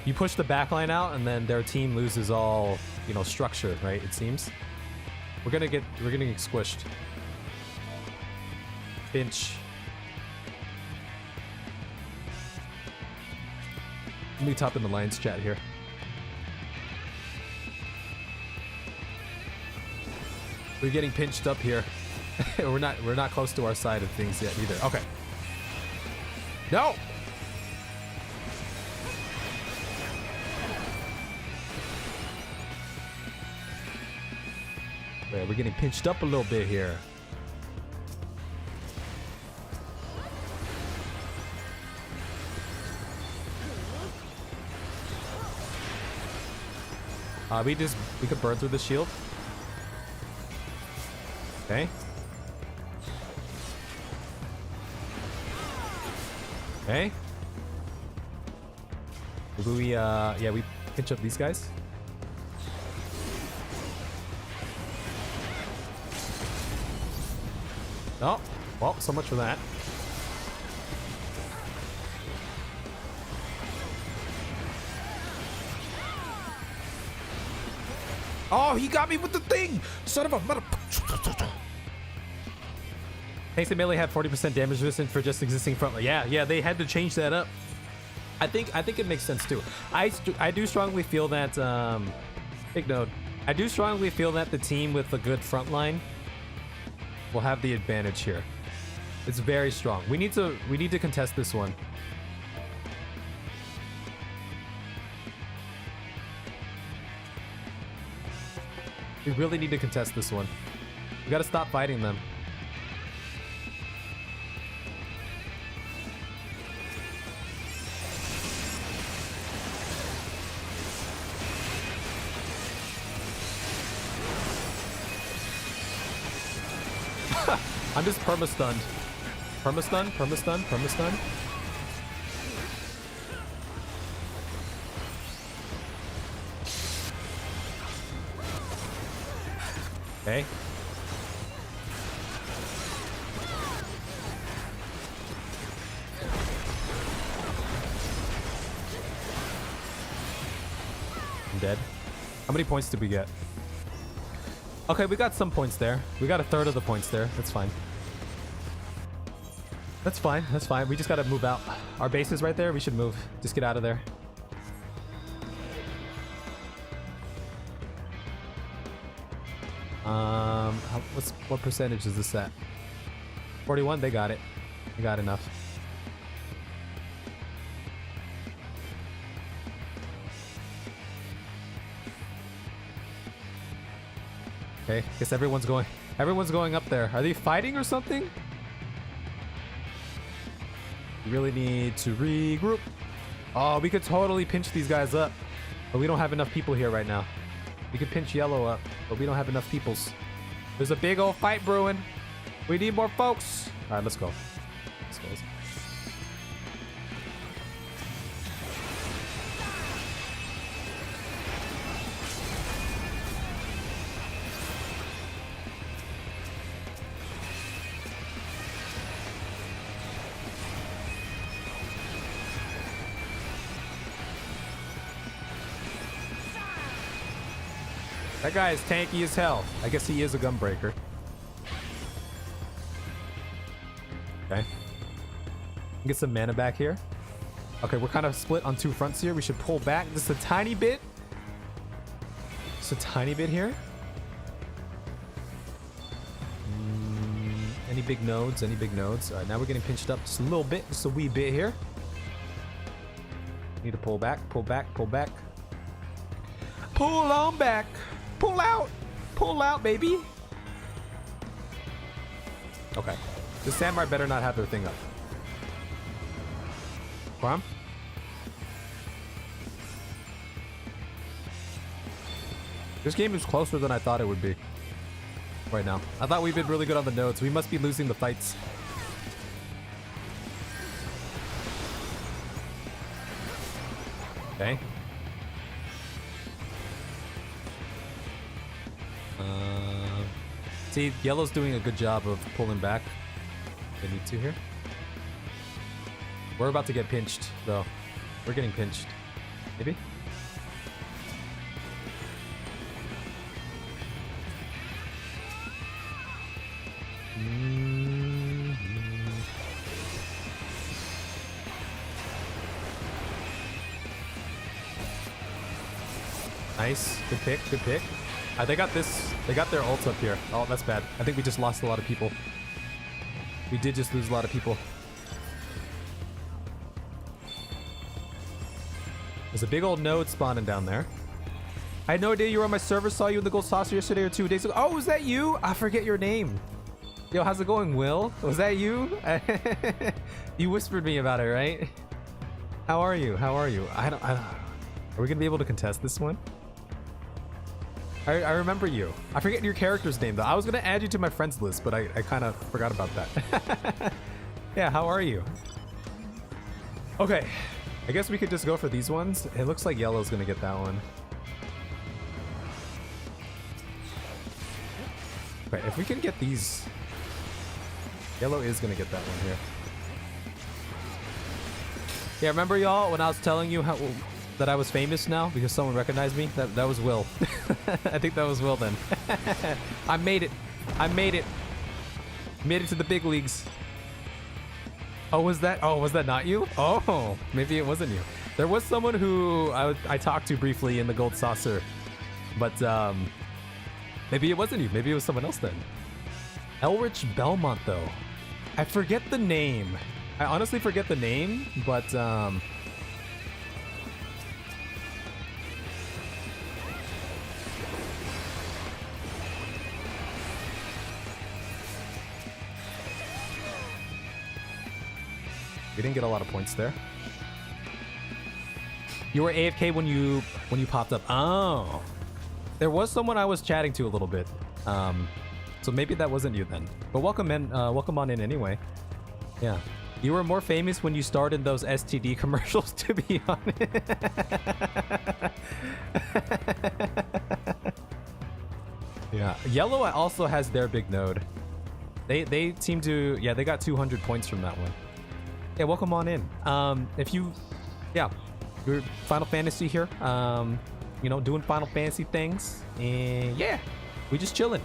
[SPEAKER 1] You push the back line out and then their team loses all you know, structure, right? It seems. We're gonna get squished. Pinch. Let me top in the Lions chat here. We're getting pinched up here. we're not close to our side of things yet either. Okay. No. We're getting pinched up a little bit here. We could burn through the shield. Okay. Okay. Maybe we yeah, we pinch up these guys. Oh, well, so much for that. Oh, he got me with the thing! Son of a mother... Thanks to melee have 40% damage resistance for just existing front. Yeah, they had to change that up. I think it makes sense too. I do strongly feel that big node. I do strongly feel that the team with a good front line will have the advantage here. It's very strong. We need to contest this one. We really need to contest this one. We gotta stop fighting them. I'm just perma-stunned. Perma-stun, perma-stun, perma-stun. Okay. I'm dead. How many points did we get? Okay, we got some points there. We got a third of the points there. That's fine. That's fine. That's fine. We just gotta move out. Our base is right there. We should move. Just get out of there. What percentage is this at? 41. They got it. They got enough. Okay, guess everyone's going up there. Are they fighting or something? We really need to regroup. Oh, we could totally pinch these guys up, but we don't have enough people here right now. We could pinch yellow up, but we don't have enough peoples. There's a big old fight brewing. We need more folks. All right, let's go. Let's go. That guy is tanky as hell. I guess he is a gunbreaker. Okay. Get some mana back here. Okay, we're kind of split on two fronts here. We should pull back just a tiny bit. Just a tiny bit here. Any big nodes? Any big nodes? All right, now we're getting pinched up just a little bit. Just a wee bit here. Need to pull back, pull back, pull back. Pull on back. Pull out! Pull out, baby! Okay. The Samurai better not have their thing up. Come. This game is closer than I thought it would be. Right now. I thought we've been really good on the nodes. We must be losing the fights. Okay. See, yellow's doing a good job of pulling back. They need to here. We're about to get pinched, though. We're getting pinched. Maybe? Nice. Good pick. Good pick. They got this. They got their ult up here. Oh, that's bad. I think we just lost a lot of people. We did just lose a lot of people. There's a big old node spawning down there. I had no idea you were on my server. Saw you in the gold saucer yesterday or 2 days ago. Oh, was that you? I forget your name. Yo, how's it going, Will? Was that you? You whispered me about it, right? How are you? How are you? I don't. Are we gonna be able to contest this one? I remember you. I forget your character's name though. I was gonna add you to my friends list, but I kind of forgot about that. Yeah, how are you? Okay, I guess we could just go for these ones. It looks like yellow's gonna get that one. Okay, if we can get these, yellow is gonna get that one here. Yeah, remember y'all when I was telling you how that I was famous now because someone recognized me? That was Will. I think that was Will then. I made it. I made it. Made it to the big leagues. Oh, was that not you? Oh, maybe it wasn't you. There was someone who I talked to briefly in the gold saucer, but maybe it wasn't you. Maybe it was someone else then. Elrich Belmont though. I forget the name. I honestly forget the name, but we didn't get a lot of points there. You were AFK when you popped up. Oh, there was someone I was chatting to a little bit. So maybe that wasn't you then. But welcome in. Welcome on in anyway. Yeah, you were more famous when you starred in those STD commercials. To be honest. Yeah, yellow also has their big node. They seem to, yeah, they got 200 points from that one. Yeah, welcome on in. If you, yeah, you're Final Fantasy here, you know, doing Final Fantasy things, and yeah, we just chilling.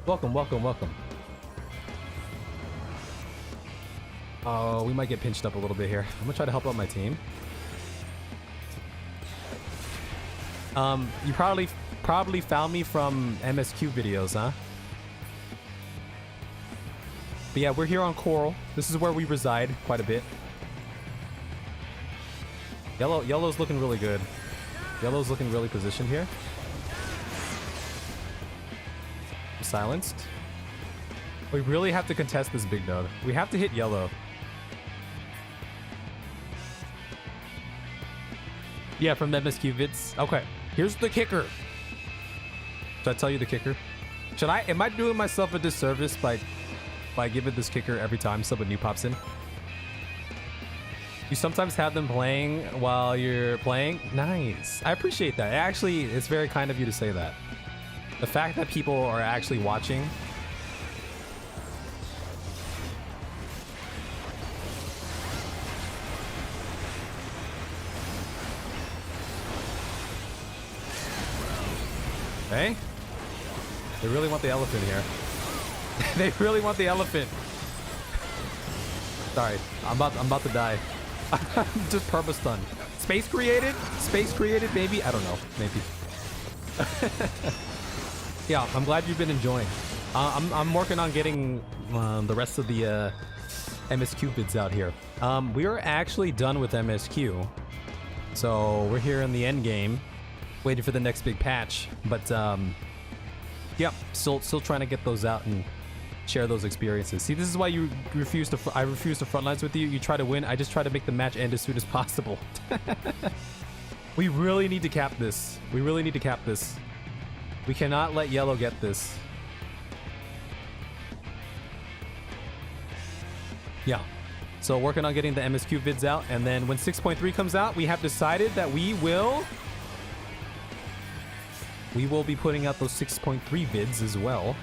[SPEAKER 1] Welcome, welcome, welcome. Oh, we might get pinched up a little bit here. I'm gonna try to help out my team. You probably found me from MSQ videos, huh? But yeah, we're here on Coral. This is where we reside quite a bit. Yellow's looking really good. Yellow's looking really positioned here. I'm silenced. We really have to contest this big node. We have to hit yellow. Yeah, from the MSQ vids. Okay, here's the kicker. Should I tell you the kicker? Should I? Am I doing myself a disservice by giving this kicker every time someone new pops in? You sometimes have them playing while you're playing. Nice. I appreciate that. Actually, it's very kind of you to say that. The fact that people are actually watching. Okay. They really want the elephant here. They really want the elephant. Sorry, I'm about to die. I'm just purpose stun. Space created? Space created, maybe? I don't know. Maybe. Yeah, I'm glad you've been enjoying. I'm working on getting the rest of the MSQ vids out here. We are actually done with MSQ. So we're here in the end game, waiting for the next big patch. But yeah, still trying to get those out and share those experiences. See, this is why you refuse to. I refuse to frontlines with you. You try to win. I just try to make the match end as soon as possible. We really need to cap this. We really need to cap this. We cannot let yellow get this. Yeah. So working on getting the MSQ vids out, and then when 6.3 comes out, we have decided that we will be putting out those 6.3 vids as well.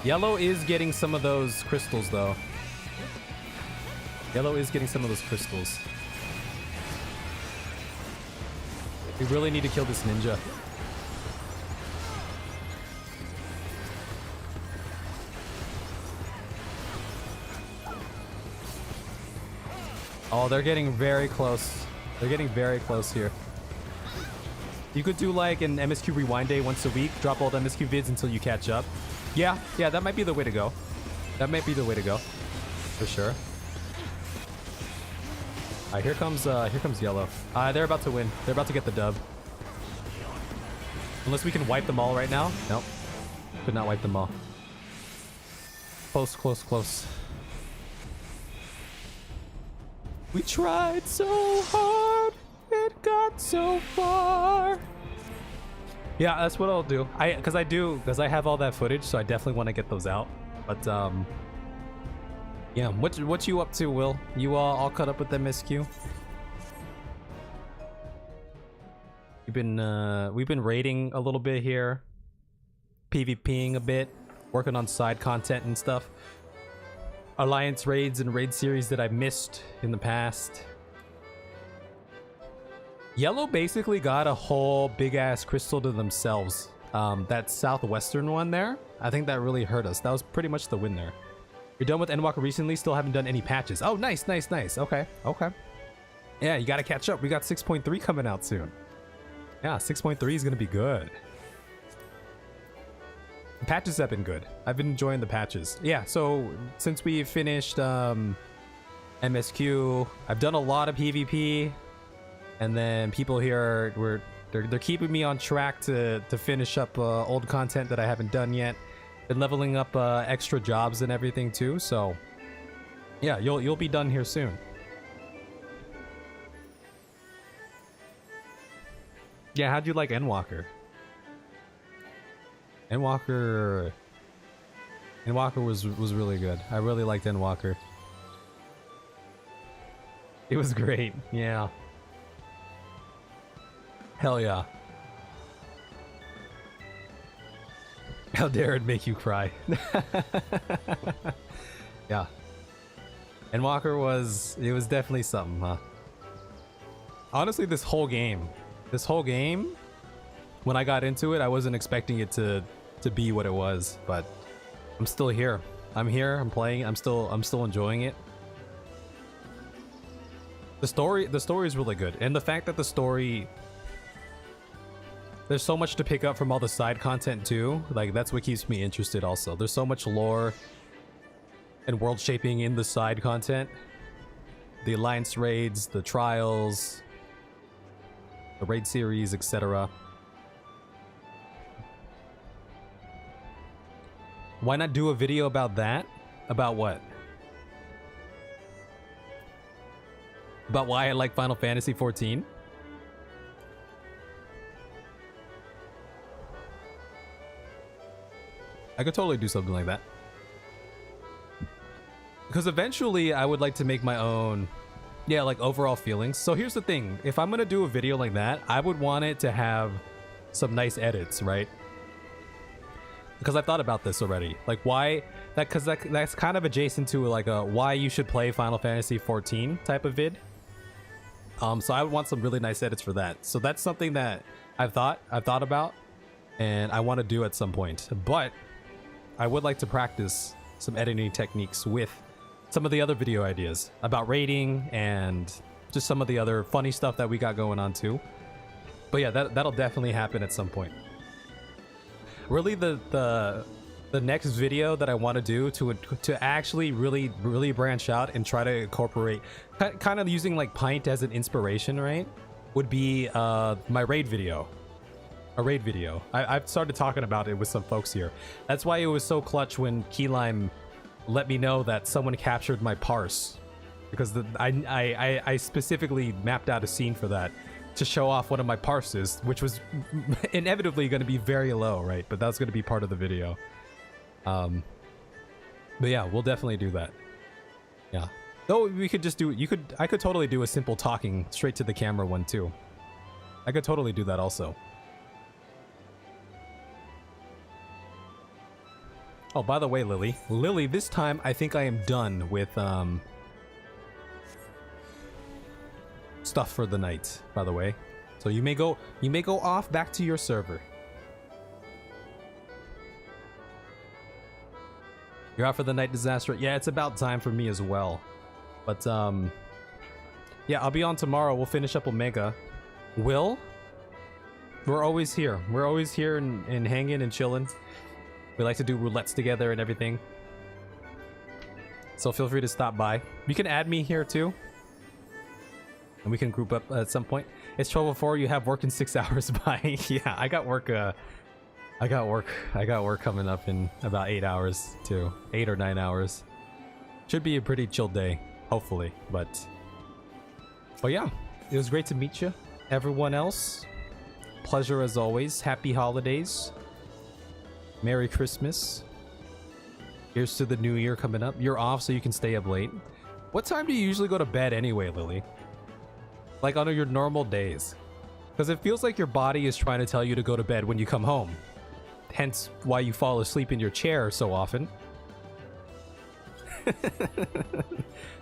[SPEAKER 1] Yellow is getting some of those crystals, though. Yellow is getting some of those crystals. We really need to kill this ninja. Oh, they're getting very close. They're getting very close here. You could do like an MSQ rewind day once a week. Drop old MSQ vids until you catch up. Yeah, that might be the way to go. That might be the way to go. For sure. Alright, here comes yellow. They're about to win. They're about to get the dub. Unless we can wipe them all right now. Nope. Could not wipe them all. Close, close, close. We tried so hard. It got so far. Yeah, that's what I'll do. Because I have all that footage, so I definitely want to get those out. But yeah, what you up to, Will? You all caught up with MSQ? We've been raiding a little bit here, PvPing a bit, working on side content and stuff. Alliance raids and raid series that I missed in the past. Yellow basically got a whole big ass crystal to themselves. That southwestern one there, I think that really hurt us. That was pretty much the win there. You're done with Endwalker recently, still haven't done any patches. Oh, nice, nice, nice. Okay, okay. Yeah, you gotta catch up. We got 6.3 coming out soon. Yeah, 6.3 is gonna be good. The patches have been good. I've been enjoying the patches. Yeah, so since we finished MSQ, I've done a lot of PvP, and then people here they're keeping me on track to finish up old content that I haven't done yet. Been leveling up extra jobs and everything too, so yeah, you'll be done here soon. Yeah, how'd you like Endwalker? Endwalker was really good. I really liked Endwalker. It was great. Yeah. Hell yeah. How dare it make you cry? Yeah. Endwalker was definitely something, huh? Honestly, this whole game, when I got into it, I wasn't expecting it to be what it was, but I'm still here. I'm here, I'm playing, I'm still enjoying it. The story is really good, and the fact that the story, there's so much to pick up from all the side content too. Like, that's what keeps me interested also. There's so much lore and world shaping in the side content. The Alliance raids, the trials, the raid series, etc. Why not do a video about that? About what? About why I like Final Fantasy 14? I could totally do something like that. Because eventually I would like to make my own, yeah, like overall feelings. So here's the thing. If I'm going to do a video like that, I would want it to have some nice edits, right? Because I've thought about this already. Like why, because that's kind of adjacent to like a why you should play Final Fantasy 14 type of vid. So I would want some really nice edits for that. So that's something that I've thought about and I want to do at some point. But I would like to practice some editing techniques with some of the other video ideas about raiding and just some of the other funny stuff that we got going on too. But yeah, that'll definitely happen at some point. Really, the next video that I want to do to actually really branch out and try to incorporate, kind of using like Pint as an inspiration, right? Would be my raid video. A raid video. I've started talking about it with some folks here. That's why it was so clutch when Keylime let me know that someone captured my parse, because I specifically mapped out a scene for that to show off one of my parses, which was inevitably going to be very low, right? But that's going to be part of the video. But yeah, we'll definitely do that. Yeah. Though we could just do, I could totally do a simple talking straight to the camera one too. I could totally do that also. Oh, by the way, Lily, this time I think I am done with stuff for the night, by the way. So you may go off back to your server. You're out for the night, Disaster. Yeah, it's about time for me as well. But Yeah, I'll be on tomorrow. We'll finish up Omega. Will? We're always here. We're always here and hanging and chilling. We like to do roulettes together and everything. So feel free to stop by. You can add me here too. And we can group up at some point. It's 12:04. You have work in 6 hours. Bye. Yeah, I got work. I got work coming up in about 8 hours too. 8 or 9 hours. Should be a pretty chill day, hopefully. But yeah, it was great to meet you. Everyone else, pleasure as always. Happy holidays. Merry Christmas. Here's to the new year coming up. You're off so you can stay up late. What time do you usually go to bed anyway, Lily? Like on your normal days? Because it feels like your body is trying to tell you to go to bed when you come home. Hence why you fall asleep in your chair so often.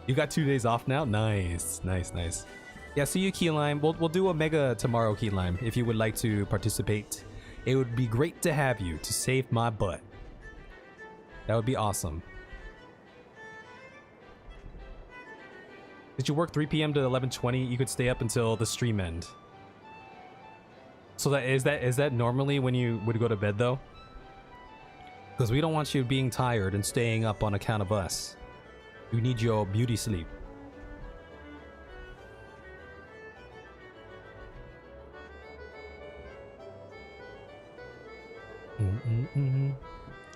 [SPEAKER 1] You got 2 days off now? Nice, nice, nice. Yeah, see you, Keyline. We'll do Omega tomorrow, Keyline, if you would like to participate. It would be great to have you to save my butt. That would be awesome. Did you work 3 p.m. to 11:20? You could stay up until the stream end. So is that normally when you would go to bed though? Because we don't want you being tired and staying up on account of us. You need your beauty sleep.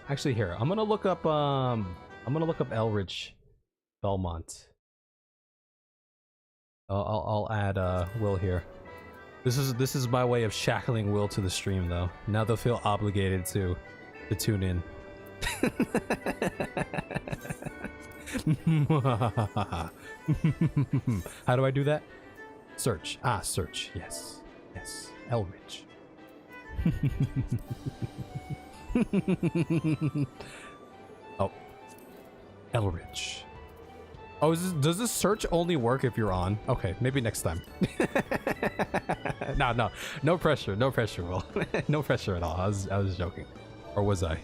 [SPEAKER 1] Actually, here I'm gonna look up Elrich Belmont. I'll add Will here. This is my way of shackling Will to the stream though. Now they'll feel obligated to tune in. How do I do that? Search. Ah, search. Yes. Yes. Elrich. Oh. Elrich. Oh, does this search only work if you're on? Okay, maybe next time. No pressure, Will. No pressure at all. I was joking. Or was I?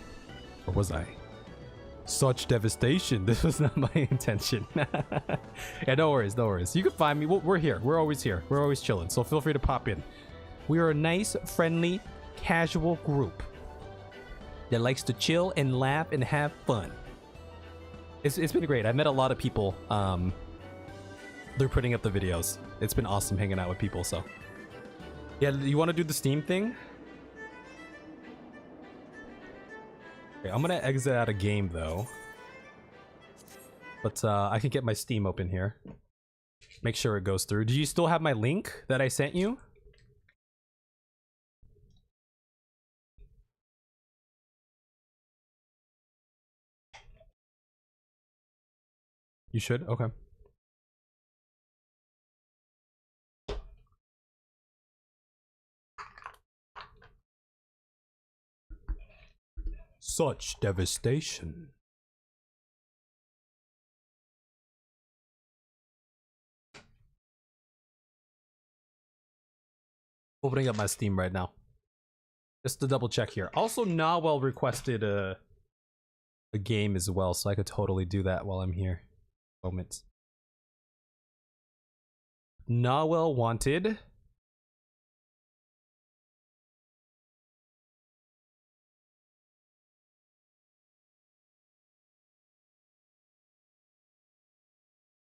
[SPEAKER 1] Such devastation. This was not my intention. Yeah, no worries. You can find me. We're here. We're always here. We're always chilling. So feel free to pop in. We are a nice, friendly, casual group that likes to chill and laugh and have fun. It's been great. I've met a lot of people. They're putting up the videos. It's been awesome hanging out with people. So yeah, you want to do the Steam thing? Okay, I'm gonna exit out a game though, but I can get my Steam open here. Make sure it goes through. Do you still have my link that I sent you? You should? Okay. Such devastation. Opening up my Steam right now. Just to double check here. Also, Nawel requested a game as well, so I could totally do that while I'm here. Moment. Nawel wanted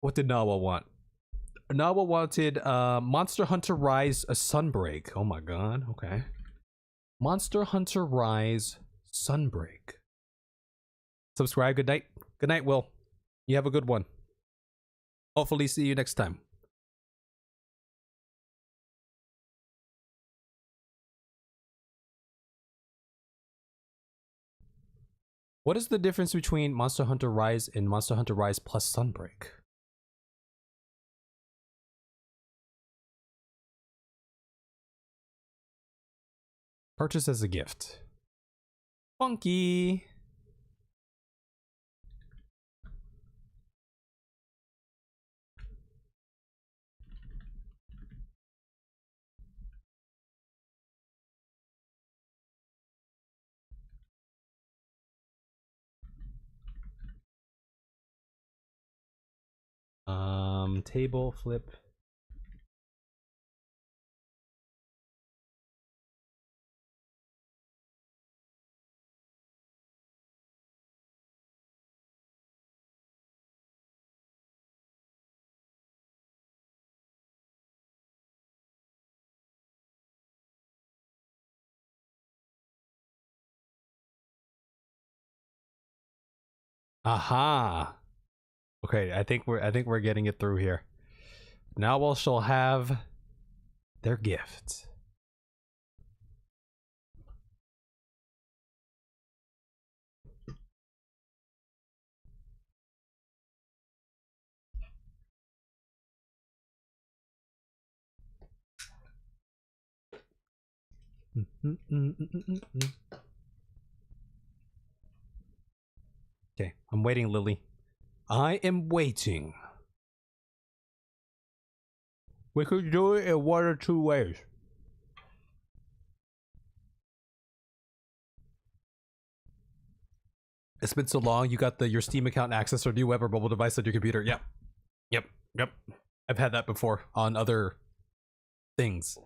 [SPEAKER 1] what did Nawel want? Nawel wanted Monster Hunter Rise a Sunbreak. Oh my god, okay. Monster Hunter Rise Sunbreak. Subscribe, good night. Good night, Will. You have a good one. Hopefully see you next time. What is the difference between Monster Hunter Rise and Monster Hunter Rise plus Sunbreak? Purchase as a gift. Funky. Table flip Aha. Okay, I think we're getting it through here. Now we'll shall have their gift. Okay, I'm waiting, Lily. I am waiting. We could do it in one or two ways. It's been so long. You got your Steam account access or new web or mobile device on your computer. Yep. I've had that before on other things.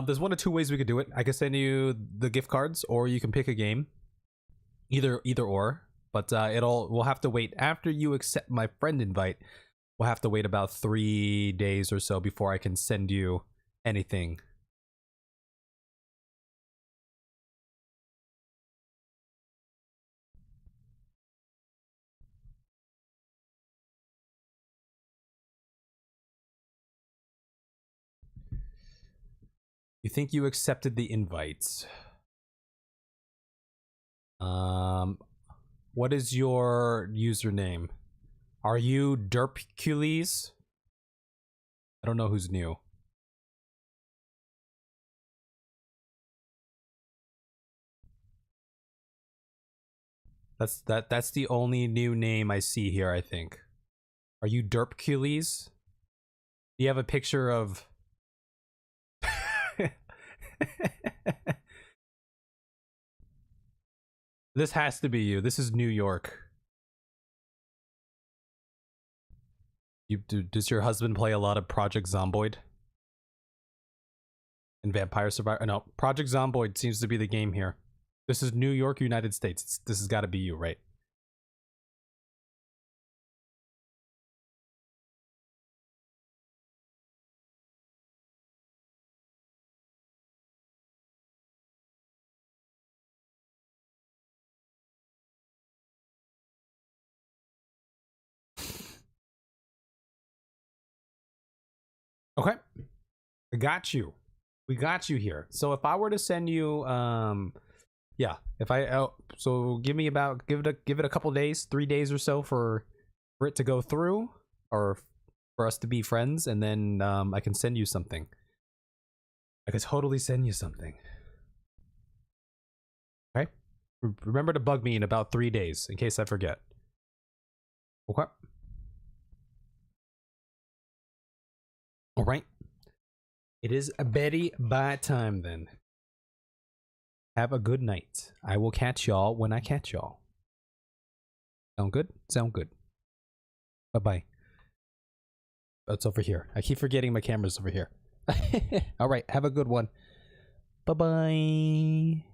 [SPEAKER 1] There's one of two ways we could do it. I can send you the gift cards, or you can pick a game. Either or. But we'll have to wait after you accept my friend invite. We'll have to wait about 3 days or so before I can send you anything. You think you accepted the invites? What is your username? Are you Derpcules? I don't know who's new. That's the only new name I see here, I think. Are you Derpcules? Do you have a picture of This has to be you. This is New York. Does your husband play a lot of Project Zomboid? And Vampire Survivor? No, Project Zomboid seems to be the game here. This is New York, United States. This has got to be you, right? Okay, I got you. We got you here. So if I were to send you, yeah, if I so give it a couple days, 3 days or so for it to go through, or for us to be friends, and then I can send you something. I could totally send you something. Okay, remember to bug me in about 3 days in case I forget. Okay. All right. It is Betty bye time then. Have a good night. I will catch y'all when I catch y'all. Sound good? Sound good. Bye-bye. Oh, it's over here. I keep forgetting my camera's over here. All right. Have a good one. Bye-bye.